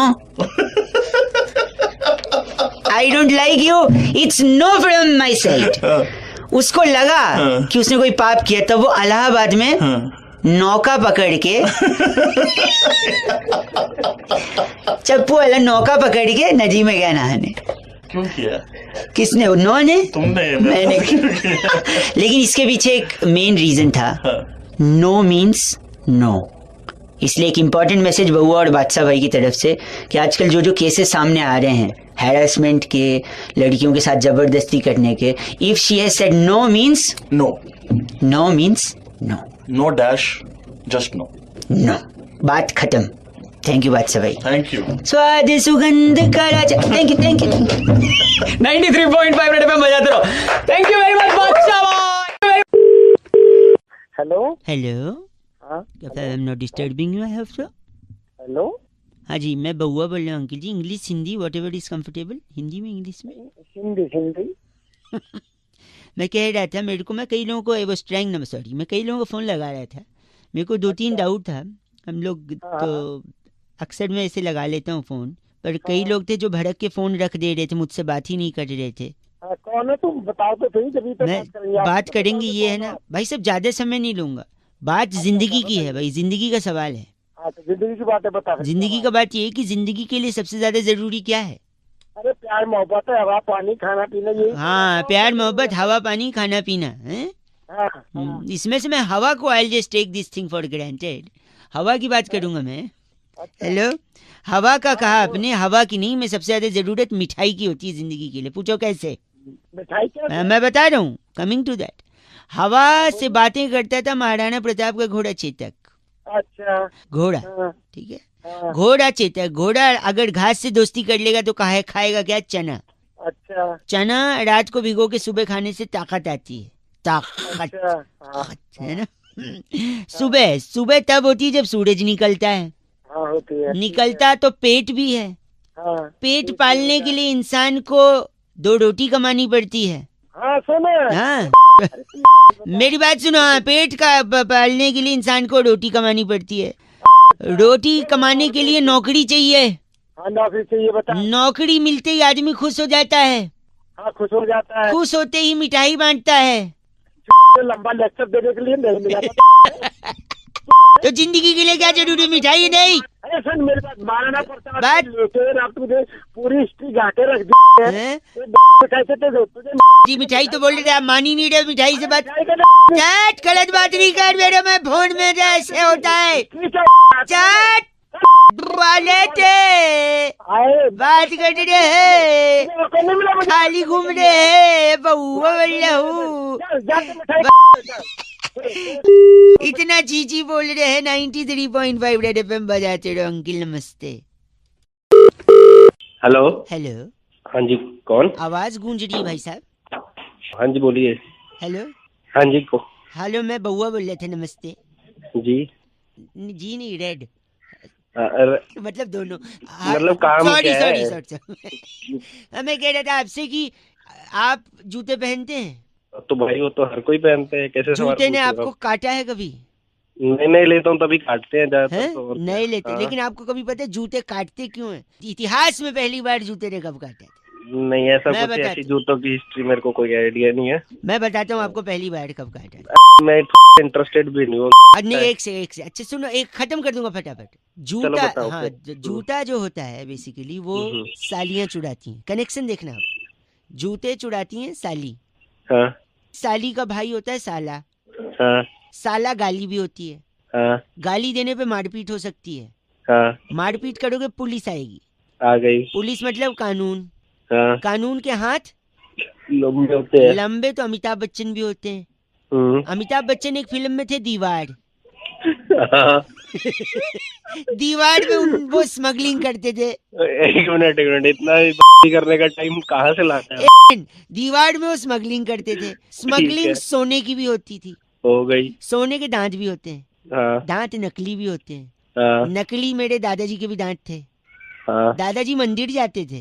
I don't like you, it's know from my side. उसको लगा कि उसने कोई पाप किया, तब वो इलाहाबाद में नौका पकड़ के चप्पू वाला नौका पकड़ के नदी में गया नहाने। क्यों किया? किसने? नो ने? तुमने? मैंने। लेकिन इसके पीछे एक मेन रीजन था, नो मीन्स नो। इसलिए एक इम्पॉर्टेंट मैसेज बउआ और बादशाह भाई की तरफ से कि आजकल जो जो केसेस सामने आ रहे हैं हैरेसमेंट के, लड़कियों के साथ जबरदस्ती करने के, if she has said no means no, no means no, no dash just no, no, बात खत्म। थैंक यू बादशाह भाई, थैंक यू। स्वाद सुगंध का राजा, थैंक यू 93.5 रेड एफएम बजाते रहो। थैंक यू वेरी मच बादशाह भाई। हेलो हेलो, हाँ I am not disturbing you, I hope so. Hello, हाँ जी, मैं बउआ बोल रहा हूँ uncle ji. English Hindi whatever is comfortable, Hindi में इंग्लिश में। हिंदी हिंदी। मैं कह रहा था, मेरे को मैं कई लोगों को वो स्ट्रैंग नंबर, सॉरी, मैं कई लोगों को फ़ोन लगा रहा था। मेरे को 2-3 डाउट था। हम लोग तो अक्सर मैं ऐसे लगा लेता हूँ फ़ोन, पर कई लोग थे जो भड़क के फ़ोन रख दे रहे थे, मुझसे बात ही नहीं कर रहे थे। कौन है तुम? बताओ तो सही, जब मैं बात करेंगे, ये है ना भाई, सब ज़्यादा समय नहीं लूँगा। बात जिंदगी की है भाई, जिंदगी का सवाल है। जिंदगी की बात है, बता। जिंदगी का बात ये है कि जिंदगी के लिए सबसे ज्यादा जरूरी क्या है? अरे प्यार मोहब्बत है, हवा पानी खाना पीना, ये। हाँ, प्यार मोहब्बत, हवा पानी खाना पीना है। इसमें से मैं हवा को, I just take this thing for granted, हवा की बात करूंगा मैं। हेलो, हवा का कहा आपने, हवा की नहीं। मैं सबसे ज्यादा जरूरत मिठाई की होती है जिंदगी के लिए। पूछो कैसे? मिठाई क्या? मैं बता रहा हूँ, कमिंग टू दैट। हवा से बातें करता था महाराणा प्रताप का घोड़ा चेतक। अच्छा, घोड़ा, ठीक है, घोड़ा चेतक। घोड़ा अगर घास से दोस्ती कर लेगा तो खाएगा क्या? चना। अच्छा, चना रात को भिगो के सुबह खाने से ताकत आती है, ताकत, है ना। सुबह सुबह तब होती है जब सूरज निकलता है। हाँ, होती है। निकलता तो पेट भी है। पेट पालने के लिए इंसान को 2 रोटी कमानी पड़ती है। हाँ, सुनो। हाँ, मेरी बात सुनो। हाँ, पेट का पालने के लिए इंसान को रोटी कमानी पड़ती है। रोटी कमाने के लिए नौकरी चाहिए। हाँ, नौकरी चाहिए, बता। नौकरी मिलते ही आदमी खुश हो जाता है। हाँ, खुश हो जाता है। खुश होते ही मिठाई बांटता है। लंबा लेक्चर देने के लिए नहीं मिला। तो जिंदगी के लिए क्या जरूरी? मिठाई नहीं। अरे सुन, मेरे पास महाराणा प्रताप बात आप तुझे पूरी हिस्ट्री घाटे रख दी है। कैसे तुझे मिठाई तो बोल रहे थे, आप मान ही नहीं रहे। मिठाई से बात, चैट गलत बात नहीं कर मेरे में फोन में, ऐसे होता है। चैट वाले थे, बात कर रहे हैं, खाली घूम रहे हैं, बउआ बोल रहा हूँ। इतना चीची बोल रहे हैं। 93.5 रेड एफएम बजाते रहो। अंकिल नमस्ते। हेलो। हेलो, हाँ जी, कौन? आवाज गूंज रही है भाई साहब। हाँ जी, बोलिए। हेलो। हाँ जी, को हेलो, मैं बउआ बोल रहे थे। नमस्ते जी। जी नहीं, रेड, मतलब दोनों। मतलब काम सॉरी क्या सॉरी है? सॉरी। मैं कह रहा था आपसे कि आप जूते पहनते हैं? तो भाई वो तो हर कोई पहनते हैं। कैसे सवाल जूते ने पूछ रहे हो? आपको काटा है कभी? नहीं लेता हूँ, तभी काटते हैं ज्यादातर हैं? तो। नहीं लेते। हाँ। लेकिन आपको कभी पता है जूते काटते क्यों हैं? इतिहास में पहली बार जूते ने कब काटा? नहीं, ऐसा मैं कुछ बताता ऐसी जूतों की हिस्ट्री मेरे को कोई आइडिया नहीं है। मैं बताता हूँ आपको पहली बार कब काटा। मैं इंटरेस्टेड भी नहीं हूँ। नहीं, एक से अच्छा सुनो, एक खत्म कर दूंगा फटाफट। जूता, बताओ हाँ, फिर। जूता जो होता है बेसिकली वो सालियां चुराती हैं। कनेक्शन देखना आप, जूते चुराती हैं साली। हाँ। साली का भाई होता है साला। हाँ। साला गाली भी होती है। हाँ। गाली देने पे मारपीट हो सकती है। हाँ। मारपीट करोगे पुलिस आएगी। आ गई। पुलिस मतलब कानून। हाँ। कानून के हाथ लंबे होते हैं। लंबे तो अमिताभ बच्चन भी होते हैं। अमिताभ बच्चन एक फिल्म में थे, दीवार। दीवार में वो स्मगलिंग करते थे। एक मिनट, इतना करने का टाइम कहाँ से लाता है? दीवार में वो स्मगलिंग करते थे। स्मगलिंग सोने की भी होती थी। हो गई। सोने के दांत भी होते हैं। हाँ दांत नकली भी होते हैं। हाँ नकली मेरे दादाजी के भी दांत थे। हाँ दादाजी मंदिर जाते थे।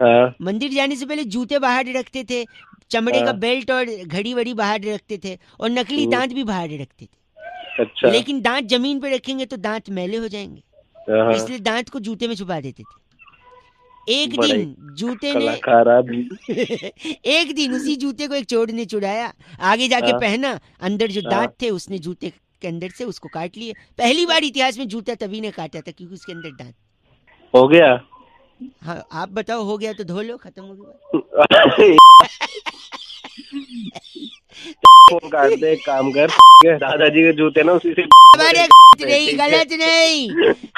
हाँ मंदिर जाने से पहले जूते बाहर रखते थे, चमड़े का बेल्ट और घड़ी वड़ी बाहर रखते थे, और नकली दांत भी बाहर रखते थे। अच्छा लेकिन दांत जमीन पे रखेंगे तो दांत मैले हो जाएंगे, हाँ, इसलिए दांत को जूते में छुपा देते थे। एक बड़ा ही दिन जूते ने कलाकार आदमी। एक दिन उसी जूते को एक चोर ने चुराया, आगे जाके हाँ। पहना, अंदर जो हाँ। दांत थे उसने जूते के अंदर से उसको काट लिए। पहली बार इतिहास में जूता तभी ने काटा था क्योंकि उसके अंदर दांत। हो गया। हाँ आप बताओ, हो गया तो धो लो, खत्म हो गया। फोन काट दे, एक काम कर, दादाजी के जूते ना उसी से हमारे नहीं, गलत नहीं,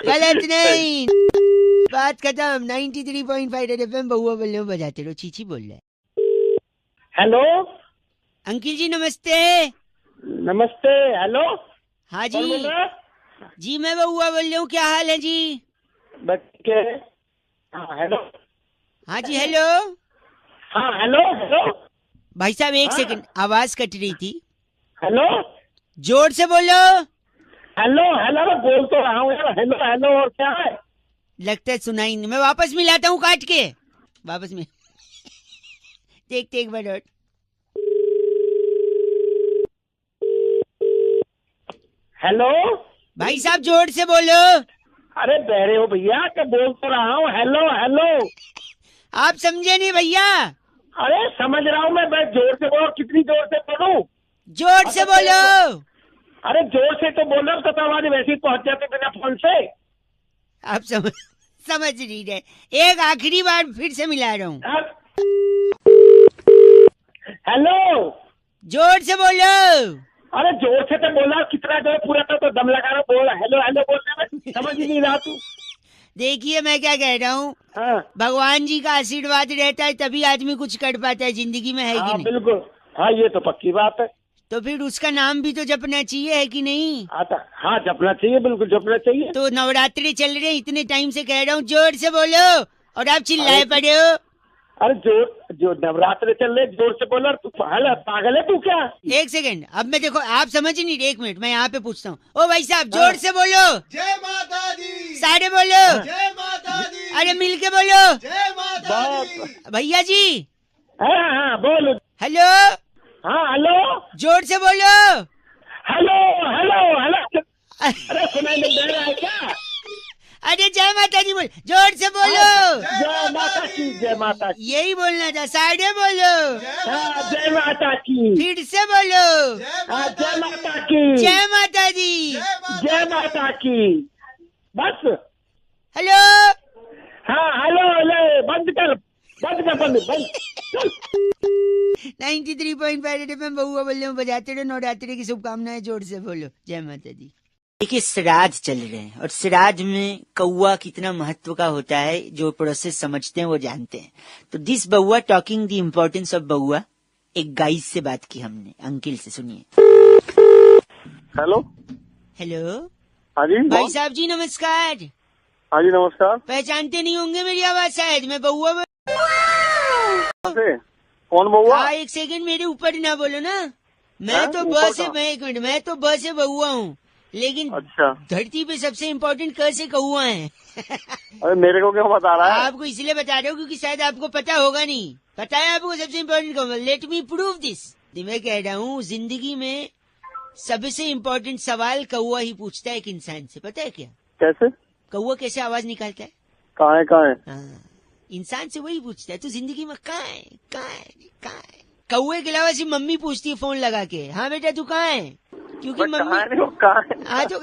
गलत नहीं। बात खत्म। 93.5 रेड एफएम बहुआ बोल रहे हो, बजाते रहो। चीची बोल रहा है। हेलो अंकिल जी नमस्ते। नमस्ते। हेलो हाँ कौन बोल जी, रहा है? जी मैं बहुआ बोल रहा हूँ, क्या हाल है जी? बच्चे। हाँ हेलो। हाँ जी हेलो। हाँ हेलो हेलो। भाई साहब एक हाँ। सेकंड, आवाज कट रही थी, हेलो जोर से बोलो। हेलो हेलो, मैं बोल तो रहा हूँ यार। हेलो हेलो, और क्या है? लगता है सुनाई नहीं, मैं वापस मिलाता हूँ काट के, वापस में। देखते एक बार और। हेलो भाई साहब जोर से बोलो। अरे बहरे हो भैया, क्या बोल तो रहा हूँ। Hello hello. आप समझे नहीं भैया? अरे समझ रहा हूँ मैं जोर से बोलो। कितनी जोर से बोलूं? जोर से बोलो। अरे जोर से तो बोल रहा हूँ, तो आवाज वैसे ही पहुंच जाते बिना फोन से। आप समझ नहीं रहे, एक आखिरी बार फिर से मिला रहा हूँ। हेलो जोर से बोलो। अरे जोर से तो बोला, कितना जोर पूरा तो दम लगा रहा हूँ। बोल हेलो हेलो बोलने में समझ ही नहीं रहा तू। देखिए मैं क्या कह रहा हूँ, हाँ भगवान जी का आशीर्वाद रहता है तभी आदमी कुछ कर पाता है जिंदगी में, है कि हाँ नहीं? बिल्कुल। हाँ ये तो पक्की बात है। तो फिर उसका नाम भी तो जपना चाहिए, है कि नहीं? हाँ जपना चाहिए, बिल्कुल जपना चाहिए। तो नवरात्रि चल रहे हैं, इतने टाइम से कह रहा हूँ जोर से बोलो, और आप चिल्लाए पड़े हो। अरे जो नवरात्र चल रहे, जोर से बोलो। तू पागल है तू क्या? एक सेकंड, अब मैं देखो आप समझ नहीं रहे, एक मिनट मैं यहाँ पे पूछता हूँ। ओ भाई साहब जोर से बोलो। जय माता दी। सारे बोलो। जय माता दी। अरे मिल के बोलो। जय माता दी। भैया जी। हाँ बोलो। हेलो। हाँ हेलो। जोर से बोलो। Hello hello hello. अरे सुनाई नहीं दे रहा है क्या? अरे जय माता दी बोल, जोर से बोलो। जय माता की, जय माता की। यही बोलना था, साढ़े बोलो। हाँ जय माता की। फिर से बोलो। हाँ जय माता की। जय माता दी। जय माता की। बस। हेलो। हाँ हेलो हेलो। बंद कर बंद। 93.5 एफएम बहुआ बोल रहे हूँ, बजाते रहो। नवरात्रि की शुभकामनाएं, जोर से बोलो जय माता दी। देखिए श्राद्ध चल रहे हैं, और श्राद्ध में कौआ कितना महत्व का होता है जो प्रोसेस समझते हैं वो जानते हैं। तो दिस बउआ टॉकिंग द इम्पोर्टेंस ऑफ बउआ, एक गाइस से बात की हमने, अंकिल से, सुनिए। Hello hello. हाँ जी भाई साहब जी नमस्कार। हाँ जी नमस्कार। पहचानते नहीं होंगे मेरी आवाज शायद, मैं बउआ कौन बउआ? हाँ एक सेकंड, मेरे ऊपर ना बोलो ना। मैं हाँ, तो ऊपर बस का? मैं एक मिनट, मैं तो बस से बउआ हूँ, लेकिन अच्छा। धरती पे सबसे इम्पोर्टेंट क से कौआ है। अरे मेरे को क्यों बता रहा है? आपको इसलिए बता रहा हूँ क्योंकि शायद आपको पता होगा नहीं। पता है आपको सबसे इम्पोर्टेंट कौआ? Let me prove this. मैं कह रहा हूँ जिंदगी में सबसे इम्पोर्टेंट सवाल कौआ ही पूछता है एक इंसान से, पता है क्या? कैसे? कौआ कैसे आवाज निकालता है? कहाँ है? हाँ, इंसान से वही पूछता है, तू जिंदगी में कहाँ है? कौए के अलावा सिर्फ मम्मी पूछती है फोन लगा के, हाँ बेटा तू कहाँ है? क्योंकि मम्मी हाँ तो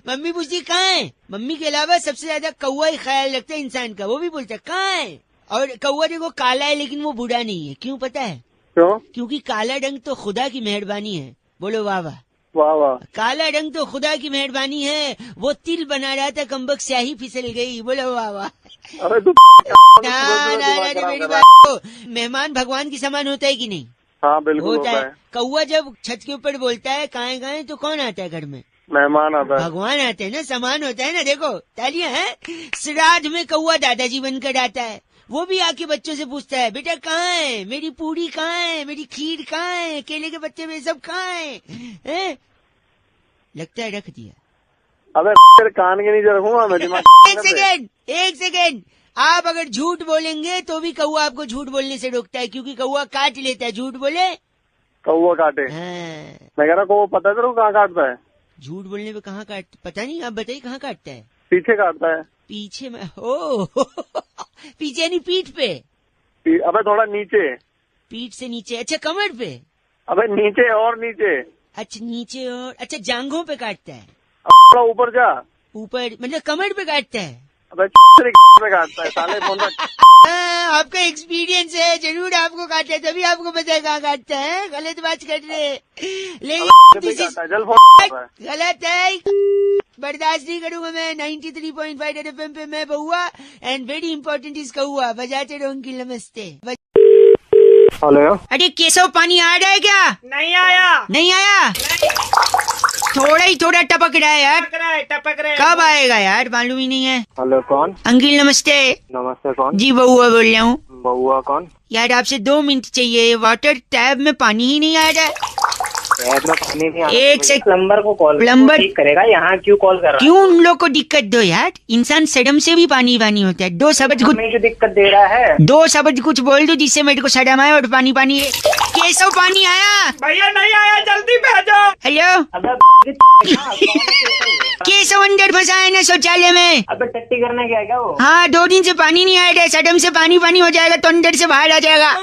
मम्मी पूछती है कहाँ है। मम्मी के अलावा सबसे ज्यादा कौआ ही ख्याल रखता है इंसान का, वो भी बोलता है कहाँ है। और कौआ देखो काला है लेकिन वो बूढ़ा नहीं है, क्यों पता है? क्यों? क्योंकि काला रंग तो खुदा की मेहरबानी है। बोलो वाह वाह। वाह वाह। काला रंग तो खुदा की मेहरबानी है, वो तिल बना रहा था कमबक स्याही फिसल गई। बोलो वाह वाह। अरे तू ना मेरी बात, मेहमान भगवान की समान होता है कि नहीं? हाँ बिल्कुल होता है। कौआ जब छत के ऊपर बोलता है कहाँ गए, तो कौन आता है घर में? मेहमान आता है। भगवान आते हैं ना, समान होता है ना। देखो तालियां हैं। श्राद्ध में कौआ दादाजी बनकर आता है, वो भी आके बच्चों से पूछता है बेटा कहाँ है, मेरी पूरी कहाँ है, मेरी खीर कहाँ है, केले के पत्ते में सब कहाँ है? लगता है रख दिया। अबे तेरे कान के नीचे रखूंगा मैं दिमाग। एक सेकेंड, आप अगर झूठ बोलेंगे तो भी कौवा आपको झूठ बोलने से रोकता है, क्योंकि कौवा काट लेता है। झूठ बोले कौवा काटे। हाँ। मैं कह रहा कौवा पता है तेरे को कहाँ काटता है? झूठ बोलने पे कहाँ काट, पता नहीं, आप बताइए कहाँ काटता है? पीछे काटता है। पीछे में? ओ पीछे यानी पीठ पे? अबे थोड़ा नीचे। पीठ से नीचे? अच्छा कमर पे? अबे नीचे और नीचे। अच्छा नीचे और, अच्छा जांघों पे काटता है? थोड़ा ऊपर जा। ऊपर मतलब कमर पे काटता है? अबे पे काटता है साले फोन रख। आपका एक्सपीरियंस है, जरूर आपको काटा है, तभी आपको पता है कहाँ काटता है। गलत बात कर रहे, लेकिन गलत है, बर्दाश्त नहीं करूंगा मैं। 93.5 FM पे मैं बउआ, एंड वेरी इंपॉर्टेंट इज कौआ। बजाते रहो अंकिल, नमस्ते। हेलो। अरे केशव, पानी आ रहा है क्या? नहीं आया। नहीं आया? थोड़ा ही थोड़ा टपक रहा है यार। टपक रहा है। कब आएगा यार, मालूम ही नहीं है। हेलो कौन? अंकिल नमस्ते। नमस्ते कौन? जी बउआ बोल रहा हूँ। बउआ कौन? यार आपसे 2 मिनट चाहिए, वाटर टैब में पानी ही नहीं आ रहा है। टैब में पानी नहीं आ रहा। एक से प्लम्बर को कॉल, प्लम्बर ठीक करेगा। यहाँ क्यों कॉल कर रहा है? क्यों उन लोग को दिक्कत दो यार, इंसान शर्म से भी पानी पानी होता है। 2 शब्द कुछ, जो दिक्कत दे रहा है 2 शब्द कुछ बोल दो जिससे मेरे को शर्म आए और पानी पानी। केशव पानी आया? भैया नहीं आया, जल्दी भेजो। हेलो केशव अंदर फंसा है ना शौचालय में। अबे टट्टी करने गया क्या वो? हाँ 2 दिन से पानी नहीं आया, सडम से पानी पानी हो जाएगा तो अंदर से बाहर आ जाएगा।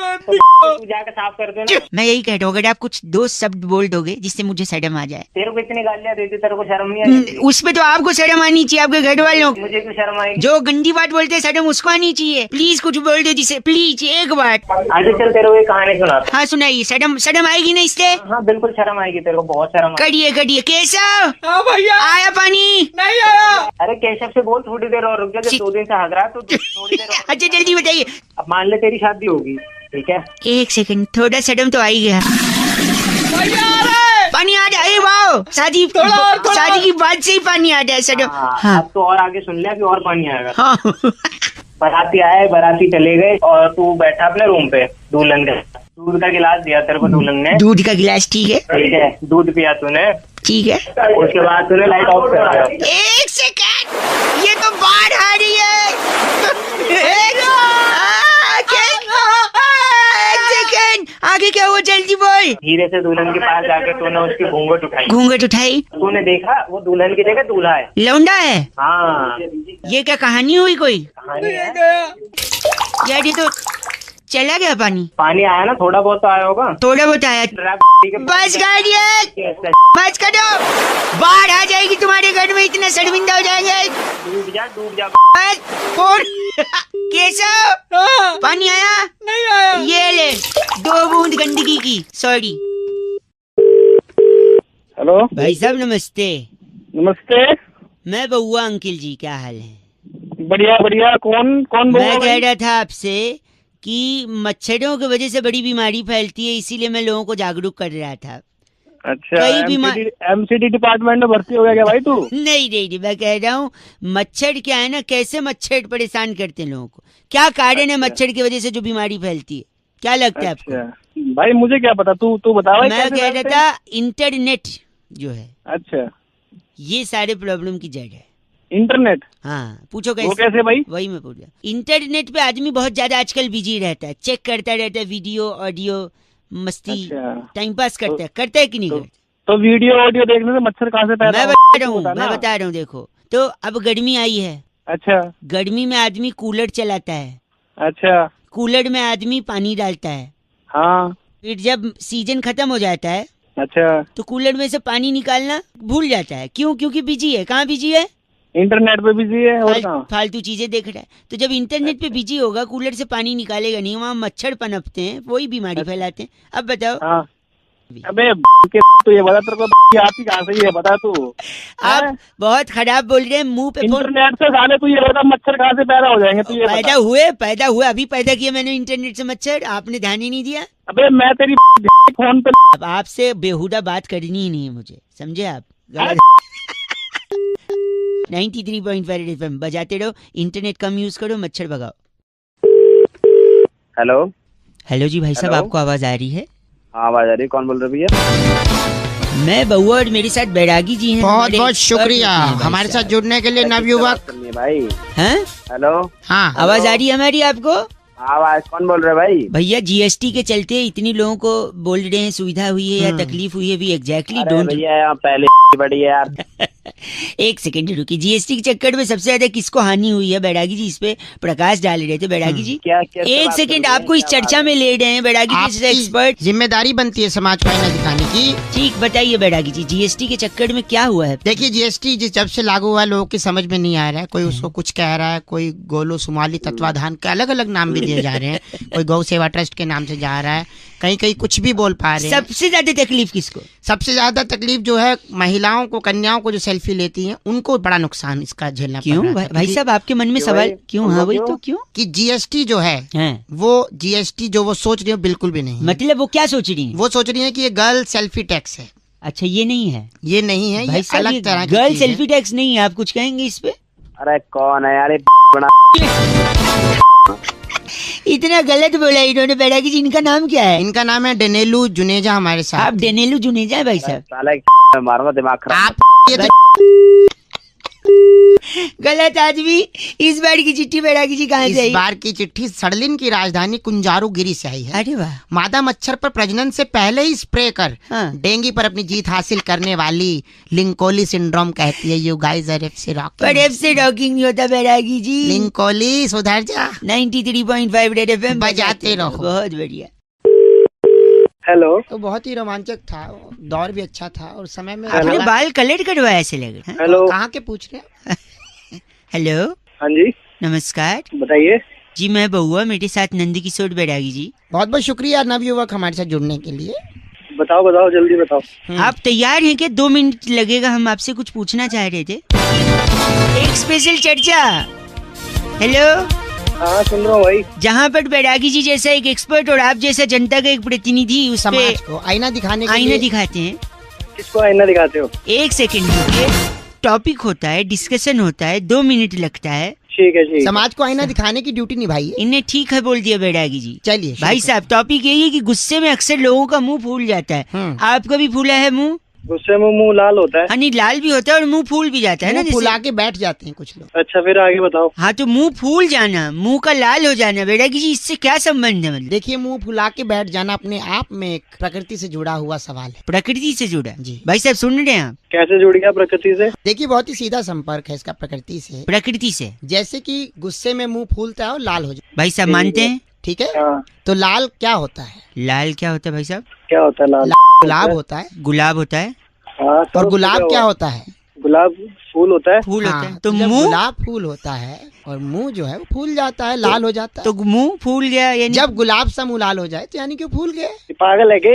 तू जाकर साफ कर दे ना। मैं यही कह रहा हूँ, अगर आप कुछ 2 शब्द बोल दोगे जिससे मुझे शर्म आ जाए। तेरे को इतनी गालियाँ देती, तेरे को शर्म नहीं आई? उस पे तो आपको शर्म आनी चाहिए, आपके घर वालों। मुझे क्यों शर्म आएगी? जो गंदी बात बोलते हैं शर्म उसको आनी चाहिए। प्लीज कुछ बोल दो जिसे, प्लीज एक बात। आगे चल तेरे को एक कहानी सुनाता। हाँ सुनाइए। शर्म आएगी ना इससे? हाँ बिल्कुल शर्म आएगी, तेरे को बहुत शर्म आएगी। करिए केशव। हाँ भैया। आया पानी? नहीं आया। अरे केशव से बोल थोड़ी देर और रुक जा, 2 दिन से हग रहा है तो थोड़ी देर और। अच्छा जल्दी बताइए। अब मान ले तेरी शादी होगी, ठीक है? 1 सेकंड, थोड़ा शर्म तो आ ही गया। पानी आ जाए। वाह, शादी की बात से ही पानी आ जाए शर्म। हाँ। अब तो और आगे सुन ले, अभी और पानी आएगा। हाँ। बाराती आए, बाराती चले गए और तू बैठा अपने रूम पे दुल्हन के। दूध का गिलास दिया तेरे को दुल्हन ने। दूध का गिलास? ठीक है। ठीक है, दूध पिया तूने, ठीक है। उसके बाद तूने लाइट ऑफ कर दिया। 1 सेकंड, ये तो बाढ़ आ रही है। 1 सेकंड, आगे क्या हुआ जल्दी बोल। धीरे से दुल्हन के पास जाके तूने उसकी घूंघट उठाई। घूंघट उठाई? तूने देखा वो दुल्हन की जगह दूल्हा है। लौंडा है? हाँ। ये क्या कहानी हुई कोई? कहानी है यार ये तो चला गया पानी। पानी आया ना, थोड़ा बहुत तो आया होगा। थोड़ा बहुत आया। बस गाड़िए, बस करो, बाढ़ आ जाएगी तुम्हारे घर में, इतना शर्मिंदा हो जाएंगे। डूब जा। फोन केशव, पानी आया? नहीं आया। ये ले 2 बूंद गंदगी की, सॉरी। हेलो भाई साहब नमस्ते। नमस्ते। मैं बउआ अंकिल जी, क्या हाल है? बढ़िया बढ़िया। कौन बोल रहा है? मैं कह रहा था आपसे कि मच्छरों की वजह से बड़ी बीमारी फैलती है, इसीलिए मैं लोगों को जागरूक कर रहा था। अच्छा, एमसीडी डिपार्टमेंट में भर्ती हो गया क्या भाई तू? नहीं, मैं कह रहा हूँ मच्छर क्या है ना, कैसे मच्छर परेशान करते हैं लोगों को, क्या कारण है मच्छर की वजह से जो बीमारी फैलती है, क्या लगता है आपको? भाई मुझे क्या पता, तू बता भाई। मैं कह रहा था इंटरनेट जो है, अच्छा, ये सारे प्रॉब्लम की जड़ है। इंटरनेट? हाँ, पूछो वो कैसे भाई? वही मैं पूछ रहा। इंटरनेट पे आदमी बहुत ज्यादा आजकल बिजी रहता है, चेक करता रहता है, वीडियो ऑडियो मस्ती, टाइम पास करता है कि नहीं करता? तो वीडियो ऑडियो देखने से मच्छर कहाँ से पैदा? मैं बता रहा हूँ देखो, तो अब गर्मी आई है। अच्छा। गर्मी में आदमी कूलर चलाता है। अच्छा। कूलर में आदमी पानी डालता है। हाँ। फिर जब सीजन खत्म हो जाता है, अच्छा, तो कूलर में से पानी निकालना भूल जाता है। क्यों? क्योंकि बिजी है। कहाँ बिजी है? इंटरनेट पे बिजी है। और फालतू चीजें देख रहा है। तो जब इंटरनेट पे बिजी होगा, कूलर से पानी निकालेगा नहीं, वहाँ मच्छर पनपते हैं, वही बीमारी फैलाते हैं। अब बताओ। हाँ। अबे तो ये बता तेरे को आती कहाँ से, ये बता तू। आप बहुत खराब बोल रहे हैं, मुंह पे इंटरनेट से साले तू ये बता मच्छर कहाँ से पैदा हो जाएंगे? तू ये पैदा हुए अभी पैदा किया मैंने इंटरनेट से मच्छर, आपने ध्यान ही नहीं दिया। अबे मैं तेरी फोन पे अब आपसे बेहुदा बात करनी ही नहीं है मुझे, समझे आप? 93.5 FM बजाते रहो, इंटरनेट कम यूज करो, मच्छर भगाओ। हेलो जी भाई साहब, आपको आवाज आ रही है? हाँ आवाज आ रही है। कौन बोल रहे भैया? मैं बउआ और मेरे साथ बैरागी जी हैं। बहुत हमारे बहुत expert शुक्रिया होते हैं भाई हमारे साहब। साथ जुड़ने के लिए नवयुवक। भाई हैं? हेलो, हाँ, आवाज आ रही है हमारी आपको? आवाज कौन बोल रहे भाई? भैया जीएसटी के चलते इतनी लोगों को बोल रहे हैं सुविधा हुई है या तकलीफ हुई है भी एग्जैक्टली अरे डोंट। भैया यहाँ पहले बड़ी है यार। एक सेकंड रुकी, जीएसटी के चक्कर में सबसे ज्यादा किसको हानि हुई है? बैरागी जी इस पे प्रकाश डाल रहे थे। बैरागी जी क्या कैसे एक बात सेकंड, कर रहे हैं? आपको इस क्या चर्चा बात में ले रहे हैं बैरागी जी जैसे आपकी एक्सपर्ट। जिम्मेदारी बनती है समाज को आईना दिखाने की। ठीक बताइए बैरागी जी, जीएसटी के चक्कर में क्या हुआ है? देखिए जीएसटी जब से लागू हुआ है लोगों की समझ में नहीं आ रहा है। कोई उसको कुछ कह रहा है, कोई गोलो सुमाली तत्वाधान के अलग अलग नाम भी दिए जा रहे हैं, कोई गौ सेवा ट्रस्ट के नाम से जा रहा है, कहीं कहीं कुछ भी बोल पा रहे हैं। सबसे ज्यादा तकलीफ किसको? सबसे ज्यादा तकलीफ जो है महिलाओं को, कन्याओं को जो सेल्फी लेती हैं उनको बड़ा नुकसान इसका झेलना क्यों पड़ रहा भाई, है। भाई साहब आपके मन में सवाल क्यों? हाँ वही तो क्यों कि जीएसटी जो है हैं? वो जीएसटी जो वो सोच रही है बिल्कुल भी नहीं है। मतलब वो क्या सोच रही है? वो सोच रही है कि ये गर्ल सेल्फी टैक्स है। अच्छा ये नहीं है, ये नहीं है, भाई ये साहब अलग तरह की गर्ल चीज है। सेल्फी टैक्स नहीं है। आप कुछ कहेंगे इस पे? अरे कौन है यार ये बना? इतना गलत बोला इन्होंने। बैरागी जी इनका नाम क्या है? इनका नाम है डेनेलू जुनेजा हमारे साथ। आप डेनेलू जुनेजा है भाई साहब? साला मारूंगा दिमाग खराब। आप ये तो गलत आदमी। इस बार की चिट्ठी बैरागी जी कहाँ से आई? इस बार की चिट्ठी सड़लिन की राजधानी कुंजारू गिरी से आई है। अरे वाह। मादा मच्छर पर प्रजनन से पहले ही स्प्रे कर हाँ। डेंगू पर अपनी जीत हासिल करने वाली लिंकोली सिंड्रोम कहती है यू गाइस आर एफसी पर रॉकिंग। एफ से रॉकिंग नहीं होता बैरागी जी। लिंकोली सुधर जा, 93.5 रेड एफएम बजाते रहो। बहुत बढ़िया। हेलो, तो बहुत ही रोमांचक था, दौर भी अच्छा था और समय में आपने बाल कलर करवाया ऐसे लग रहा है। हेलो, कहाँ के पूछ रहे हैं? हेलो हाँ जी नमस्कार बताइए। जी, मैं बउआ, मेरे साथ नंद किशोर बैरागी जी। बहुत बहुत शुक्रिया नवयुवक हमारे साथ जुड़ने के लिए। बताओ बताओ जल्दी बताओ। आप तैयार हैं क्या? 2 मिनट लगेगा, हम आपसे कुछ पूछना चाह रहे थे। एक स्पेशल चर्चा। हेलो, हाँ सुन रहा हूँ भाई। जहाँ पर बैरागी जी जैसा एक एक्सपर्ट और आप जैसा जनता का एक प्रतिनिधि उस पे समाज को आईना दिखाने के आईना लिए दिखाते हैं। किसको आईना दिखाते हो? एक सेकंड रुकिए, टॉपिक होता है, डिस्कशन होता है, 2 मिनट लगता है। ठीक है ठीक। समाज को आईना दिखाने की ड्यूटी निभाइए। इन्हें ठीक है बोल दिया बैरागी जी। चलिए भाई साहब, टॉपिक यही है कि गुस्से में अक्सर लोगों का मुंह फूल जाता है। आपका भी फूला है मुंह? गुस्से में मुंह लाल होता है। हाँ नहीं, लाल भी होता है और मुंह फूल भी जाता है ना। मुंह फुला के बैठ जाते हैं कुछ लोग। अच्छा फिर आगे बताओ। हाँ तो मुंह फूल जाना, मुंह का लाल हो जाना, बैरागी जी इससे क्या संबंध है? मतलब देखिए मुंह फुला के बैठ जाना अपने आप में एक प्रकृति से जुड़ा हुआ सवाल है। प्रकृति से जुड़ा जी। भाई साहब सुन रहे हैं आप? कैसे जुड़ गया प्रकृति से? देखिए बहुत ही सीधा संपर्क है इसका प्रकृति से। प्रकृति से जैसे कि गुस्से में मुंह फूलता है और लाल हो जाता भाई साहब मानते हैं? है, ठीक है। हाँ। तो लाल क्या होता है? लाल क्या होता है भाई साहब? क्या होता है लाल? गुलाब होता है। गुलाब होता है। हाँ, और गुलाब क्या होता है? गुलाब फूल होता है। फूल होता है। हाँ, तो जब मुंह, गुलाब फूल होता है और मुंह जो है वो फूल जाता है, लाल हो जाता है। तो मुंह फूल गया यानी जब गुलाब सा मुंह लाल हो जाए तो यानी कि वो फूल गए। पागल है क्या?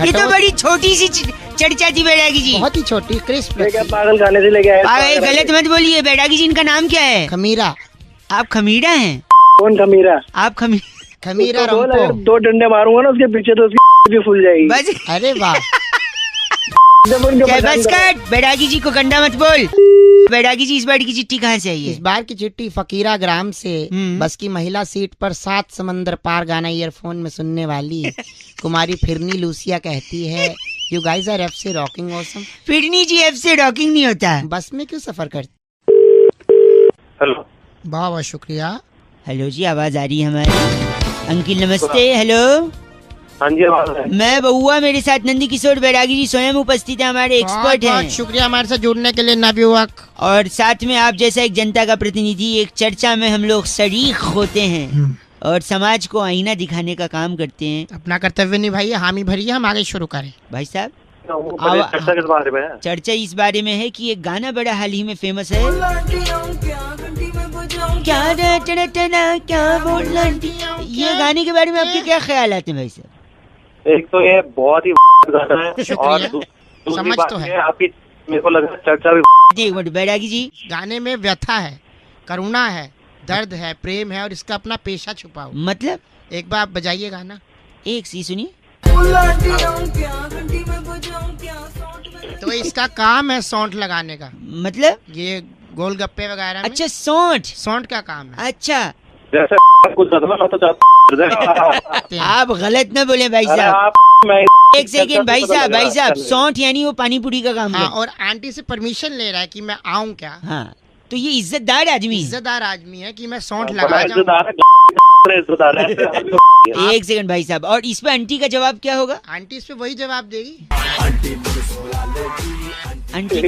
ये तो बड़ी छोटी सी चर्चा थी बैरागी जी। बहुत ही छोटी क्रिस्प। ये क्या पागल खाने से लेके आए? गलत मत बोलिए बैरागी जी, इनका नाम क्या है? खमीरा। आप खमीरा हैं? कौन खमीरा? आप खमीरा उसको बोल, रंपो। अगर 2 डंडे मारूंगा ना उसके पीछे तो उसकी भी फूल जाएगी। बस अरे वाह। जब उनके क्या पसंद बस करो। कर, बैरागी जी को गंदा मत बोल। बैरागी जी इस बार की चिट्ठी कहाँ से आई इस है? बार की चिट्ठी फकीरा ग्राम से बस की महिला सीट पर 7 समंदर पार गाना ईयरफोन में सुनने वाली कुमारी फिरनी लूसिया कहती है यू गाइस आर एफ से रॉकिंग ऑसम। फिरनी जी एफ से रॉकिंग नहीं होता। बस में क्यों सफर करती? हेलो, बहुत बहुत शुक्रिया। हेलो जी, आवाज आ रही है हमारी? अंकिल नमस्ते। हेलो, हाँ जी आवाज है। मैं बउआ, मेरे साथ नंदी किशोर बैरागी जी स्वयं उपस्थित है, हमारे एक्सपर्ट बहुत हैं। शुक्रिया हमारे साथ जुड़ने के लिए नवयुवक। और साथ में आप जैसा एक जनता का प्रतिनिधि, एक चर्चा में हम लोग शरीक होते हैं और समाज को आईना दिखाने का काम करते हैं। अपना कर्तव्य निभाइए, हामी भरिए, हम आगे शुरू करें। भाई साहब, चर्चा किस बारे में है? चर्चा इस बारे में है कि एक गाना बड़ा हाल ही में फेमस है। क्या रटना, क्या बोलना, ये गाने के बारे में आपके क्या ख्याल आते हैं भाई साहब? एक तो ये बहुत ही गाना है और दूसरी समझ बात तो है। ये आपकी मेरे को लग रहा है चर्चा भी। एक मिनट बैरागी जी, गाने में व्यथा है, करुणा है, दर्द है, प्रेम है और इसका अपना पेशा छुपा हुआ। मतलब एक बार आप बजाइए गाना। एक सी सुनिए। तो इसका काम है सौंठ लगाने का। मतलब ये गोलगप्पे वगैरह में अच्छा, सौंठ। सौंठ का काम है। अच्छा, जैसे कुछ बदला तो चाहते आप गलत न बोले भाई अरे साहब। आप मैं एक सेकंड भाई साहब सौंठ यानी वो पानी पूरी का काम हाँ, करता और आंटी से परमिशन ले रहा है कि मैं आऊं क्या। है। हाँ तो ये इज्जतदार आदमी है। इज्जतदार आदमी है कि मैं सौंठ बड़ा लगा जाऊं। इज्जतदार है। एक सेकंड भाई साहब, और इस पे आंटी का जवाब क्या होगा? आंटी इस पे वही जवाब देगी। आंटी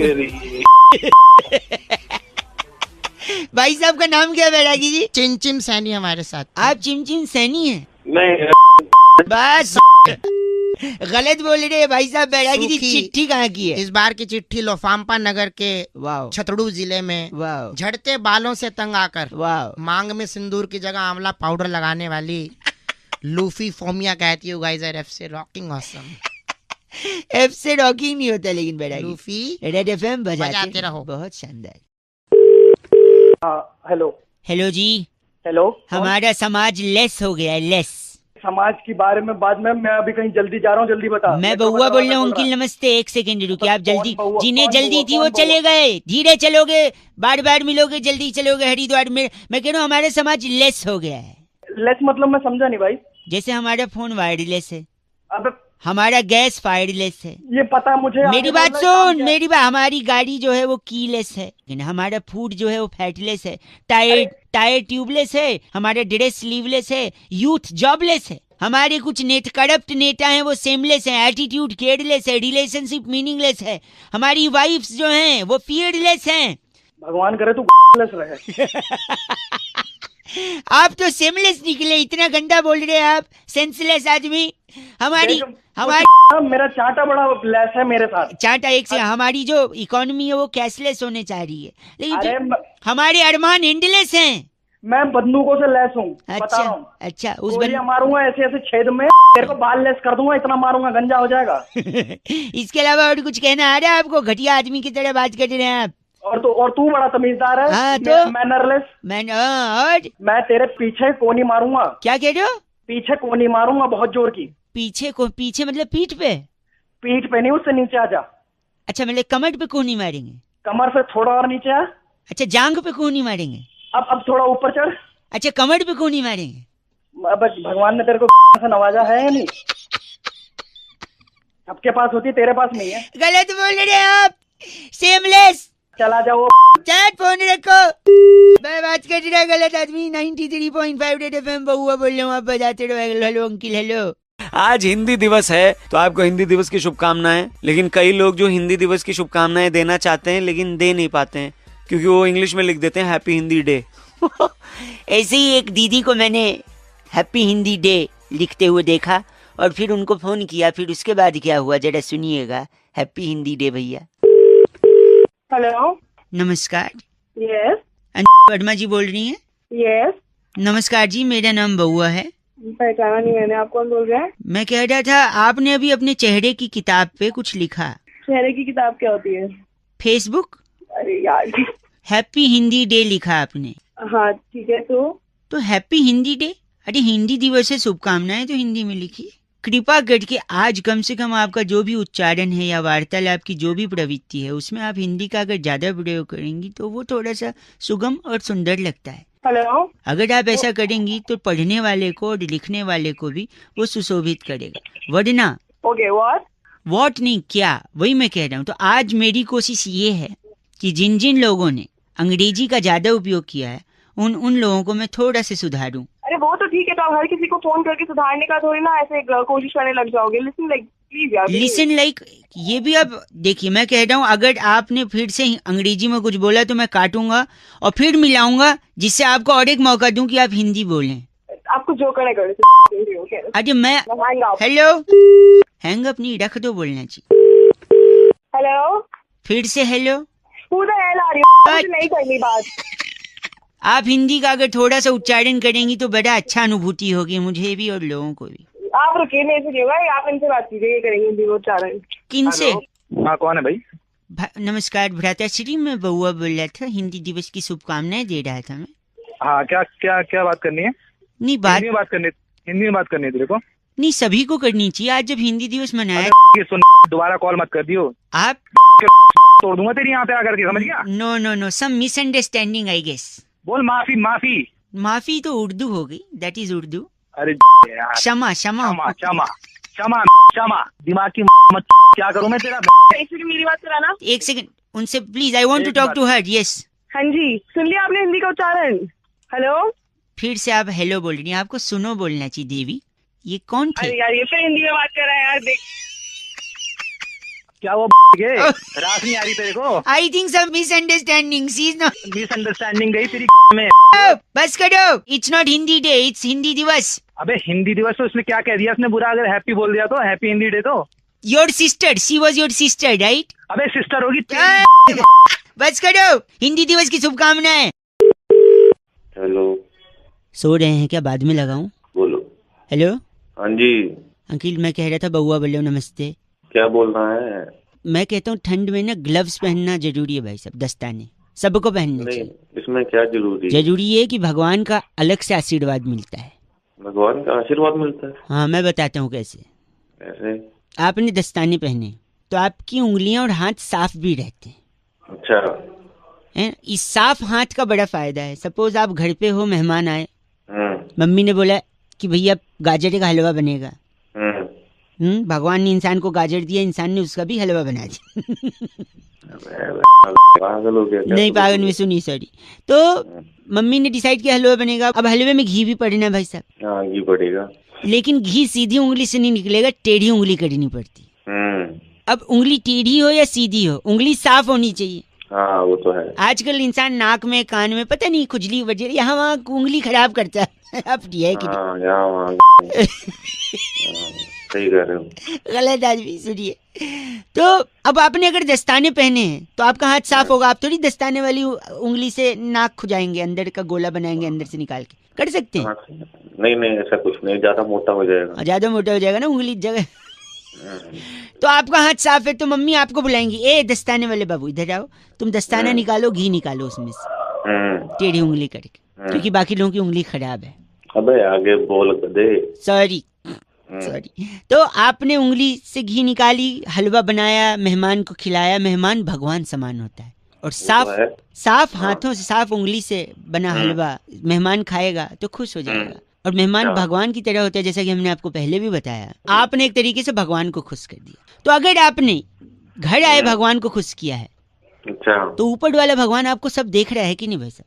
भाई साहब का नाम क्या है बैरागी जी? चिमचिम सैनी हमारे साथ। आप चिमचिम सैनी हैं? नहीं बस गलत बोल रहे हैं भाई साहब। बैरागी जी चिट्ठी कहाँ की है? इस बार की चिट्ठी लोफाम्पा नगर के वाह छतड़ू जिले में वाह झड़ते बालों से तंग आकर वाह मांग में सिंदूर की जगह आंवला पाउडर लगाने वाली लूफी फोमिया कहती है गाइस आर एफ से रॉकिंग ऑसम। एफ से रॉकिंग नहीं होता लेकिन बैरागी लूफी रेड एफएम बजाते रहो। बहुत शानदार। हेलो हेलो जी, हेलो। हमारा समाज लेस हो गया है, लेस। समाज के बारे में बाद में मैं अभी कहीं जल्दी जा रहा हूँ, जल्दी बता। मैं बउआ बोल रहा हूँ अंकिल, नमस्ते। एक सेकंड रुकिए, आप जल्दी, कौन बउआ? जिन्हें कौन जल्दी बउआ? थी वो कौन चले गए। धीरे चलोगे बार बार मिलोगे, जल्दी चलोगे हरिद्वार में। मैं कह रहा हूँ हमारा समाज लेस हो गया है। लेस मतलब मैं समझा नहीं भाई। जैसे हमारा फोन वायरलेस है, अब हमारा गैस फायरलेस है। ये पता मुझे। मेरी आगे बात बोलना है, काम सुन, क्या है? मेरी बात, हमारी गाड़ी जो है वो कीलेस है, लेकिन हमारा फूड जो है वो फैटलेस है, टायर ट्यूबलेस है, हमारा ड्रेस स्लीवलेस है, यूथ जॉबलेस है, हमारे कुछ करप्ट नेता हैं वो सेमलेस हैं, एटीट्यूड केयरलेस है, रिलेशनशिप मीनिंगलेस है, हमारी वाइफ्स जो हैं वो फियरलेस हैं। भगवान करे तू लेस रहे। आप तो सेमलेस निकले, इतना गंदा बोल रहे हैं आप, सेंसलेस आदमी। हमारी मेरा चाटा बड़ा लेस है मेरे साथ। चाटा एक से, हमारी जो इकोनॉमी है वो कैशलेस होने चाह रही है, लेकिन अरे हमारे अरमान एंडलेस हैं। मैं बंदूकों से लेस हूँ, बता रहा हूँ। अच्छा उस गोलियां मारूंगा ऐसे ऐसे छेद में, तेरे को बाल लेस कर दूंगा, इतना मारूंगा गंजा हो जाएगा। इसके अलावा और कुछ कहना आ रहा है आपको? घटिया आदमी की तरह बात कर रहे हैं आप। और तू बड़ा तमीजदार है। हाँ, तो मैनरलेस। और मैं तेरे पीछे कोनी मारूंगा। क्या कह रहे हो? पीछे कोनी मारूंगा बहुत जोर की। पीछे मतलब पीठ पे? पीठ पे नहीं, उससे नीचे आ जा। अच्छा मतलब कमर पे कोनी मारेंगे? कमर से थोड़ा और नीचे आ। अच्छा जांघ पे कोनी मारेंगे? अब थोड़ा ऊपर चढ़। अच्छा कमर पे कोनी मारेंगे? अब भगवान ने तेरे को से नवाजा है या नहीं? सबके पास होती है, तेरे पास नहीं है। गलत बोल रहे हैं आप, सेमलेस। चला जाओ, चैट फोन रखो, मैं बात कर रहा गलत आदमी। 93.5 रेड एफएम बउआ बोल रहा हूँ, आप बजाते रहो। Hello uncle, hello. आज हिंदी दिवस है तो आपको हिंदी दिवस की शुभकामनाएं। लेकिन कई लोग जो हिंदी दिवस की शुभकामनाएं देना चाहते हैं लेकिन दे नहीं पाते हैं, क्योंकि वो इंग्लिश में लिख देते हैं हैप्पी हिंदी डे। ऐसे ही एक दीदी को मैंने हैप्पी हिंदी डे लिखते हुए देखा और फिर उनको फोन किया। फिर उसके बाद क्या हुआ जरा सुनिएगा। हैप्पी हिंदी डे भैया। हेलो, नमस्कार। यस वर्मा जी बोल रही हैं? यस। नमस्कार जी, मेरा नाम बउआ है। पहचाना नहीं मैंने, आप कौन बोल रहे हैं? मैं कह रहा था आपने अभी अपने चेहरे की किताब पे कुछ लिखा। चेहरे की किताब क्या होती है? फेसबुक। अरे यार, हैप्पी हिंदी डे लिखा आपने। हाँ ठीक है। तो हैप्पी हिंदी डे, अरे हिंदी दिवस से शुभकामनाएं तो हिंदी में लिखिए। कृपा करके आज कम से कम आपका जो भी उच्चारण है या वार्तालाप की जो भी प्रवृत्ति है उसमें आप हिंदी का अगर ज्यादा प्रयोग करेंगी तो वो थोड़ा सा सुगम और सुंदर लगता है। हेलो, अगर आप ऐसा करेंगी तो पढ़ने वाले को और लिखने वाले को भी वो सुशोभित करेगा। वरना ओके व्हाट नहीं, क्या, वही मैं कह रहा हूँ। तो आज मेरी कोशिश ये है कि जिन जिन लोगों ने अंग्रेजी का ज्यादा उपयोग किया है उन लोगों को मैं थोड़ा से सुधारूं। अरे वो तो ठीक है, तो आप हर किसी को फोन करके सुधारने का थोड़ी ना ऐसे कोशिश करने लग जाओगे। लिसन लाइक प्लीज यार, लिसन लाइक ये भी अब देखिए, मैं कह रहा हूँ अगर आपने फिर से अंग्रेजी में कुछ बोला तो मैं काटूंगा और फिर मिलाऊंगा, जिससे आपको और एक मौका दूं कि आप हिंदी बोलें। आपको जो करना कर। अरे मैं हेलो, हैंग अप नहीं, रख दो बोलना चाहिए। हेलो, फिर से हेलो। नहीं करनी बात। आप हिंदी का अगर थोड़ा सा उच्चारण करेंगी तो बड़ा अच्छा अनुभूति होगी, मुझे भी और लोगों को भी। आप रुकिए, मेरे से नहीं होगा, आप इनसे बात कीजिए, ये करेंगे हिंदी उच्चारण। किनसे? हाँ कौन है भाई? नमस्कार भ्राताश्री, मैं बउआ बोल रहा था, हिंदी दिवस की शुभकामनाएं दे रहा था मैं। हाँ क्या क्या क्या बात करनी है? नहीं हिंदी में बात करनी है तेरे को? नहीं, सभी को करनी चाहिए। आज जब हिंदी दिवस मनाया। सुन, दोबारा कॉल मत कर दियो, आप तोड़ दूंगा तेरी यहाँ पे आकर के, समझ गया? No some misunderstanding I guess. बोल माफी। माफी तो उर्दू हो गई, दैट इज उर्दू। अरे क्षमा। क्षमा क्षमा, दिमाग की मत क्या करूं मैं तेरा। मेरी बात कराना। एक सेकंड, उनसे please, I want to talk to her. Yes हाँ जी, सुन लिया आपने हिंदी का उच्चारण। हेलो, फिर से आप हेलो बोल रही हैं, आपको सुनो बोलना चाहिए देवी। ये कौन थे? अरे यार ये फिर हिंदी में बात कर रहा है यार, देख। क्या वो रास नहीं आ रही तेरे को? I think some misunderstanding, see is not misunderstanding गई तेरी में। बस करो, it's not Hindi day, it's Hindi दिवस। अबे हिंदी दिवस तो उसने क्या कह दिया उसने बुरा? अगर हैप्पी बोल दिया तो हैप्पी हिंदी डे तो। Your sister, she was your sister right? अबे सिस्टर होगी। बस करो, हिंदी दिवस की शुभकामनाएं। हेलो, सो रहे हैं क्या? बाद में लगाऊं? बोलो। हेलो, हाँ जी। अंकिल मैं कह रहा था, बउआ बोलो नमस्ते। क्या बोल रहा है? मैं कहता हूँ ठंड में ना ग्लव्स पहनना जरूरी है भाई साहब, दस्ताने सबको पहनने नहीं, चाहिए। इसमें क्या जरूरी है? जरूरी है कि भगवान का अलग से आशीर्वाद मिलता है। भगवान का आशीर्वाद मिलता है? हाँ मैं बताता हूँ कैसे। कैसे? आपने दस्ताने पहने तो आपकी उंगलियां और हाथ साफ भी रहते हैं। अच्छा है? इस साफ हाथ का बड़ा फायदा है। सपोज आप घर पे हो, मेहमान आए, मम्मी ने बोला कि भैया गाजर का हलवा बनेगा। भगवान ने इंसान को गाजर दिया, इंसान ने उसका भी हलवा बना दिया। पागल हो गया क्या? नहीं पागल में सुनी, सॉरी। तो मम्मी ने डिसाइड किया हलवा बनेगा। अब हलवे में घी भी पड़ना है भाई साहब। हाँ घी पड़ेगा, लेकिन घी सीधी उंगली से नहीं निकलेगा, टेढ़ी उंगली करनी पड़ती। अब उंगली टेढ़ी हो या सीधी हो, उंगली साफ होनी चाहिए। हाँ वो तो है। आजकल इंसान नाक में, कान में, पता नहीं खुजली वजह यहाँ वहाँ उंगली खराब करता है। अब है कि नहीं? सही कह रहे हो। गलत आदमी, सुनिए। तो अब आपने अगर दस्ताने पहने हैं तो आपका हाथ साफ होगा। आप थोड़ी दस्ताने वाली उंगली से नाक खुजाएंगे, अंदर का गोला बनाएंगे अंदर से निकाल के। कर सकते हैं? नहीं नहीं ऐसा कुछ नहीं, ज्यादा मोटा हो जाएगा। ज्यादा मोटा हो जाएगा ना उंगली जगह। तो आपका हाथ साफ है तो मम्मी आपको बुलाएंगी, ए दस्ताने वाले बाबू इधर आओ, तुम दस्ताना निकालो, घी निकालो उसमें से टेढ़ी उंगली करके, क्योंकि बाकी लोगों की उंगली खराब है। अबे आगे बोल दे। सॉरी। तो आपने उंगली से घी निकाली, हलवा बनाया, मेहमान को खिलाया। मेहमान भगवान समान होता है, और साफ हाथों से, साफ उंगली से बना हलवा मेहमान खाएगा तो खुश हो जाएगा। और मेहमान भगवान की तरह होता है, जैसा कि हमने आपको पहले भी बताया। आपने एक तरीके से भगवान को खुश कर दिया। तो अगर आपने घर आए भगवान को खुश किया है, अच्छा, तो ऊपर वाला भगवान आपको सब देख रहा है कि नहीं भाई साहब?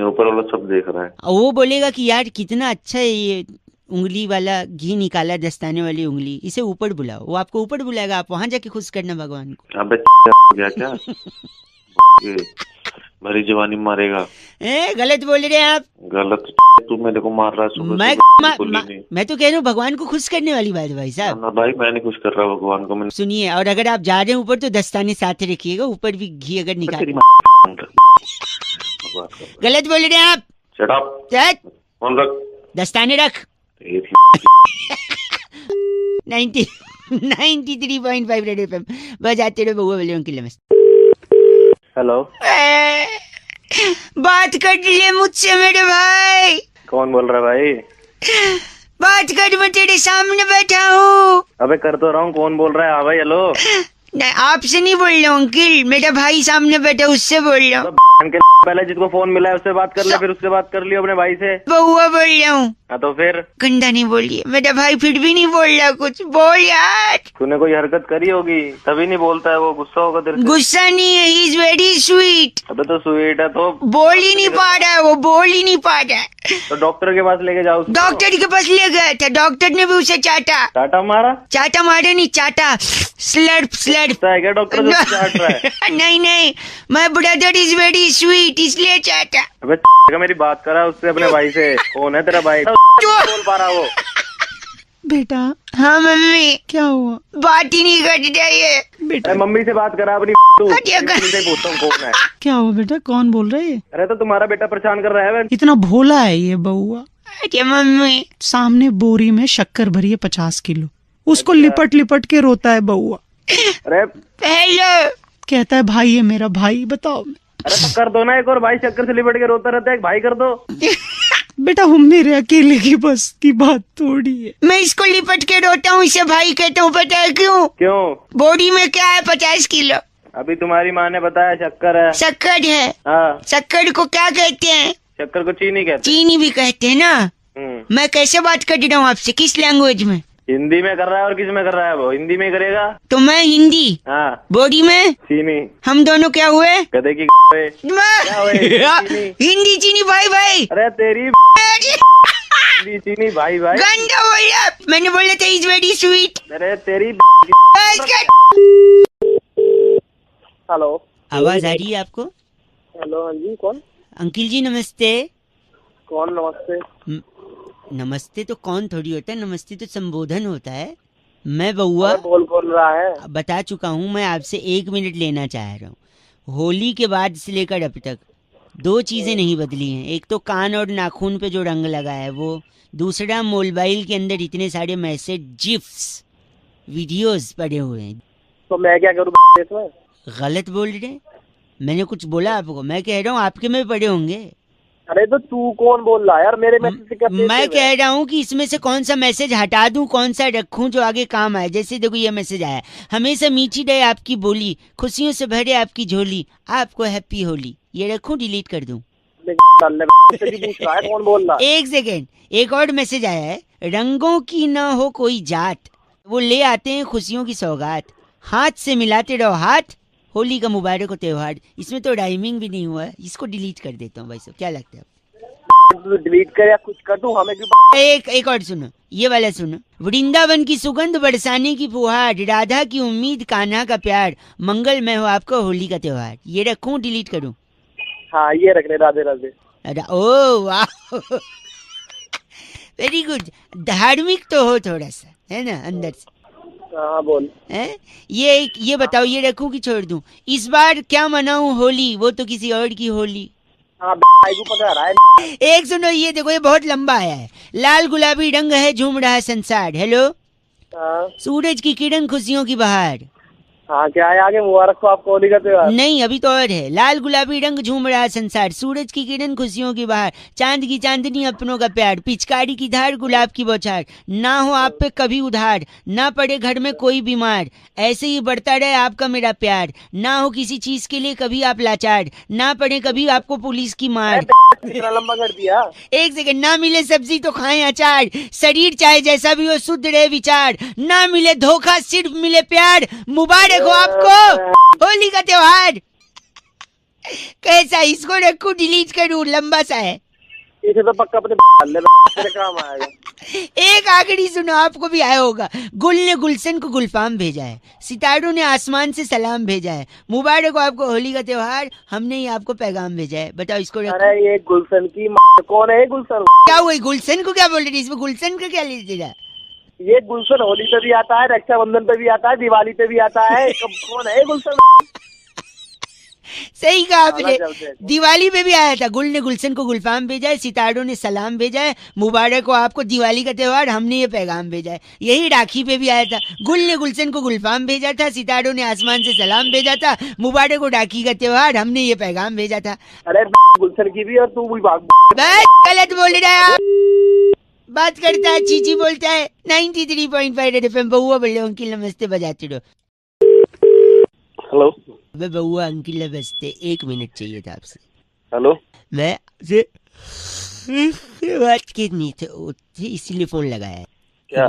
ऊपर वाला सब देख रहा है। वो बोलेगा कि यार कितना अच्छा है ये उंगली वाला, घी निकाला दस्ताने वाली उंगली, इसे ऊपर बुलाओ। वो आपको ऊपर बुलाएगा, आप वहां जाके खुश करना भगवान को। अबे क्या मेरी जवानी मारेगा। गलत बोल रहे हैं आप। गलत? तू मेरे को मार रहा है। मैं तो कह रहा हूँ भगवान को खुश करने वाली बात भाई साहब। ना भाई मैं नहीं खुश कर रहा भगवान को। सुनिए, और अगर आप जा रहे हैं ऊपर तो दस्ताने साथ रखिएगा, ऊपर भी घी अगर निकाल। गलत बोल रहे हैं आप। Shut up. फोन रख। दस्ताने रख। 93.5 रेड एफएम बजाते रहो। बउआ बोले उनकी नमस्ते। हेलो, बात कर लिए मुझसे मेरे भाई। कौन बोल रहा है भाई? बात कर, मैं तेरे सामने बैठा हूँ। अबे कर तो रहा हूँ, कौन बोल रहा है? हाँ भाई हेलो। नहीं आपसे नहीं बोल रहा हूँ अंकिल, मेरा भाई सामने बैठा उससे बोल रहा हूँ। पहले जिसको फोन मिला है उससे बात कर ले, फिर उससे बात कर लियो अपने भाई से। बउआ बोल रहा हूँ। हाँ तो फिर गंदा नहीं बोलिए, मेरा भाई फिर भी नहीं बोल रहा कुछ। बोल यार। तूने कोई हरकत करी होगी तभी नहीं बोलता है वो, गुस्सा होगा तेरे से। गुस्सा नहीं है, ही इज वेरी स्वीट। अबे तो स्वीट है तो बोल ही नहीं पा रहा है वो, बोल ही नहीं पा रहा है। तो डॉक्टर के पास लेके जाओ। डॉक्टर के पास ले गया था, डॉक्टर ने भी उसे चाटा। चाटा मारा? चाटा मारा नहीं, चाटा। स्लर्प स्लर्प है क्या डॉक्टर जो चाट रहा है? नहीं, my brother is very sweet इसलिए चाटा। अबे मेरी बात करा उससे, अपने भाई से। कौन है तेरा भाई? बोल पा रहा वो। बेटा। हाँ मम्मी। क्या हुआ? बात ही नहीं कर रही है बेटा। मम्मी से बात करा अपनी। से पूछता हूँ कौन है। क्या हुआ बेटा, कौन बोल रहे है? अरे तो तुम्हारा बेटा परेशान कर रहा है। इतना भोला है ये बउआ। अरे मम्मी। सामने बोरी में शक्कर भरी है 50 किलो, उसको लिपट लिपट के रोता है बउआ। अरे पहले कहता है भाई है मेरा भाई। बताओ। अरे तो कर दो ना एक और भाई, शक्कर से लिपट के रोता रहता है, एक भाई कर दो। बेटा हम मेरे अकेले की बस की बात थोड़ी है। मैं इसको लिपट के रोता हूँ, इसे भाई कहता हूँ। पता है क्यों? क्यों? बोरी में क्या है? 50 किलो। अभी तुम्हारी माँ ने बताया शक्कर है। शक्कर है? हाँ। शक्कर को क्या कहते हैं? शक्कर को चीनी कहते हैं। चीनी भी कहते हैं ना। मैं कैसे बात कर रहा हूँ आपसे, किस लैंग्वेज में? हिंदी में कर रहा है और किस में कर रहा है? वो हिंदी में करेगा। तो मैं हिंदी, हाँ बॉडी में चीनी, हम दोनों क्या हुए? गधे की हुए। क्या हुए? चीनी। हिंदी चीनी भाई भाई। अरे तेरी हिंदी चीनी भाई भाई। गंदा बोला, मैंने बोला था इज वेरी स्वीट। अरे तेरी हेलो, आवाज आ रही है आपको? हेलो, हाँ जी, कौन? अंकिल जी नमस्ते। कौन नमस्ते? नमस्ते तो कौन थोड़ी होता है, नमस्ते तो संबोधन होता है। मैं बउआ बोल रहा है। बता चुका हूँ, मैं आपसे 1 मिनट लेना चाह रहा हूँ। होली के बाद से लेकर अब तक 2 चीजें नहीं बदली हैं। एक तो कान और नाखून पे जो रंग लगा है वो, दूसरा मोबाइल के अंदर इतने सारे मैसेज, जिफ्स, वीडियोस पड़े हुए हैं। तो मैं क्या करूँ इसमें? गलत बोल रहे हैं? मैंने कुछ बोला आपको? मैं कह रहा हूँ आपके में पड़े होंगे। अरे तो तू कौन बोल रहा है यार? मेरे मैसेज से क्या? मैं कह रहा हूँ कि इसमें से कौन सा मैसेज हटा दूं, कौन सा रखूं जो आगे काम आए। जैसे देखो ये मैसेज आया, हमेशा मीठी रहे आपकी बोली, खुशियों से भरे आपकी झोली, आपको हैप्पी होली। ये रखूं, डिलीट कर दूं? कौन बोल रहा? एक सेकेंड, एक और मैसेज आया है, रंगों की न हो कोई जात, वो ले आते हैं खुशियों की सौगात, हाथ से मिलाते रहो हाथ, होली का मुबारक हो त्योहार। इसमें तो राइमिंग भी नहीं हुआ है, इसको डिलीट कर देता हूँ भाई साहब, क्या लगता है? डिलीट कर या कुछ कर दूं, हमें क्यों? एक और सुनो, ये वाला सुनो। वृंदावन की सुगंध बरसाने की फुहार, राधा की उम्मीद कान्हा का प्यार, मंगलमय हो आपको होली का त्योहार। ये रखूं, डिलीट करूं? हाँ ये रख ले, राधे राधे। ओ वाह, वेरी गुड। धार्मिक तो हो थोड़ा सा, है ना अंदर से? हाँ बोल। ये बताओ, ये रखूं कि छोड़ दूं? इस बार क्या मनाऊं होली, वो तो किसी और की होली। हाँ को पकड़ रहा है। एक सुनो, ये देखो, ये बहुत लंबा आया है। लाल गुलाबी रंग है झूम रहा संसार, हेलो। सूरज की किरण खुशियों की बहार। हाँ क्या है आगे? मुबारक हो आपको होली का त्योहार। नहीं, अभी तो और है। लाल गुलाबी रंग झूम रहा संसार, सूरज की किरण खुशियों की बहार, चांद की चांदनी अपनों का प्यार, पिचकारी की धार गुलाब की बौछार, ना हो आप पे कभी उधार, ना पड़े घर में कोई बीमार, ऐसे ही बढ़ता रहे आपका मेरा प्यार, ना हो किसी चीज के लिए कभी आप लाचार, ना पड़े कभी आपको पुलिस की मार। इतना लंबा कर दिया। एक सेकंड, ना मिले सब्जी तो खाएं अचार, शरीर चाहे जैसा भी हो शुद्ध रहे विचार, ना मिले धोखा सिर्फ मिले प्यार, मुबारक हो आपको होली का त्योहार। कैसा, इसको रखूं, डिलीट करूं? लंबा सा है। इसे तो पक्का अपने काम आएगा। एक आखिरी सुनो, आपको भी आया होगा। गुल ने गुलशन को गुलफाम भेजा है, सितारों ने आसमान से सलाम भेजा है, मुबारक हो आपको होली का त्योहार, हमने ही आपको पैगाम भेजा है। बताओ इसको रखूं? अरे ये गुलशन की कौन है? गुलशन क्या हुआ? गुलशन को क्या बोल रही? इसमें गुलशन का क्या ले रहा? ये गुलशन होली पे भी आता है, रक्षाबंधन पे भी आता है, दिवाली पे भी आता है। कौन है गुलशन? सही कहा आपने, दिवाली पे भी आया था। गुल ने गुलशन को गुलफाम भेजा है, सितारों ने सलाम भेजा है, मुबारक हो आपको दिवाली का त्योहार, हमने ये पैगाम भेजा है। यही राखी पे भी आया था। गुल ने गुलशन को गुलफाम भेजा था, सितारों ने आसमान से सलाम भेजा था, मुबारक हो राखी का त्योहार, हमने ये पैगाम भेजा था। अरे गुलशन की भी और तू भी भाग। गलत बोल रहा है, बात करता है, चीची बोलता है। 93.5 रेड एफएम, बउआ बोल रहे हो, अंकिल नमस्ते बजाते रहो। हेलो, मैं बउआ अंकिल बजते, 1 मिनट चाहिए था आपसे। हेलो, मैं आपसे बात करनी थी, इसीलिए फोन लगाया है। क्या?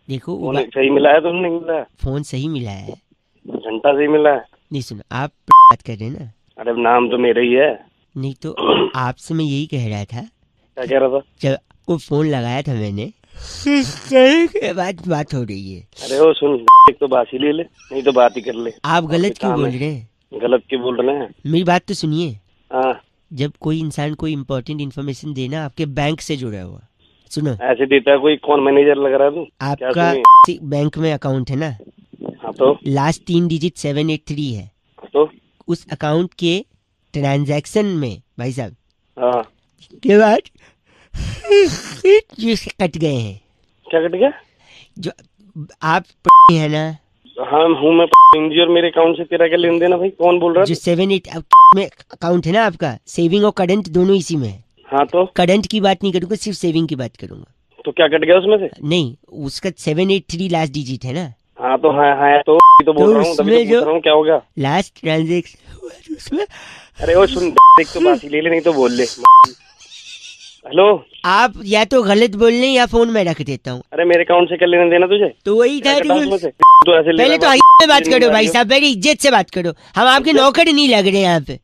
देखो सही मिला है? तुमने मिला है? फोन सही मिला है, घंटा सही मिला है। नहीं सुनो, आप बात कर रहे हैं ना? अरे नाम तो मेरा ही है। नहीं तो आपसे मैं यही कह रहा था। क्या कह रहा था? जब आपको फोन लगाया था मैंने, के बाद बात हो रही है। अरे वो सुन, एक तो बात ही ले ले, नहीं तो बात ही कर ले। आप गलत क्यों बोल रहे हैं? गलत क्यों बोल रहे हैं? मेरी बात तो सुनिए। हाँ, जब कोई इंसान कोई इम्पोर्टेंट इन्फॉर्मेशन देना, आपके बैंक से जुड़ा हुआ, सुनो। ऐसे देता है कोई? कौन मैनेजर लग रहा है तू? आपका बैंक में अकाउंट है ना? हाँ तो लास्ट 3 डिजिट 783 है। तो उस अकाउंट के ट्रांजैक्शन में भाई साहब, हाँ, के बाद जो कट गए हैं। क्या कट गया? जो आप है ना? हाँ हूँ मैं, और मेरे अकाउंट से तेरा क्या लेन देना भाई? कौन बोल रहा है? जो 78 में अकाउंट है ना आपका, सेविंग और करंट दोनों इसी में है। हाँ तो करंट की बात नहीं करूंगा, सिर्फ सेविंग की बात करूंगा। तो क्या कट गया उसमें से? नहीं, उसका 783 लास्ट डिजिट है ना? हाँ तो हाँ तो बोल रहा हूँ, तभी तो पूछ रहा हूँ क्या होगा लास्ट ट्रांजेक्शन उसमें। अरे वो सुन, एक तो बात ही ले ले, नहीं तो बोल ले। हेलो, आप या तो गलत बोल रहे हैं या फोन में रख देता हूँ। अरे मेरे अकाउंट से क्या लेना देना तुझे? तो वही था तो ऐसे पहले तो में बात करो भाई साहब, मेरी इज्जत से बात करो। हम आपके नौकर नहीं लग रहे हैं यहाँ पे।